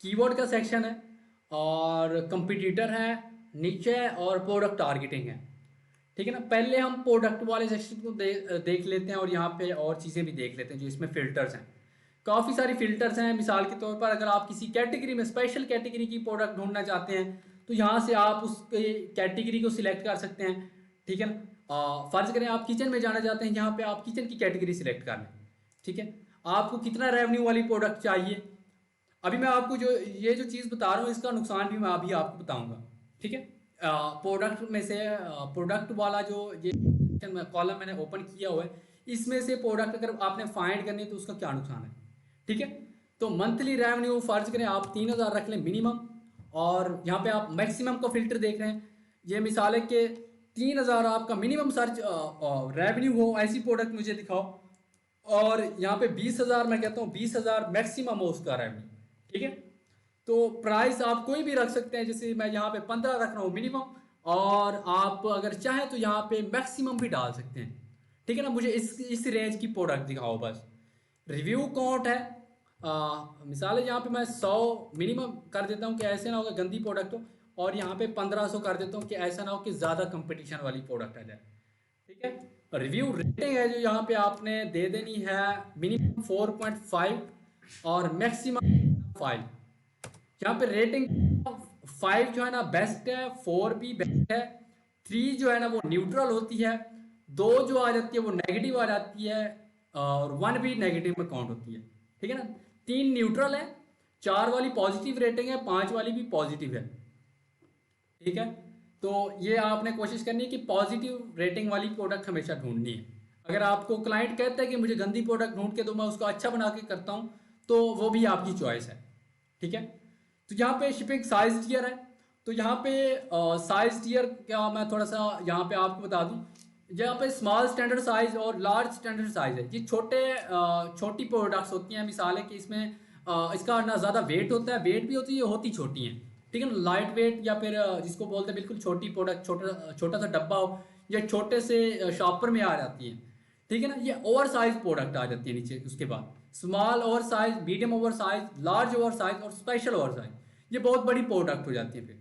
कीवर्ड का सेक्शन है और कंपटीटर है नीचे, और प्रोडक्ट टारगेटिंग है। ठीक है ना, पहले हम प्रोडक्ट वाले सेक्शन को देख लेते हैं और यहाँ पे और चीज़ें भी देख लेते हैं जो इसमें फ़िल्टर्स हैं। काफ़ी सारी फ़िल्टर्स हैं, मिसाल के तौर पर अगर आप किसी कैटेगरी में स्पेशल कैटेगरी की प्रोडक्ट ढूंढना चाहते हैं तो यहाँ से आप उस कैटेगरी को सिलेक्ट कर सकते हैं। ठीक है ना, फ़र्ज़ करें आप किचन में जाना चाहते हैं, यहाँ पर आप किचन की कैटेगरी सिलेक्ट कर लें। ठीक है, आपको कितना रेवेन्यू वाली प्रोडक्ट चाहिए, अभी मैं आपको जो ये जो चीज़ बता रहा हूँ इसका नुकसान भी मैं अभी आपको बताऊँगा। ठीक है, प्रोडक्ट में से प्रोडक्ट वाला जो ये कॉलम मैंने ओपन किया हुआ है, इसमें से प्रोडक्ट अगर आपने फाइंड करनी है तो उसका क्या नुकसान है। ठीक है, तो मंथली रेवेन्यू फ़र्ज करें आप 3000 रख लें मिनिमम, और यहाँ पे आप मैक्सिमम का फिल्टर देख रहे हैं। ये मिसाल है कि 3000 आपका मिनिमम सर्च रेवेन्यू हो, ऐसी प्रोडक्ट मुझे दिखाओ। और यहाँ पे 20,000 मैं कहता हूँ 20,000 मैक्सिमम हो उसका रेवेन्यू, ठीक है। तो प्राइस आप कोई भी रख सकते हैं, जैसे मैं यहाँ पे 15 रख रहा हूँ मिनिमम, और आप अगर चाहें तो यहाँ पे मैक्सिमम भी डाल सकते हैं, ठीक है ना। मुझे इस रेंज की प्रोडक्ट दिखाओ बस। रिव्यू काउंट है, मिसाल है यहाँ पे मैं 100 मिनिमम कर देता हूँ कि ऐसे ना हो कि गंदी प्रोडक्ट हो, और यहाँ पे 1500 कर देता हूँ कि ऐसा ना हो कि ज़्यादा कंपटीशन वाली प्रोडक्ट आ जाए, ठीक है। रिव्यू रेटिंग है जो यहाँ पे आपने दे देनी है मिनिमम 4.5 और मैक्सिमम 5। यहाँ पे रेटिंग 5 जो है ना बेस्ट है, 4 भी बेस्ट है, 3 जो है ना वो न्यूट्रल होती है, 2 जो आ जाती है वो नेगेटिव आ जाती है, और 1 भी नेगेटिव में काउंट होती है, ठीक है ना। 3 न्यूट्रल है, 4 वाली पॉजिटिव रेटिंग है, 5 वाली भी पॉजिटिव है, ठीक है। तो ये आपने कोशिश करनी है कि पॉजिटिव रेटिंग वाली प्रोडक्ट हमेशा ढूंढनी है। अगर आपको क्लाइंट कहता है कि मुझे गंदी प्रोडक्ट ढूंढ के दो, मैं उसको अच्छा बना के करता हूँ, तो वो भी आपकी चॉइस है, ठीक है। तो यहाँ पे शिपिंग साइज टियर है, तो यहाँ पे साइज टियर क्या मैं थोड़ा सा यहाँ पे आपको बता दूँ। यहाँ पे स्मॉल स्टैंडर्ड साइज और लार्ज स्टैंडर्ड साइज है। ये छोटी प्रोडक्ट्स होती हैं। मिसाल है कि इसमें इसका ना ज़्यादा वेट होता है, वेट भी होती है, होती छोटी हैं, ठीक है ना। लाइट वेट या फिर जिसको बोलते हैं बिल्कुल छोटी प्रोडक्ट, छोटा सा डब्बा हो, या छोटे से शॉपर में आ जाती है, ठीक है ना। ये ओवर साइज प्रोडक्ट आ जाती है नीचे। उसके बाद small over size, medium over size, large over size और स्पेशल ओवर साइज, ये बहुत बड़ी प्रोडक्ट हो जाती है फिर,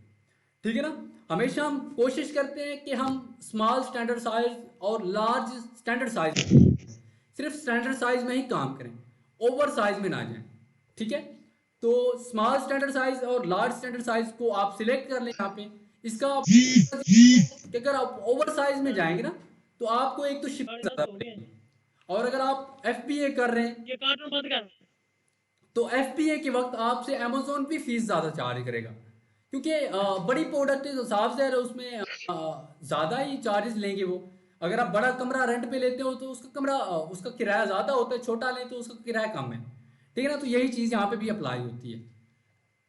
ठीक है ना। हमेशा हम कोशिश करते हैं कि हम स्मॉल स्टैंडर्ड साइज और लार्ज स्टैंडर्ड साइज, सिर्फ स्टैंडर्ड साइज में ही काम करें, ओवर साइज में ना जाएं, ठीक है। तो स्मॉल स्टैंडर्ड साइज और लार्ज स्टैंडर्ड साइज को आप सिलेक्ट कर लें यहाँ पे। इसका अगर आप ओवर साइज में जाएंगे ना तो आपको एक तो शिपिंग ज़्यादा पड़ेगी, और अगर आप FBA कर रहे हैं ये कार्टून बंद कर, तो FBA के वक्त आपसे अमेजोन भी फीस ज़्यादा चार्ज करेगा, क्योंकि बड़ी प्रोडक्ट है तो साफ ज़ाहिर है उसमें ज़्यादा ही चार्जेस लेंगे वो। अगर आप बड़ा कमरा रेंट पे लेते हो तो उसका किराया ज़्यादा होता है, छोटा लें तो उसका किराया कम है, ठीक है ना। तो यही चीज़ यहाँ पे भी अप्लाई होती है।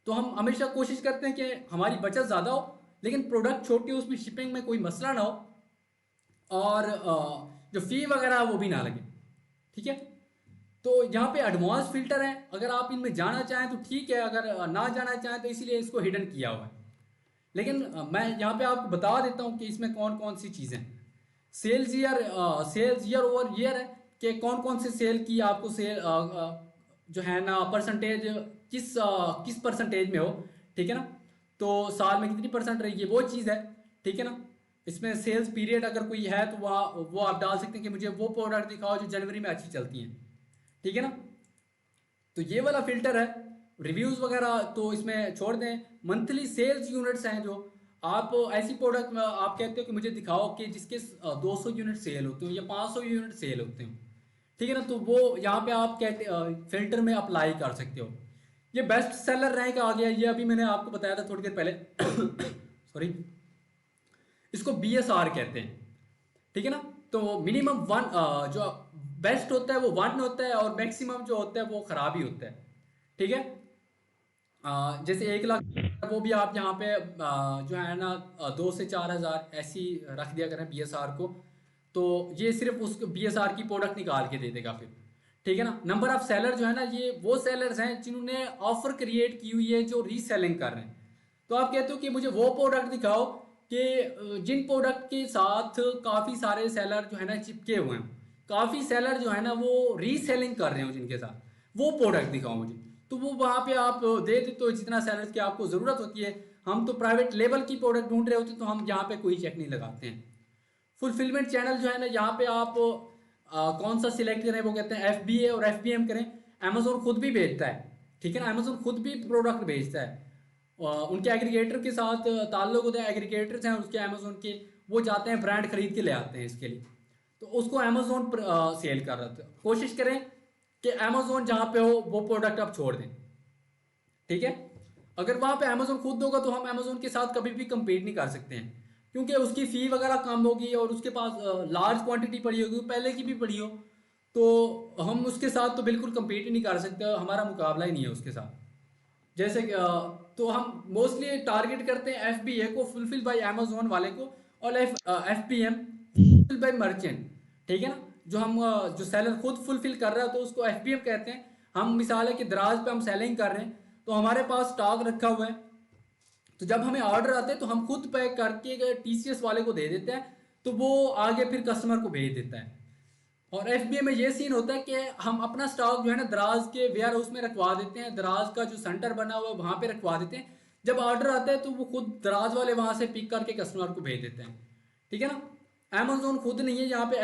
तो हम हमेशा कोशिश करते हैं कि हमारी बचत ज़्यादा हो, लेकिन प्रोडक्ट छोटी हो, उसमें शिपिंग में कोई मसला ना हो, और जो फ़ी वगैरह वो भी ना लगे, ठीक है। तो यहाँ पे एडवांस फिल्टर है, अगर आप इनमें जाना चाहें तो ठीक है, अगर ना जाना चाहें तो इसीलिए इसको हिडन किया हुआ है। लेकिन मैं यहाँ पे आपको बता देता हूँ कि इसमें कौन कौन सी चीज़ें हैं। सेल्स ईयर ओवर ईयर है कि कौन कौन से सेल की आपको सेल जो है ना परसेंटेज किस परसेंटेज में हो, ठीक है ना। तो साल में कितनी % रही है वो चीज़ है, ठीक है ना। इसमें सेल्स पीरियड अगर कोई है तो वो आप डाल सकते हैं कि मुझे वो प्रोडक्ट दिखाओ जो जनवरी में अच्छी चलती हैं, ठीक है ना। तो ये वाला फिल्टर है। रिव्यूज़ वगैरह तो इसमें छोड़ दें। मंथली सेल्स यूनिट्स हैं, जो आप ऐसी प्रोडक्ट में आप कहते हो कि मुझे दिखाओ कि जिसके 200 यूनिट सेल होते हो या 500 यूनिट सेल होते हो, ठीक है ना। तो वो यहाँ पे आप फिल्टर में अप्लाई कर सकते हो। ये बेस्ट सेलर रैंक आ गया, ये अभी मैंने आपको बताया था थोड़ी देर पहले सॉरी, इसको BSR कहते हैं, ठीक है ना। तो मिनिमम 1 जो बेस्ट होता है वो 1 होता है, और मैक्सिमम जो होता है वो ख़राब ही होता है, ठीक है। जैसे 1 लाख वो भी आप यहाँ पे जो है ना 2 से 4 हज़ार ऐसी रख दिया करें BSR को, तो ये सिर्फ उस BSR की प्रोडक्ट निकाल के दे देगा फिर, ठीक है ना। नंबर ऑफ सेलर जो है ना, ये वो सेलर्स हैं जिन्होंने ऑफर क्रिएट की हुई है, जो रीसेलिंग कर रहे हैं। तो आप कहते हो कि मुझे वो प्रोडक्ट दिखाओ कि जिन प्रोडक्ट के साथ काफ़ी सारे सेलर जो है ना चिपके हुए हैं, काफ़ी सेलर जो है ना वो रीसेलिंग कर रहे हो जिनके साथ, वो प्रोडक्ट दिखाओ मुझे। तो वो वहाँ पे आप दे देते हो जितना सेलर्स की आपको ज़रूरत होती है। हम तो प्राइवेट लेवल की प्रोडक्ट ढूंढ रहे होते हैं, तो हम यहाँ पे कोई चेक नहीं लगाते हैं। फुलफिलमेंट चैनल जो है ना, यहाँ पे आप कौन सा सिलेक्ट करें, वो कहते हैं FBA और FBM करें। अमेजोन खुद भी बेचता है, ठीक है ना। अमेजोन खुद भी प्रोडक्ट बेचता है, उनके एग्रीगेटर के साथ ताल्लुक होता है। एग्रीगेटर्स हैं उसके अमेजोन के, वो जाते हैं ब्रांड खरीद के ले आते हैं इसके लिए, तो उसको अमेजोन सेल कर रहा था। कोशिश करें कि अमेजोन जहाँ पे हो वो प्रोडक्ट आप छोड़ दें, ठीक है। अगर वहाँ पे अमेजोन खुद होगा तो हम अमेजोन के साथ कभी भी कम्पीट नहीं कर सकते हैं, क्योंकि उसकी फ़ी वगैरह कम होगी और उसके पास लार्ज क्वांटिटी पड़ी होगी, पहले की भी पड़ी हो, तो हम उसके साथ तो बिल्कुल कम्पीट ही नहीं कर सकते, हमारा मुकाबला ही नहीं है उसके साथ, जैसे कि तो हम मोस्टली टारगेट करते हैं FBA को फुलफिल बाय अमेजोन वाले को, और FBM फुलफिल बाय मर्चेंट, ठीक है ना। जो हम जो सेलर खुद फुलफिल कर रहा है तो उसको FBM कहते हैं। हम मिसाल है कि दराज पे हम सेलिंग कर रहे हैं तो हमारे पास स्टॉक रखा हुआ है, तो जब हमें ऑर्डर आते हैं तो हम खुद पैक करके TCS वाले को दे देते हैं, तो वो आगे फिर कस्टमर को भेज देता है। और FBA में ये सीन होता है कि हम अपना स्टॉक जो है ना दराज के वेयर हाउस में रखवा देते हैं, दराज का जो सेंटर बना हुआ है वहाँ पे रखवा देते हैं। जब ऑर्डर आता है तो वो खुद दराज वाले वहाँ से पिक करके कस्टमर को भेज देते हैं, ठीक है ना। अमेजोन खुद नहीं है, यहाँ पे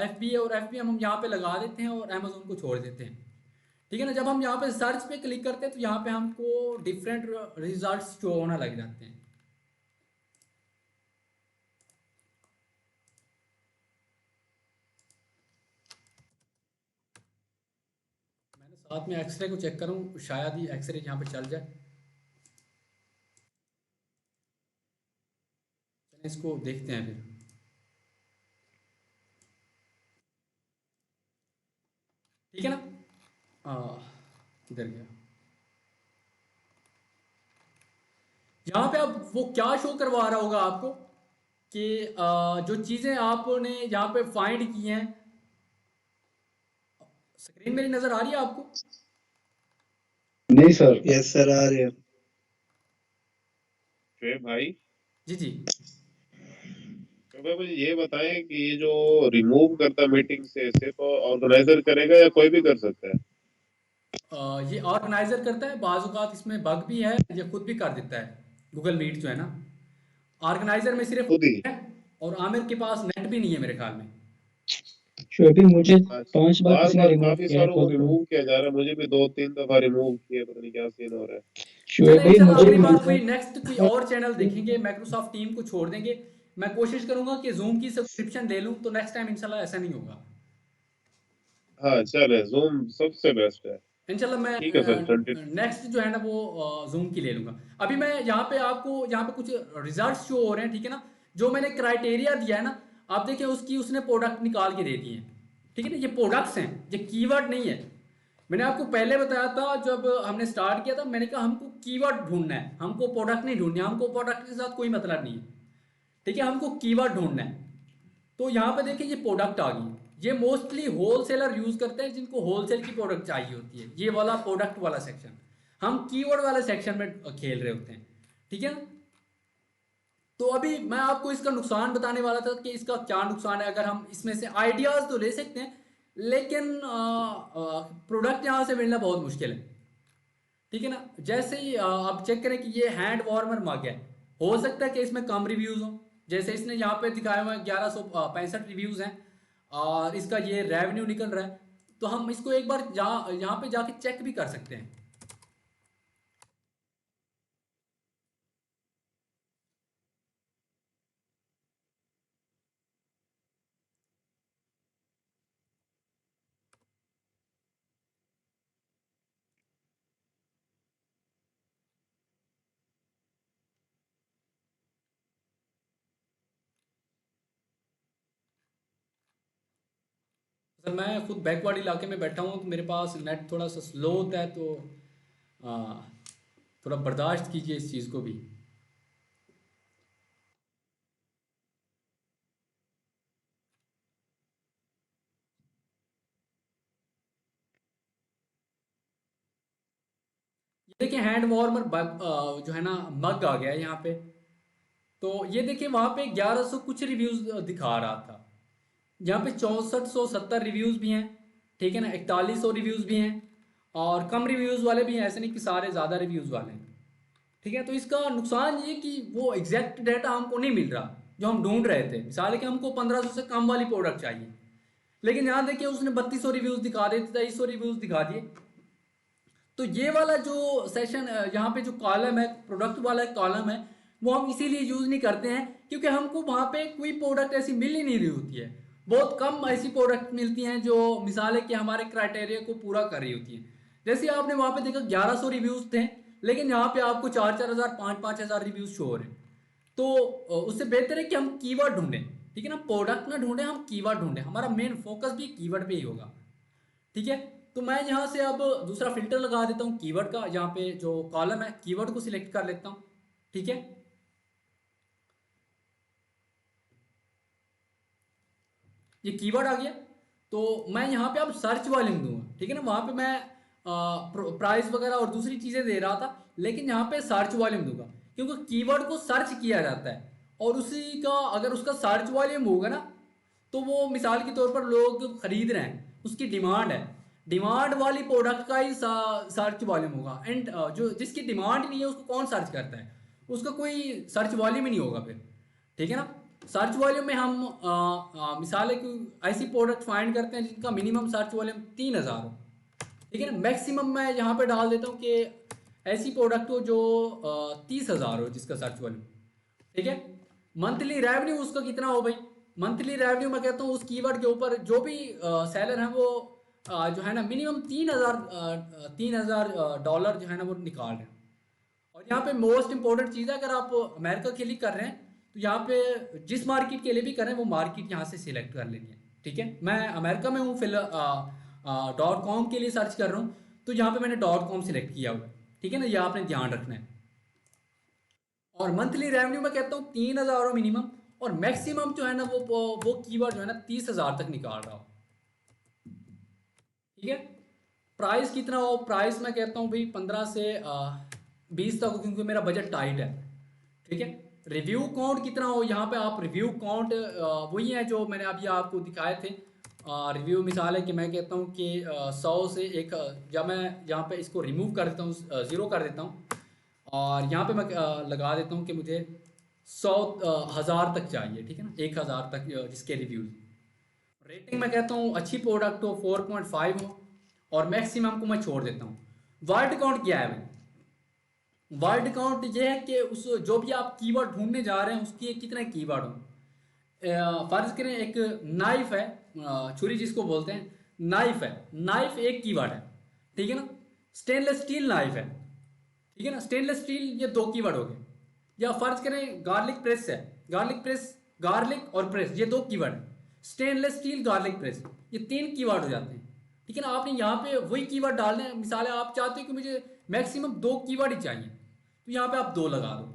FBA और FBM हम यहाँ पे लगा देते हैं और अमेजोन को छोड़ देते हैं, ठीक है ना। जब हम यहाँ पे सर्च पे क्लिक करते हैं तो यहाँ पे हमको डिफरेंट रिजल्ट्स शो होना लग जाते हैं। मैंने साथ में एक्सरे को चेक करूँ, शायद ही एक्सरे यहाँ पे चल जाए। चलिए इसको देखते हैं फिर। ठीक है ना, इधर गया। यहाँ पे अब वो क्या शो करवा रहा होगा आपको कि जो चीज़ें आपने यहाँ पे फाइंड की हैं, स्क्रीन मेरी नज़र आ रही है आपको? नहीं सर। यस सर, आ रहे हैं। शोएब भाई, जी जी। शोएब भाई मुझे ये बताएं कि ये जो रिमूव करता मीटिंग से सिर्फ ऑर्गेनाइजर करेगा या कोई भी कर सकता है? ये ऑर्गेनाइजर करता है, बाज़ औक़ात इसमें बग भी है, ये खुद भी कर देता है। गूगल मीट जो है ना, ऑर्गेनाइजर में सिर्फ खुद ही? है, और आमिर के पास नेट भी नहीं है मेरे ख्याल में। शोएब भाई मुझे अच्छा, 5 बार बार किसी ने बार रिमूव काफी किया है सारों को खुद को। रिमूव किया जा रहा है, मुझे भी 2-3 दफा रिमूव किया, पता नहीं क्या सीन हो रहा है। शोएब चलें भाई इंशाल्लाह मुझे अगली बार मतलब कोई नेक्स्ट कोई और चैनल देखेंगे, माइक्रोसॉफ्ट टीम को छोड़ देंगे। मैं कोशिश करूंगा कि जूम की सब्सक्रिप्शन ले लूं, तो नेक्स्ट टाइम इंशाल्लाह ऐसा नहीं होगा। हाँ चले, जूम सबसे बेस्ट है। इंशाल्लाह मैं ठीक है सर, कंटिन्यू। नेक्स्ट जो है ना वो जूम की ले लूंगा। अभी मैं यहाँ पे आपको यहाँ पे कुछ रिजल्ट शो हो रहे हैं, ठीक है ना। जो मैंने क्राइटेरिया दिया है ना, आप देखिए उसकी उसने प्रोडक्ट निकाल के दे दिए हैं, ठीक है ना। ये प्रोडक्ट्स हैं, ये कीवर्ड नहीं है। मैंने आपको पहले बताया था जब हमने स्टार्ट किया था, मैंने कहा हमको कीवर्ड ढूंढना है, हमको प्रोडक्ट नहीं ढूंढनी है, हमको प्रोडक्ट के साथ कोई मतलब नहीं है, ठीक है। हमको कीवर्ड ढूंढना है। तो यहाँ पे देखिए ये प्रोडक्ट आ गई। ये मोस्टली होलसेलर यूज करते हैं जिनको होलसेल की प्रोडक्ट चाहिए होती है, ये वाला प्रोडक्ट वाला सेक्शन। हम कीवर्ड वाले सेक्शन में खेल रहे होते हैं, ठीक है। तो अभी मैं आपको इसका नुकसान बताने वाला था कि इसका क्या नुकसान है। अगर हम इसमें से आइडियाज तो ले सकते हैं, लेकिन प्रोडक्ट यहाँ से मिलना बहुत मुश्किल है, ठीक है ना। जैसे ही आप चेक करें कि ये हैंड वार्मर मग है, हो सकता है कि इसमें कम रिव्यूज हो। जैसे इसने यहाँ पे दिखाया हुआ है 1165 रिव्यूज हैं, और इसका ये रेवेन्यू निकल रहा है। तो हम इसको एक बार यहाँ पे जाके चेक भी कर सकते हैं। सर मैं खुद बैकवर्ड इलाके में बैठा हूँ, तो मेरे पास नेट थोड़ा सा स्लो होता है, तो आ, थोड़ा बर्दाश्त कीजिए इस चीज़ को भी। ये देखिए हैंड वार्मर जो है ना मग आ गया है यहाँ पे। तो ये देखिए वहाँ पे 1100 कुछ रिव्यूज दिखा रहा था, यहाँ पे 6470 रिव्यूज भी हैं, ठीक है ना। 4100 रिव्यूज भी हैं, और कम रिव्यूज वाले भी हैं, ऐसे नहीं कि सारे ज़्यादा रिव्यूज वाले हैं, ठीक है। तो इसका नुकसान ये कि वो एग्जैक्ट डाटा हमको नहीं मिल रहा जो हम ढूंढ रहे थे। मिसाल है कि हमको 1500 से कम वाली प्रोडक्ट चाहिए, लेकिन यहाँ देखिए उसने 3200 रिव्यूज दिखा दिए, 2300 रिव्यूज दिखा दिए। तो ये वाला जो सेशन यहाँ पे जो कॉलम है, प्रोडक्ट वाला कॉलम है, वो हम इसीलिए यूज नहीं करते हैं क्योंकि हमको वहाँ पे कोई प्रोडक्ट ऐसी मिल ही नहीं रही होती है। बहुत कम ऐसी प्रोडक्ट मिलती हैं जो मिसाल है कि हमारे क्राइटेरिया को पूरा कर रही होती हैं। जैसे आपने वहाँ पे देखा 1100 रिव्यूज थे, लेकिन यहाँ पे आपको 4000 5000 रिव्यूज शो हो रहे हैं। तो उससे बेहतर है कि हम कीवर्ड ढूंढें, ठीक है ना। प्रोडक्ट ना ढूंढें, हम कीवर्ड ढूंढें। हमारा मेन फोकस भी कीवर्ड पे ही होगा, ठीक है। तो मैं यहाँ से अब दूसरा फिल्टर लगा देता हूँ कीवर्ड का, यहाँ पे जो कॉलम है कीवर्ड को सिलेक्ट कर लेता हूँ, ठीक है। ये कीवर्ड आ गया, तो मैं यहाँ पे अब सर्च वॉल्यूम दूंगा, ठीक है ना। वहाँ पे मैं प्राइस वगैरह और दूसरी चीज़ें दे रहा था, लेकिन यहाँ पे सर्च वॉल्यूम दूंगा, क्योंकि कीवर्ड को सर्च किया जाता है और उसी का अगर उसका सर्च वॉल्यूम होगा ना, तो वो मिसाल के तौर पर लोग खरीद रहे हैं, उसकी डिमांड है, डिमांड वाली प्रोडक्ट का ही सर्च वॉल्यूम होगा। एंड जो जिसकी डिमांड नहीं है उसको कौन सर्च करता है, उसका कोई सर्च वॉल्यूम ही नहीं होगा फिर, ठीक है ना। सर्च वॉल्यूम में हम मिसाल है कि ऐसी प्रोडक्ट फाइंड करते हैं जिनका मिनिमम सर्च वॉल्यूम 3000 हो, ठीक है ना। मैक्सिमम मैं यहाँ पे डाल देता हूँ कि ऐसी प्रोडक्ट हो जो 30,000 हो जिसका सर्च वॉल्यूम, ठीक है। मंथली रेवेन्यू उसका कितना हो भाई, मंथली रेवेन्यू मैं कहता हूँ उस कीवर्ड के ऊपर जो भी सेलर हैं वो जो है ना मिनिमम 3,000 डॉलर जो है ना वो निकाल रहे हैं। और यहाँ पे मोस्ट इंपॉर्टेंट चीज़ है, अगर आप अमेरिका के लिए कर रहे हैं तो यहाँ पे जिस मार्केट के लिए भी कर रहे हैं वो मार्केट यहाँ से सिलेक्ट कर लेनी है, ठीक है। मैं अमेरिका में हूँ फिलहाल, .com के लिए सर्च कर रहा हूँ, तो यहाँ पे मैंने .com सिलेक्ट किया हुआ है, ठीक है ना। ये आपने ध्यान रखना है। और मंथली रेवेन्यू मैं कहता हूँ 3,000 हो मिनिमम, और मैक्सिमम जो है ना वो कीवर्ड जो है ना 30,000 तक निकाल रहा हो, ठीक है। प्राइस कितना हो, प्राइस मैं कहता हूँ भाई 15 से 20 तक हो, क्योंकि मेरा बजट टाइट है, ठीक है। रिव्यू काउंट कितना हो, यहाँ पे आप रिव्यू काउंट वही है जो मैंने अभी आपको दिखाए थे। रिव्यू मिसाल है कि मैं कहता हूँ कि 100 से एक, जब मैं यहाँ पे इसको रिमूव कर देता हूँ, 0 कर देता हूँ, और यहाँ पे मैं लगा देता हूँ कि मुझे 100,000 तक चाहिए, ठीक है ना, 1,000 तक जिसके रिव्यूज़। रेटिंग मैं कहता हूँ अच्छी प्रोडक्ट हो 4.5 हो, और मैक्सिमम को मैं छोड़ देता हूँ। वर्ड काउंट क्या है भाई, वर्ड काउंट ये है कि उस जो भी आप कीवर्ड ढूंढने जा रहे हैं उसके कितने कीवर्ड हो। फर्ज करें एक नाइफ है, छुरी जिसको बोलते हैं, नाइफ है, नाइफ एक कीवर्ड है, ठीक है ना। स्टेनलेस स्टील नाइफ है, ठीक है ना, स्टेनलेस स्टील, ये 2 कीवर्ड हो गए। या फर्ज करें गार्लिक प्रेस है, गार्लिक प्रेस, गार्लिक और प्रेस, ये 2 कीवर्ड है। स्टेनलेस स्टील गार्लिक प्रेस, ये 3 कीवर्ड हो जाते हैं, ठीक है ना। आपने यहाँ पे वही कीवर्ड डालने हैं। मिसाल है आप चाहते हो कि मुझे मैक्सिमम 2 कीवर्ड ही चाहिए, तो यहाँ पे आप 2 लगा दो,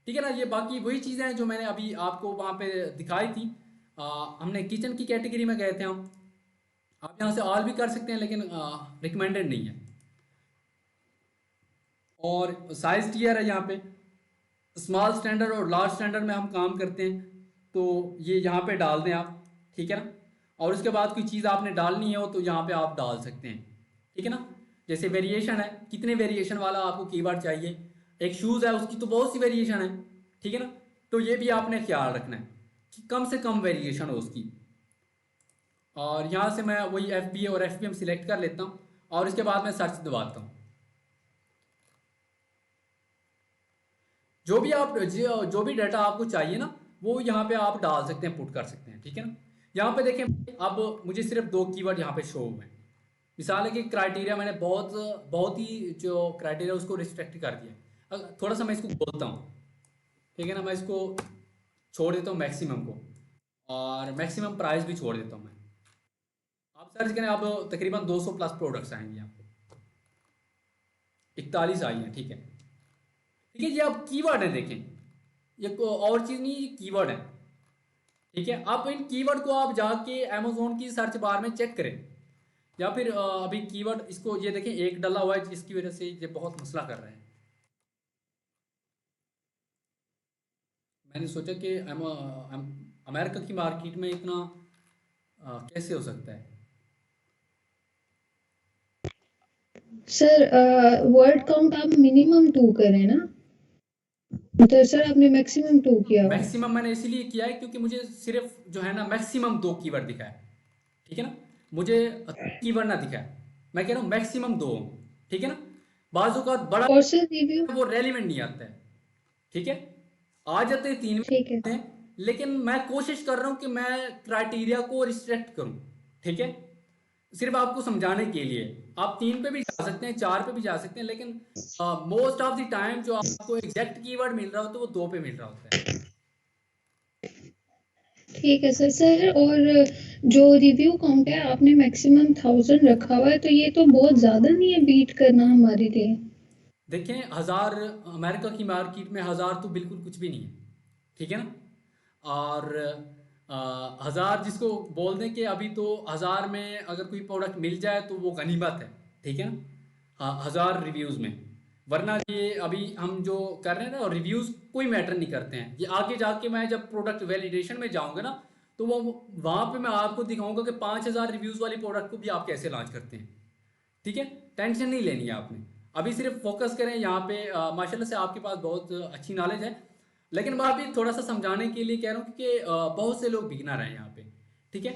ठीक है ना। ये बाकी वही चीज़ें हैं जो मैंने अभी आपको वहाँ पे दिखाई थी। हमने किचन की कैटेगरी में गए थे हम, आप यहाँ से ऑल भी कर सकते हैं, लेकिन रिकमेंडेड नहीं है। और साइज टियर है, यहाँ पे स्मॉल स्टैंडर्ड और लार्ज स्टैंडर्ड में हम काम करते हैं, तो ये यहाँ पे डाल दें आप, ठीक है ना। और उसके बाद कोई चीज़ आपने डालनी हो तो यहाँ पे आप डाल सकते हैं, ठीक है ना। जैसे वेरिएशन है, कितने वेरिएशन वाला आपको कीवर्ड चाहिए। एक शूज़ है, उसकी तो बहुत सी वेरिएशन है, ठीक है ना। तो ये भी आपने ख्याल रखना है कि कम से कम वेरिएशन हो उसकी। और यहाँ से मैं वही FBA और FBM सिलेक्ट कर लेता हूँ, और इसके बाद मैं सर्च दबाता हूँ। जो भी डाटा आपको चाहिए ना वो यहाँ पे आप डाल सकते हैं, पुट कर सकते हैं, ठीक है ना। यहाँ पे देखें, अब मुझे सिर्फ 2 कीवर्ड यहाँ पे शो हुए हैं। मिसाल है कि क्राइटेरिया मैंने बहुत ही जो क्राइटेरिया उसको रिस्ट्रिक्ट कर दिया। थोड़ा सा मैं इसको बोलता हूँ, ठीक है ना। मैं इसको छोड़ देता हूँ मैक्सिमम को, और मैक्सिमम प्राइस भी छोड़ देता हूँ मैं। आप सर्च करें, आप तकरीबन 200 प्लस प्रोडक्ट्स आएंगे आपको, 41 आई हैं, ठीक है। ठीक है, ये आप कीवर्ड है, देखें ये और चीज़ नहीं, ये कीवर्ड है, ठीक है। आप इन कीवर्ड को आप जाके अमेज़ोन की सर्च बार में चेक करें, या फिर अभी कीवर्ड इसको ये देखें 1 डला हुआ है, जिसकी वजह से ये बहुत मसला कर रहे हैं। मैंने सोचा कि अमेरिका की मार्केट में इतना कैसे हो सकता है। सर वर्ड काउंट आप मिनिमम 2 करें ना, तो सर आपने मैक्सिमम 2 किया हुआ है। मैक्सिमम मैंने इसीलिए किया है क्योंकि मुझे सिर्फ जो है ना मैक्सिमम 2 कीवर्ड दिखा है, ठीक है ना। मुझे कीवर्ड ना दिखा है, मैं कह रहा हूँ मैक्सिमम 2, ठीक है ना। बाजू का बड़ा और सर रिव्यू वो रेलिवेंट नहीं आता है, ठीक है। आ जाते हैं 3 ठीक है, में, लेकिन मैं कोशिश कर रहा हूँ कि मैं क्राइटेरिया को रिस्ट्रिक्ट करूँ, ठीक है। सिर्फ आपको समझाने के लिए आप 3 पे भी जा सकते हैं, 4 पे भी जा सकते हैं, लेकिन मोस्ट ऑफ द टाइम जो आपको एग्जैक्ट कीवर्ड मिल रहा हो तो वो 2 पे मिल रहा होता है। ठीक है सर। सर और जो रिव्यू काउंट है आपने मैक्सिमम 1000 रखा हुआ है, तो ये तो बहुत ज़्यादा नहीं है बीट करना हमारे लिए? देखें, 1000 अमेरिका की मार्केट में 1000 तो बिल्कुल कुछ भी नहीं है, ठीक है ना। और 1000 जिसको बोल दें कि अभी तो 1000 में अगर कोई प्रोडक्ट मिल जाए तो वो गनीमत है, ठीक है ना। हाँ, 1000 रिव्यूज़ में, वरना ये अभी हम जो कर रहे हैं ना, रिव्यूज़ कोई मैटर नहीं करते हैं। ये आगे जाके मैं जब प्रोडक्ट वैलिडेशन में जाऊंगा ना, तो वो वहाँ पे मैं आपको दिखाऊंगा कि 5000 रिव्यूज़ वाली प्रोडक्ट को भी आप कैसे लॉन्च करते हैं, ठीक है। टेंशन नहीं लेनी है आपने, अभी सिर्फ फोकस करें यहाँ पे। माशाल्लाह से आपके पास बहुत अच्छी नॉलेज है, लेकिन मैं अभी थोड़ा सा समझाने के लिए कह रहा हूँ क्योंकि बहुत से लोग बिगिनर हैं यहाँ पे, ठीक है।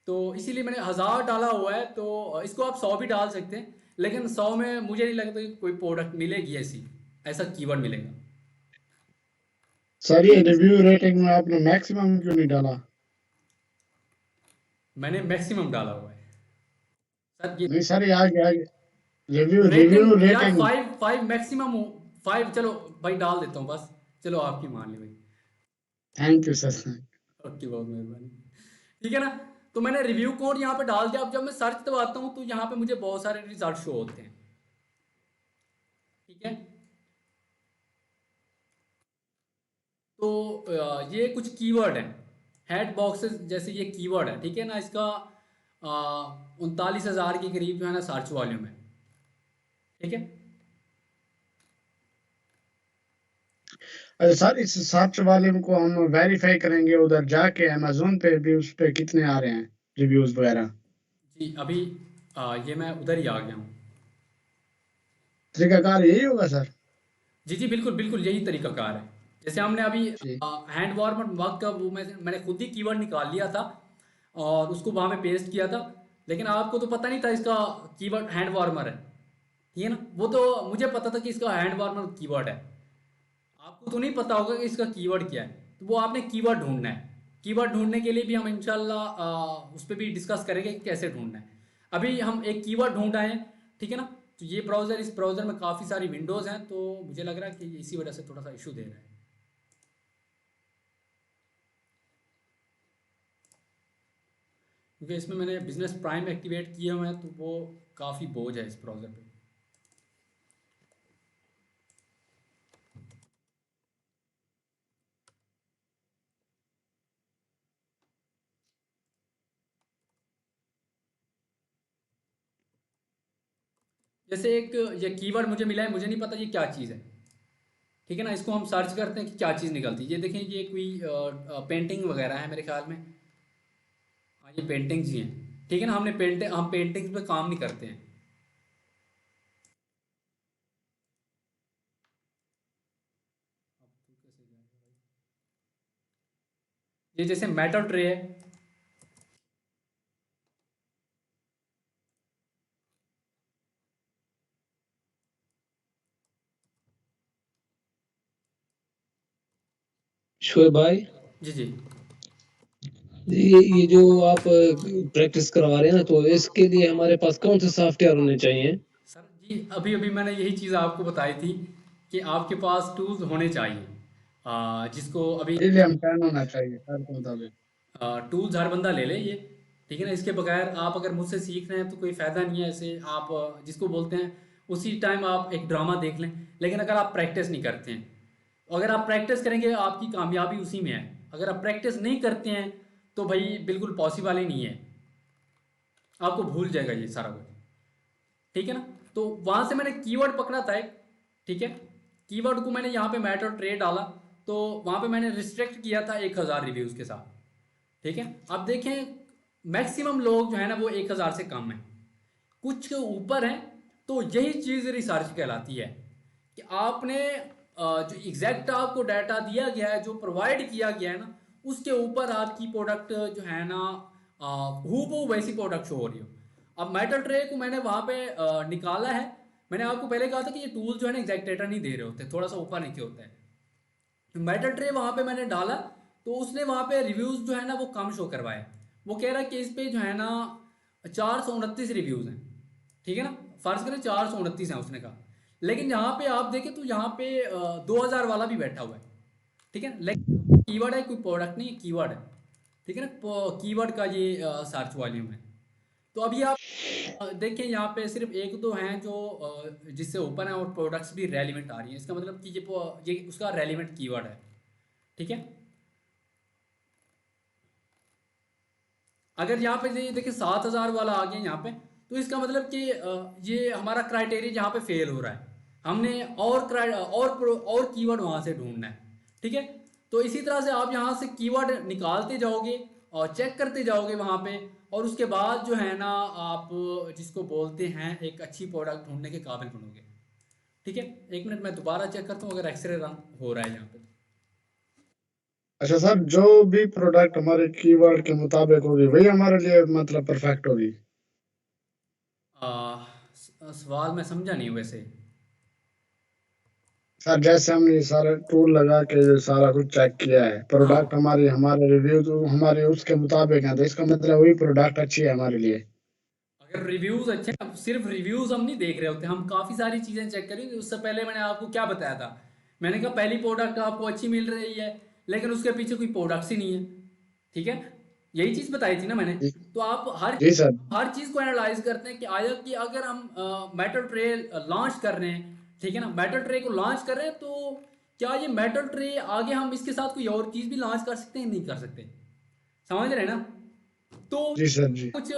तो इसीलिए मैंने 1000 डाला हुआ है, तो इसको आप 100 भी डाल सकते हैं, लेकिन 100 में मुझे नहीं लगता कि कोई प्रोडक्ट मिलेगी ऐसा कीवर्ड मिलेगा। सर ये रिव्यू रेटिंग में आपने मैक्सिमम क्यों नहीं डाला? मैंने मैक्सिमम डाला हुआ है सर। ये नहीं सर, ये आगे आगे रिव्यू रेटिंग यार रेटिंग 5 मैक्सिमम हो, 5 चलो भाई डाल देता हूँ बस, चलो आपकी मान ली भाई। Thank you sir. ओके, बहुत मेहरबानी, ठीक है ना। तो मैंने रिव्यू कोड यहाँ पे डाल दिया। अब जब मैं सर्च दबाता हूँ तो यहाँ पे मुझे बहुत सारे रिजल्ट शो होते हैं, ठीक है। तो ये कुछ कीवर्ड हैं, हेड बॉक्सेस जैसे ये कीवर्ड है, ठीक है ना। इसका 39,000 के करीब जो है ना सर्च वॉल्यूम है, ठीक है। अच्छा सर, इस सर्च वॉल्यूम को हम वेरीफाई करेंगे उधर जाके अमेजोन पे भी, उस पे कितने आ रहे हैं रिव्यूज वगैरह? जी अभी ये मैं उधर ही आ गया हूँ। तरीकाकार यही होगा सर? जी जी बिल्कुल बिल्कुल यही तरीकाकार है। जैसे हमने अभी जी। हैंड वार्मर मग का वो मैंने खुद ही कीवर्ड निकाल लिया था और उसको वहाँ में पेस्ट किया था, लेकिन आपको तो पता नहीं था इसका कीवर्ड हैंड वार्मर है, ठीक है ना। वो तो मुझे पता था कि इसका हैंड वार्मर कीवर्ड है, आपको तो नहीं पता होगा कि इसका कीवर्ड क्या है। तो वो आपने कीवर्ड ढूंढना है। कीवर्ड ढूंढने के लिए भी हम इंशाल्लाह उस पर भी डिस्कस करेंगे कि कैसे ढूंढना है। अभी हम एक कीवर्ड ढूंढ आए हैं, ठीक है ना। तो ये ब्राउज़र, इस ब्राउज़र में काफ़ी सारी विंडोज़ हैं, तो मुझे लग रहा है कि इसी वजह से थोड़ा सा इशू दे रहा है। क्योंकि इसमें मैंने बिजनेस प्राइम एक्टिवेट किए हुए हैं, तो वो काफ़ी बोझ है इस ब्राउज़र पे। जैसे एक ये कीवर्ड मुझे मिला है, मुझे नहीं पता ये क्या चीज़ है, ठीक है ना। इसको हम सर्च करते हैं कि क्या चीज़ निकलती है। ये देखें, ये कोई पेंटिंग वगैरह है मेरे ख्याल में। हाँ, ये पेंटिंग्स ही हैं, ठीक है ना। हम पेंटिंग्स पे काम नहीं करते हैं। ये जैसे मेटल ट्रे है, शोएब भाई, जी जी ये जो आप प्रैक्टिस करवा रहे हैं ना, तो इसके लिए हमारे पास कौन से सॉफ्टवेयर होने चाहिए? सर। जी अभी अभी मैंने यही चीज़ आपको बताई थी कि आपके पास टूल्स होने चाहिए, जिसको अभी इसलिए हम टर्न होना चाहिए सर के मुताबिक। टूल्स हर बंदा ले ले ये, ठीक है ना। इसके बगैर आप अगर मुझसे सीख रहे हैं तो कोई फ़ायदा नहीं है। ऐसे आप जिसको बोलते हैं उसी टाइम आप एक ड्रामा देख लें, लेकिन अगर आप प्रैक्टिस नहीं करते हैं, अगर आप प्रैक्टिस करेंगे आपकी कामयाबी उसी में है। अगर आप प्रैक्टिस नहीं करते हैं तो भाई बिल्कुल पॉसिबल ही नहीं है, आपको भूल जाएगा ये सारा कुछ, ठीक है ना। तो वहाँ से मैंने कीवर्ड पकड़ा था एक, ठीक है। कीवर्ड को मैंने यहाँ पे मैटर ट्रेड डाला, तो वहाँ पे मैंने रिस्ट्रिक्ट किया था 1000 रिव्यूज़ के साथ, ठीक है। अब देखें, मैक्सिमम लोग जो है ना वो 1000 से कम है, कुछ के ऊपर हैं। तो यही चीज़ रिसर्च कहलाती है कि आपने जो एग्जैक्ट आपको डाटा दिया गया है, जो प्रोवाइड किया गया है ना, उसके ऊपर आपकी प्रोडक्ट जो है ना हूबहू वैसी प्रोडक्ट शो हो रही हो। अब मेटल ट्रे को मैंने वहाँ पे निकाला है। मैंने आपको पहले कहा था कि ये टूल जो है ना एग्जैक्ट डाटा नहीं दे रहे होते, थोड़ा सा ऊपर नीचे होता है। तो मेटल ट्रे वहाँ पे मैंने डाला, तो उसने वहाँ पे रिव्यूज़ जो है ना वो कम शो करवाए। वो कह रहा है कि इस पे जो है ना 429 रिव्यूज़ हैं, ठीक है ना। फर्ज करें 429 हैं उसने कहा, लेकिन यहाँ पे आप देखें तो यहाँ पे 2000 वाला भी बैठा हुआ है, ठीक है। लेकिन कीवर्ड है, कोई प्रोडक्ट नहीं, कीवर्ड है। ठीक है ना, कीवर्ड का ये सर्च वॉल्यूम है। तो अभी आप देखें यहाँ पे सिर्फ एक दो हैं जो जिससे ओपन है और प्रोडक्ट्स भी रेलिवेंट आ रही हैं, इसका मतलब कि ये उसका रेलिवेंट कीवर्ड है। ठीक है, अगर यहाँ पे ये देखिए 7,000 वाला आ गया यहाँ पे, तो इसका मतलब कि ये हमारा क्राइटेरिया यहाँ पे फेल हो रहा है, हमने और कीवर्ड वहाँ से ढूंढना है। ठीक है, तो इसी तरह से आप यहाँ से कीवर्ड निकालते जाओगे और चेक करते जाओगे वहाँ पे, और उसके बाद जो है ना आप जिसको बोलते हैं एक अच्छी प्रोडक्ट ढूंढने के काबिल बनोगे। ठीक है, एक मिनट मैं दोबारा चेक करता हूँ अगर एक्सरे रन हो रहा है यहाँ पे। अच्छा सर, जो भी प्रोडक्ट हमारे कीवर्ड के मुताबिक होगी वही हमारे लिए मतलब परफेक्ट होगी। सवाल मैं समझा नहीं वैसे। सर जैसे हमने सारे टूल लगा के जो सारा कुछ चेक किया है, प्रोडक्ट हमारे रिव्यू तो हमारे उसके मुताबिक है, तो इसका मतलब वही प्रोडक्ट अच्छी है हमारे लिए। अगर रिव्यूज अच्छे, अब सिर्फ रिव्यूज हम नहीं देख रहे होते, हम काफ़ी सारी चीज़ें चेक करेंगे। उससे पहले मैंने आपको क्या बताया था, मैंने कहा पहली प्रोडक्ट आपको अच्छी मिल रही है लेकिन उसके पीछे कोई प्रोडक्ट्स ही नहीं है। ठीक है, यही चीज़ बताई थी ना मैंने। तो आप हर जी सर। हर चीज़ को एनालाइज करते हैं कि आया कि अगर हम मेटल ट्रे लॉन्च कर रहे हैं, ठीक है ना, मेटल ट्रे को लॉन्च कर रहे हैं, तो क्या ये मेटल ट्रे आगे हम इसके साथ कोई और चीज़ भी लॉन्च कर सकते हैं, नहीं कर सकते, समझ रहे हैं ना। तो जी सर जी। कुछ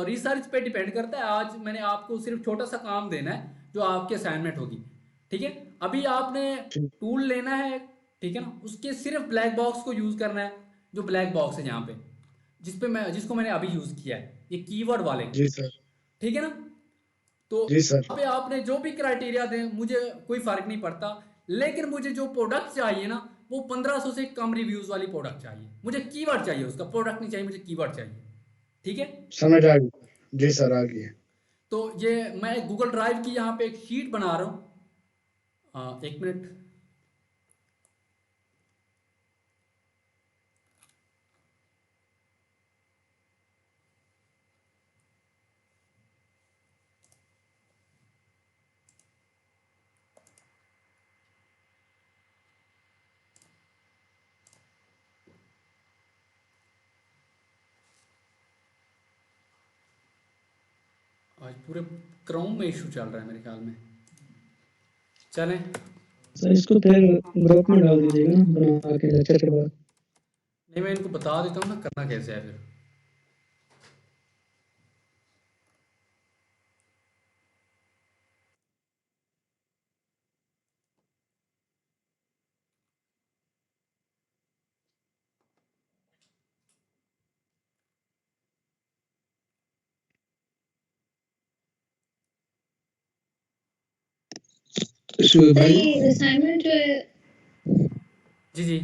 रिसर्च पे डिपेंड करता है। आज मैंने आपको सिर्फ छोटा सा काम देना है जो आपके असाइनमेंट होगी। ठीक है, अभी आपने टूल लेना है, ठीक है ना, उसके सिर्फ ब्लैक बॉक्स को यूज करना है, जो ब्लैक बॉक्स है यहाँ पे जिसको मैंने अभी यूज किया है, ये कीवर्ड वाले। जी सर। ठीक है ना, तो जी सर। यहाँ पे आपने जो भी क्राइटेरिया दें मुझे कोई फर्क नहीं पड़ता, लेकिन मुझे जो प्रोडक्ट चाहिए ना वो 1500 से कम रिव्यूज वाली प्रोडक्ट चाहिए। मुझे कीवर्ड चाहिए, उसका प्रोडक्ट नहीं चाहिए, मुझे कीवर्ड चाहिए। ठीक है, समझ आ गई। जी सर आ गई। तो ये मैं गूगल ड्राइव की यहाँ पे एक शीट बना रहा हूँ, एक मिनट। आज पूरे क्रोम में इशू चल रहा है मेरे ख्याल में। चलें, सर इसको फिर ग्रुप में डाल दीजिएगा बना के लेक्चर के बाद। नहीं मैं इनको बता देता हूँ ना करना कैसे है फिर। ये असाइनमेंट जो है, जी जी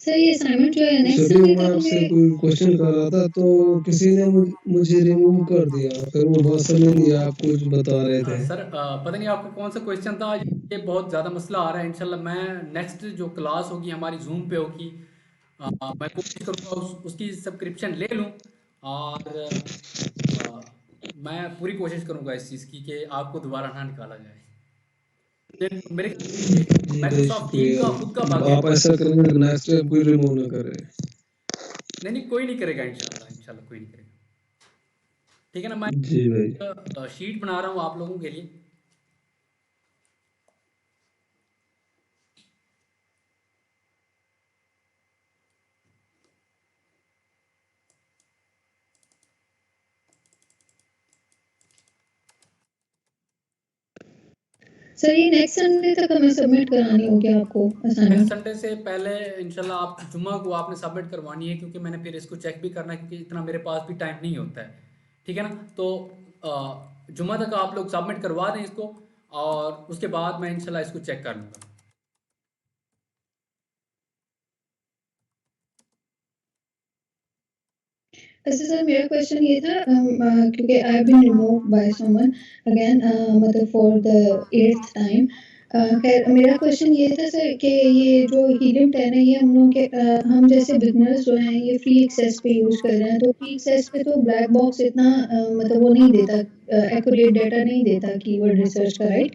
सर ये असाइनमेंट जो है नेक्स्ट सर संडे मैं तक आपसे हमें कोई क्वेश्चन कर रहा था तो किसी ने मुझे रिमूव कर दिया, फिर वो बहुत समय लिया, आप कुछ बता रहे थे। सर पता नहीं आपको कौन सा क्वेश्चन था। ये बहुत ज़्यादा मसला आ रहा है। इंशाल्लाह मैं नेक्स्ट जो क्लास होगी हमारी जूम पे होगी, मैं कोशिश करूँगा उसकी सब्सक्रिप्शन ले लूँ, और मैं पूरी कोशिश करूँगा इस चीज़ की कि आपको दोबारा ना निकाला जाए। मेरे जी भाई माइक्रोसॉफ्ट टीम का खुद का शुक्रिया, बग है। आप ऐसा करेंगे नेक्स्ट टाइम कोई रिमूव ना करे। नहीं कोई नहीं करेगा, इंशाल्लाह कोई नहीं करेगा। ठीक है ना, मैं जी भाई। शीट बना रहा हूँ आप लोगों के लिए। सर ये नेक्स्ट संडे तक हमें सबमिट करानी होगी आपको नेक्स्ट असाइनमेंट। संडे से पहले इंशाल्लाह आप जुम्मा को आपने सबमिट करवानी है, क्योंकि मैंने फिर इसको चेक भी करना है, क्योंकि इतना मेरे पास भी टाइम नहीं होता है। ठीक है ना, तो जुम्मा तक आप लोग सबमिट करवा दें इसको, और उसके बाद मैं इंशाल्लाह इसको चेक कर लूँगा। अच्छा सर मेरा क्वेश्चन ये था, क्योंकि I have been removed by someone again, मतलब फॉर द 8th टाइम। खैर मेरा क्वेश्चन ये था सर कि ये जो हीलियम 10 है ये हम लोग के हम जैसे बिगनर्स जो हैं ये फ्री एक्सेस पे यूज कर रहे हैं, तो फ्री एक्सेस पे तो ब्लैक बॉक्स इतना मतलब वो नहीं देता, एक्यूरेट डाटा नहीं देता कीवर्ड रिसर्च का, राइट?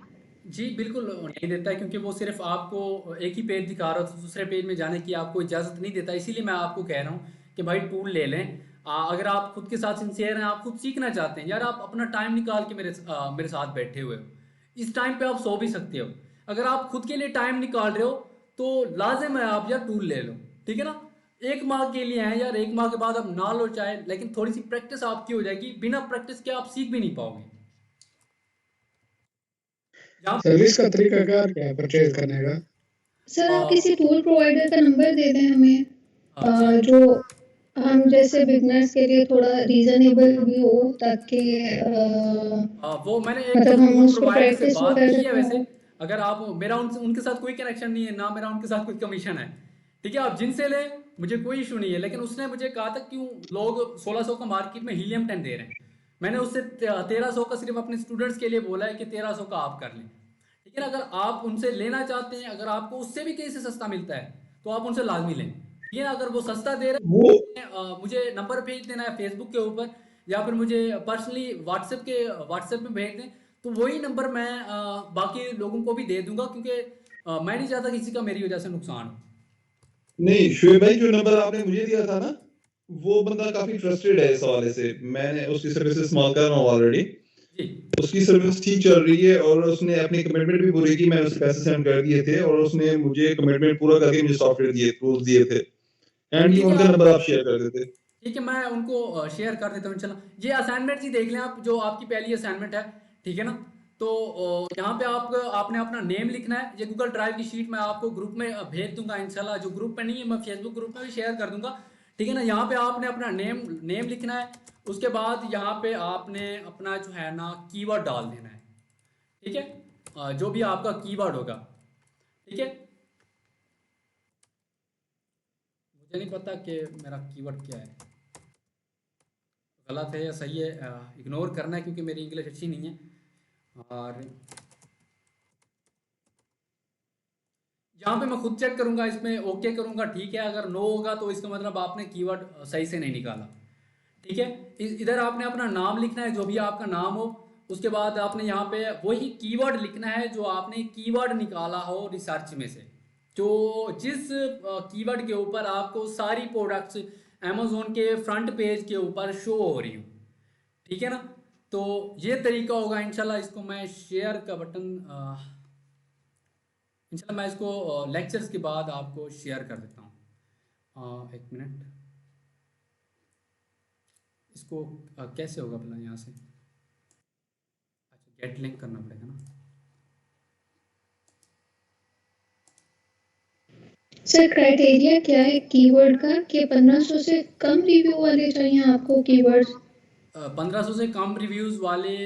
जी, बिल्कुल नहीं देता है, क्योंकि वो सिर्फ़ आपको एक ही पेज दिखा रहा हो, तो दूसरे पेज में जाने की आपको इजाज़त नहीं देता। इसीलिए मैं आपको कह रहा हूँ कि भाई टूल ले लें। अगर आप खुद के साथ सिंसियर हैं, आप खुद सीखना चाहते हैं, यार आप अपना टाइम निकाल के मेरे साथ बैठे हुए हो। इस टाइम पे आप सो भी सकते हो। अगर आप खुद के लिए टाइम निकाल रहे हो, तो लाज़िम है आप यार टूल ले लो, ठीक है ना? 1 माह के लिए हैं यार, 1 माह के बाद आप ना लो चाहे, लेकिन थोड़ी-सी प्रैक्टिस आपकी हो जाएगी। बिना प्रैक्टिस के आप सीख भी नहीं पाओगे। जहाँ सर्विस का तरीकाकार क्या है परचेज करने का? सर आप किसी टूल प्रोवाइडर का नंबर दे दें हमें, जी। जो हम जैसे बिगनर्स के लिए थोड़ा रीजनेबल भी हो, ताकि वो मैंने एक मतलब हम टूल उस पर प्रोवाइडर से प्रैक्टिस बात वगैरह की है वैसे। हो। अगर आप मेरा उनके साथ कोई कनेक्शन नहीं है, ना मेरा उनके साथ कोई कमीशन है, ठीक है? आप जिनसे ले, मुझे कोई इशू नहीं है, लेकिन उसने मुझे कहा था क्यों लोग 1600 का मार्केट में हीलियम 10 दे रहे हैं। मैंने उससे 1300 का सिर्फ अपने स्टूडेंट्स के लिए बोला है कि 1300 का आप कर लें, ठीक है ना? अगर आप उनसे लेना चाहते हैं, अगर आपको उससे भी कहीं से सस्ता मिलता है, तो आप उनसे लाजमी लें, ठीक है ना? अगर वो सस्ता दे रहे वो हैं, मुझे नंबर भेज देना है फेसबुक के ऊपर, या फिर मुझे पर्सनली व्हाट्सएप में भेज दें, तो वही नंबर मैं बाकी लोगों को भी दे दूंगा, क्योंकि मैं नहीं चाहता किसी का मेरी वजह से नुकसान हो। नहीं, शुएब भाई जो नंबर आपने मुझे दिया था ना, वो बंदा काफी ट्रस्टेड है इस हवाले से। मैंने उसकी सर्विस इस्तेमाल कर रहा हूँ ऑलरेडी। जी। उसकी सर्विस ठीक चल रही है और उसने अपनी कमिटमेंट भी पूरी की। मैंने उसे पैसे सेंड कर दिए थे और उसने मुझे कमिटमेंट पूरा करके मुझे सॉफ्टवेयर दिए, टूल्स दिए थे। एंड ये ठीक है, उनका नंबर आप शेयर कर देते। ठीक है, मैं उनको शेयर कर देता हूँ इंशाल्लाह। ये असाइनमेंट ही देख लें आप, जो आपकी पहली असाइनमेंट है, ठीक है ना? तो यहाँ पे आपने अपना नेम लिखना है। ये गूगल ड्राइव की शीट मैं आपको ग्रुप में भेज दूंगा इंशाल्लाह। जो ग्रुप में नहीं है, मैं फेसबुक ग्रुप में भी शेयर कर दूंगा, ठीक है ना? यहाँ पे आपने अपना नेम लिखना है। उसके बाद यहाँ पे आपने अपना जो है ना कीवर्ड डाल देना है, ठीक है? जो भी आपका कीवर्ड होगा, ठीक है? मुझे नहीं पता कि मेरा कीवर्ड क्या है, गलत है या सही है, इग्नोर करना है, क्योंकि मेरी इंग्लिश अच्छी नहीं है। और यहाँ पे मैं खुद चेक करूँगा, इसमें ओके करूँगा, ठीक है? अगर नो होगा तो इसका मतलब आपने कीवर्ड सही से नहीं निकाला, ठीक है? इधर आपने अपना नाम लिखना है, जो भी आपका नाम हो। उसके बाद आपने यहाँ पे वही कीवर्ड लिखना है जो आपने कीवर्ड निकाला हो रिसर्च में से, जो जिस कीवर्ड के ऊपर आपको सारी प्रोडक्ट्स अमेज़न के फ्रंट पेज के ऊपर शो हो रही हो, ठीक है ना? तो ये तरीका होगा इंशाल्लाह। इसको मैं शेयर का बटन इंशाल्लाह मैं इसको लेक्चर्स के बाद आपको शेयर कर देता हूँ। एक मिनट, इसको कैसे होगा भला यहाँ से? अच्छा, गेट लिंक करना पड़ेगा ना। सर क्राइटेरिया क्या है कीवर्ड का, कि 1500 से कम रिव्यू वाले चाहिए आपको कीवर्ड्स? 1500 से कम रिव्यूज़ वाले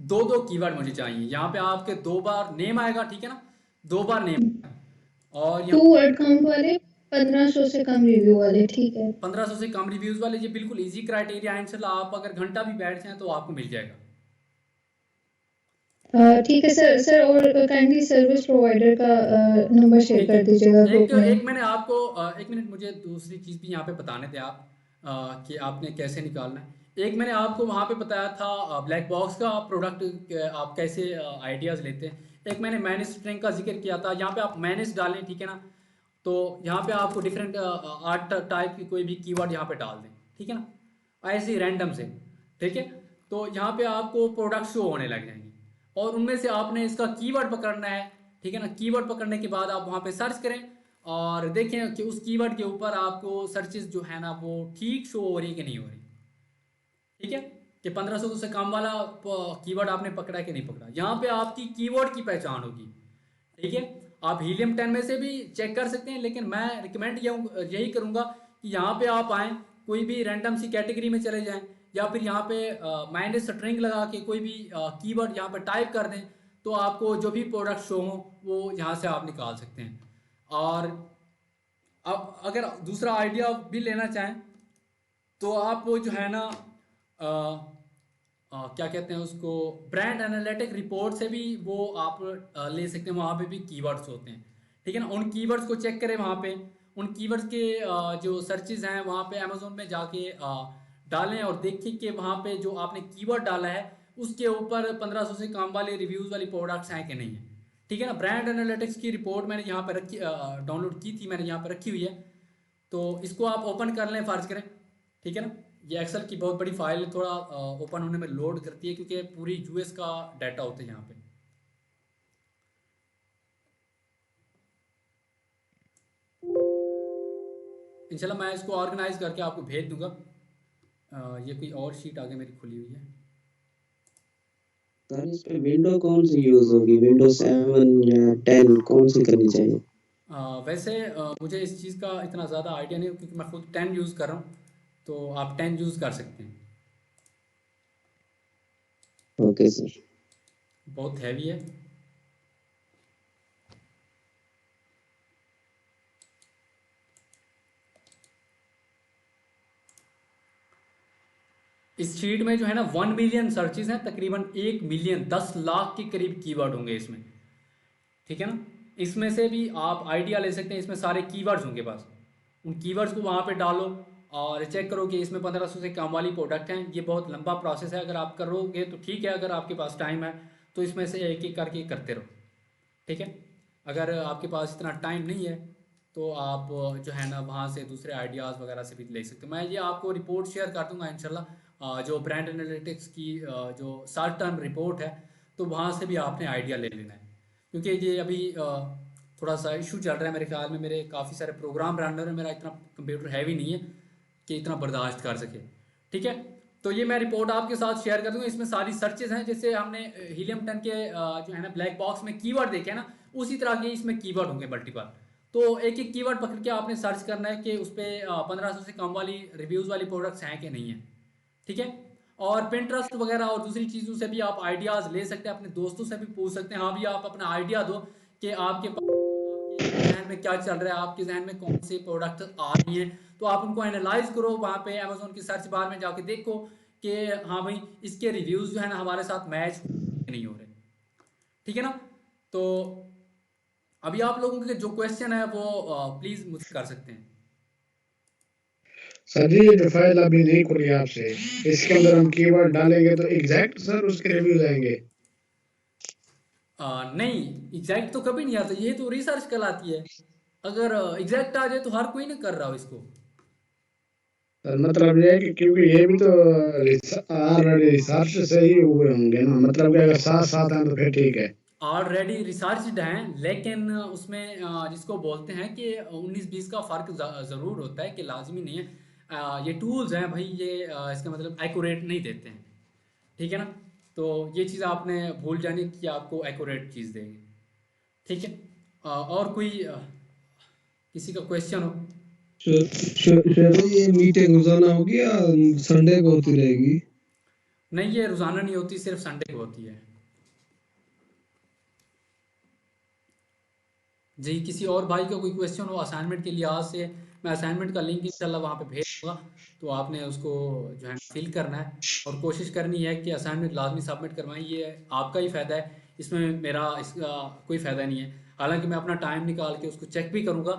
2 कीवर्ड मुझे चाहिए। यहाँ पे आपके 2 बार नेम आएगा, ठीक है ना? 2 बार नेम, और 2 यहाँ वर्ड काउंट वाले, 1500 से कम रिव्यू वाले, ठीक है? 1500 से कम रिव्यूज़ वाले, ये बिल्कुल इजी क्राइटेरिया है इंशाल्लाह। आप अगर घंटा भी बैठ जाएं तो आपको मिल जाएगा। ठीक है सर। सर और काइंडली सर्विस प्रोवाइडर का नंबर शेयर ठीक कर है। दीजिएगा ग्रुप में। एक मैंने आपको एक मिनट, मुझे दूसरी चीज़ भी यहाँ पे बताने थे आप, कि आपने कैसे निकालना है। एक मैंने आपको वहाँ पे बताया था ब्लैक बॉक्स का प्रोडक्ट आप कैसे आइडियाज़ लेते हैं। एक मैंने मैनेज स्ट्रिंग का जिक्र किया था। यहाँ पे आप मैनेज डालें, ठीक है ना? तो यहाँ पे आपको डिफरेंट 8 टाइप की कोई भी कीवर्ड यहाँ पे डाल दें, ठीक है ना? ऐसे ही रैंडम से, ठीक है? तो यहाँ पे आपको प्रोडक्ट शो होने लग जाएंगे, और उनमें से आपने इसका कीवर्ड पकड़ना है, ठीक है ना? कीवर्ड पकड़ने के बाद आप वहाँ पे सर्च करें और देखें कि उस कीवर्ड के ऊपर आपको सर्चेस जो है ना वो ठीक शो हो रही है कि नहीं हो रही, ठीक है? कि 1500 से कम वाला कीवर्ड आपने पकड़ा है कि नहीं पकड़ा। यहाँ पे आपकी कीवर्ड की पहचान होगी, ठीक है? आप हीलियम 10 में से भी चेक कर सकते हैं, लेकिन मैं रिकमेंड यही करूँगा कि यहाँ पे आप आएँ, कोई भी रैंडम सी कैटेगरी में चले जाएं, या फिर यहाँ पे माइनस स्ट्रिंग लगा के कोई भी कीवर्ड यहाँ पे टाइप कर दें, तो आपको जो भी प्रोडक्ट शो हो वो यहाँ से आप निकाल सकते हैं। और अब अगर दूसरा आइडिया भी लेना चाहें, तो आप वो जो है ना क्या कहते हैं उसको, ब्रांड एनालिटिक रिपोर्ट से भी वो आप ले सकते हैं। वहाँ पे भी कीवर्ड्स होते हैं, ठीक है ना? उन कीवर्ड्स को चेक करें वहाँ पे। उन कीवर्ड्स के जो सर्चेज हैं वहाँ पे अमेज़न में जाके डालें और देखें कि वहाँ पे जो आपने कीवर्ड डाला है उसके ऊपर 1500 से कम वाले रिव्यूज़ वाली प्रोडक्ट्स हैं कि नहीं है। ठीक है ना। ब्रांड एनालिटिक्स की रिपोर्ट मैंने यहाँ पर रखी, डाउनलोड की थी, मैंने यहाँ पर रखी हुई है, तो इसको आप ओपन कर लें, फ़र्ज करें। ठीक है ना। ये एक्सेल की बहुत बड़ी फाइल है, थोड़ा ओपन होने में लोड करती है क्योंकि पूरी यूएस का डाटा होता है यहाँ पे। इंशाल्लाह मैं इसको ऑर्गेनाइज करके आपको भेज दूंगा। ये कोई और शीट आगे मेरी खुली हुई है। सर इस पे विंडो कौन सी यूज होगी, विंडोज 7 या 10 कौन सी करनी चाहिए? वैसे मुझे इस चीज़ का इतना ज़्यादा आइडिया नहीं क्योंकि मैं खुद 10 यूज़ कर रहा हूँ, तो आप 10 यूज़ कर सकते हैं। Okay sir. बहुत हैवी है। इस शीट में जो है ना 1 मिलियन सर्चेज हैं, तकरीबन 1 मिलियन 10 लाख के करीब कीवर्ड होंगे इसमें। ठीक है ना। इसमें से भी आप आइडिया ले सकते हैं, इसमें सारे कीवर्ड्स होंगे बस। उन कीवर्ड्स को वहाँ पे डालो और चेक करो कि इसमें 1500 से कम वाली प्रोडक्ट हैं। ये बहुत लंबा प्रोसेस है, अगर आप करोगे तो ठीक है, अगर आपके पास टाइम है तो इसमें से एक एक करके करते रहो। ठीक है। अगर आपके पास इतना टाइम नहीं है तो आप जो है ना वहाँ से दूसरे आइडियाज़ वगैरह से भी ले सकते हो। मैं ये आपको रिपोर्ट शेयर कर दूंगा इंशाल्लाह, जो ब्रांड एनालिटिक्स की जो शॉर्ट टर्म रिपोर्ट है, तो वहाँ से भी आपने आइडिया ले लेना है क्योंकि ये अभी थोड़ा सा इशू चल रहा है मेरे ख्याल में। मेरे काफ़ी सारे प्रोग्राम रनर है, मेरा इतना कंप्यूटर हैवी नहीं है कि इतना बर्दाश्त कर सके। ठीक है। तो ये मैं रिपोर्ट आपके साथ शेयर कर दूंगा। इसमें सारी सर्चेज हैं, जैसे हमने हीलियम 10 के जो है ना ब्लैक बॉक्स में कीवर्ड देखे हैं ना, उसी तरह के इसमें कीवर्ड होंगे मल्टीपल। तो एक एक कीवर्ड पकड़ के आपने सर्च करना है कि उस पर 1500 से कम वाली रिव्यूज़ वाली प्रोडक्ट्स हैं कि नहीं है। ठीक है। और पिंटरेस्ट वगैरह और दूसरी चीज़ों से भी आप आइडियाज़ ले सकते हैं, अपने दोस्तों से भी पूछ सकते हैं। हाँ भी आप अपना आइडिया दो कि आपके जहन में क्या चल रहा है, आपके जहन में कौन सी प्रोडक्ट आ रही हैं, तो आप उनको एनालाइज करो। वहाँ पे अमेजोन की सर्च बार में जाके देखो कि हाँ भाई इसके रिव्यूज़ जो है ना हमारे साथ मैच नहीं हो रहे। ठीक है ना। तो अभी आप लोगों के जो क्वेश्चन है वो प्लीज़ मुझसे कर सकते हैं। सर जी ये जो फाइल अभी नहीं खुली आपसे, इसके अंदर हम कीवर्ड डालेंगे तो एग्जैक्ट सर उसके रिव्यूज आएंगे? नहीं, एग्जैक्ट तो कभी नहीं आता, ये तो रिसर्च कहलाती है। अगर एग्जैक्ट आ जाए तो हर कोई नहीं कर रहा हो इसको। सर मतलब ये है कि क्योंकि ये भी तो ऑलरेडी रिसर्च से ही हुए होंगे ना, मतलब कि अगर साथ साथ हैं तो फिर ठीक है। ऑलरेडी रिसर्च्ड हैं, लेकिन उसमें जिसको बोलते हैं कि 19-20 का फ़र्क ज़रूर होता है, कि लाजमी नहीं है। ये टूल्स हैं भाई, ये इसका मतलब एक्यूरेट नहीं देते हैं। ठीक है ना। तो ये चीज़ आपने भूल जानी कि आपको एक्यूरेट चीज़ देंगे। ठीक है। और कोई किसी का क्वेश्चन हो? ये मीटिंग रोजाना होगी या संडे को होती रहेगी? नहीं, ये रोज़ाना नहीं होती, सिर्फ संडे को होती है। जी, किसी और भाई का कोई क्वेश्चन हो असाइनमेंट के लिहाज से, मैं असाइनमेंट का लिंक इंशाल्लाह वहाँ पे भेज दूँगा, तो आपने उसको जो है फिल करना है और कोशिश करनी है कि असाइनमेंट लाजमी सबमिट करवाएं। ये आपका ही फ़ायदा है, इसमें मेरा इसका कोई फ़ायदा नहीं है। हालांकि मैं अपना टाइम निकाल के उसको चेक भी करूँगा,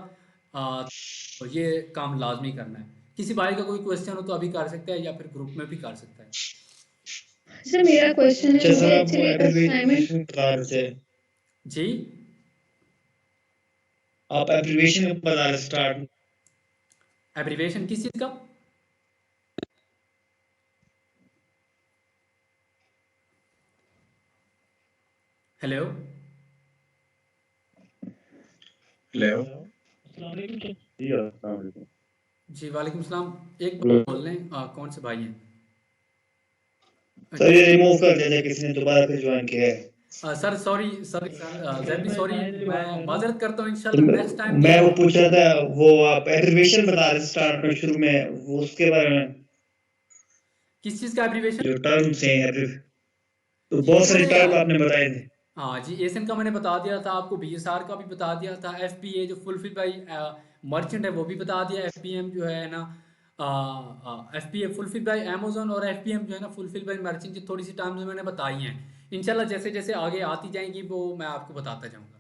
तो ये काम लाजमी करना है। किसी भाई का कोई क्वेश्चन हो तो अभी कर सकता है या फिर ग्रुप में भी कर सकता है। सर मेरा क्वेश्चन है, मुझे आप एक्चुअली असाइनमेंट एब्रिविएशन बता रहे थे, जी आप एब्रिविएशन बता रहे स्टार्ट। एब्रीवेशन किस चीज़ का? हेलो हेलो जी, वालेकुम सलाम। एक हेलो। बार बोल लें, कौन से भाई हैं? सर ये रिमूव कर दिया था किसी ने, दोबारा फिर ज्वाइन किया है। सर सॉरी सर, जैद भी सॉरी, मैं माजरत करता हूँ। इंशाल्लाह नेक्स्ट टाइम मैं वो पूछ रहा था, वो आप एब्रिविएशन बता रहे स्टार्ट में शुरू में, वो उसके बारे में। किस चीज़ का एब्रीवेशन? जो टर्म्स हैं तो बहुत सारे टर्म आपने बताए थे। हाँ जी, एसन का मैंने बता दिया था आपको, बीएसआर का भी बता दिया था, एफपीए जो फुलफिल बाई मर्चेंट है वो भी बता दिया, एफपीएम जो है ना एफपीए फुलफिल बाई अमेजोन, और एफपीएम जो है ना फुलफिल बाई मर्चेंट, की थोड़ी सी टर्म्स मैंने बताई हैं। इंशाल्लाह जैसे जैसे आगे आती जाएंगी वो मैं आपको बताता जाऊंगा।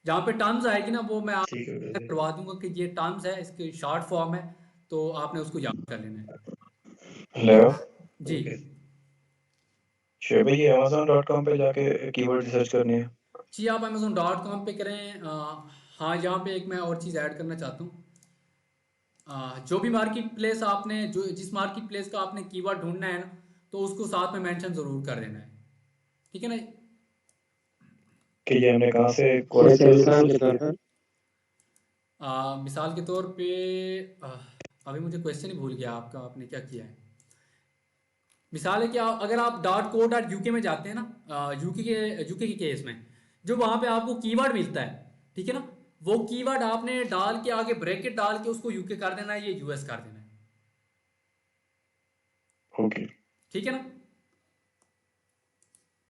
जहाँ पे टर्म्स आएगी ना वो मैं आपको करवा दूंगा कि ये टर्म्स है, इसकी शॉर्ट फॉर्म है, तो आपने उसको याद कर लेना है। हेलो जी शोएब भाई ये amazon.com पे जाके कीवर्ड रिसर्च करनी है। जी आप amazon.com पे करें। हाँ यहाँ पे एक मैं और चीज़ ऐड करना चाहता हूँ। जो भी मार्केट प्लेस आपने जो जिस मार्केट प्लेस का आपने कीवर्ड ढूंढना है ना, तो उसको साथ में मेंशन ज़रूर कर देना है, ठीक है ना। कि ये हमने कहाँ से जैसे मिसाल के तौर पर मिसाल के तौर पे अभी मुझे क्वेश्चन ही भूल गया आपका, आपने क्या किया है। मिसाल है कि अगर आप .co.uk में जाते हैं ना, यूके के केस में जो वहाँ पे आपको कीवर्ड मिलता है, ठीक है ना, वो कीवर्ड आपने डाल के आगे ब्रैकेट डाल के उसको यूके कर देना है, ये यूएस कर देना है, ओके ठीक है ना।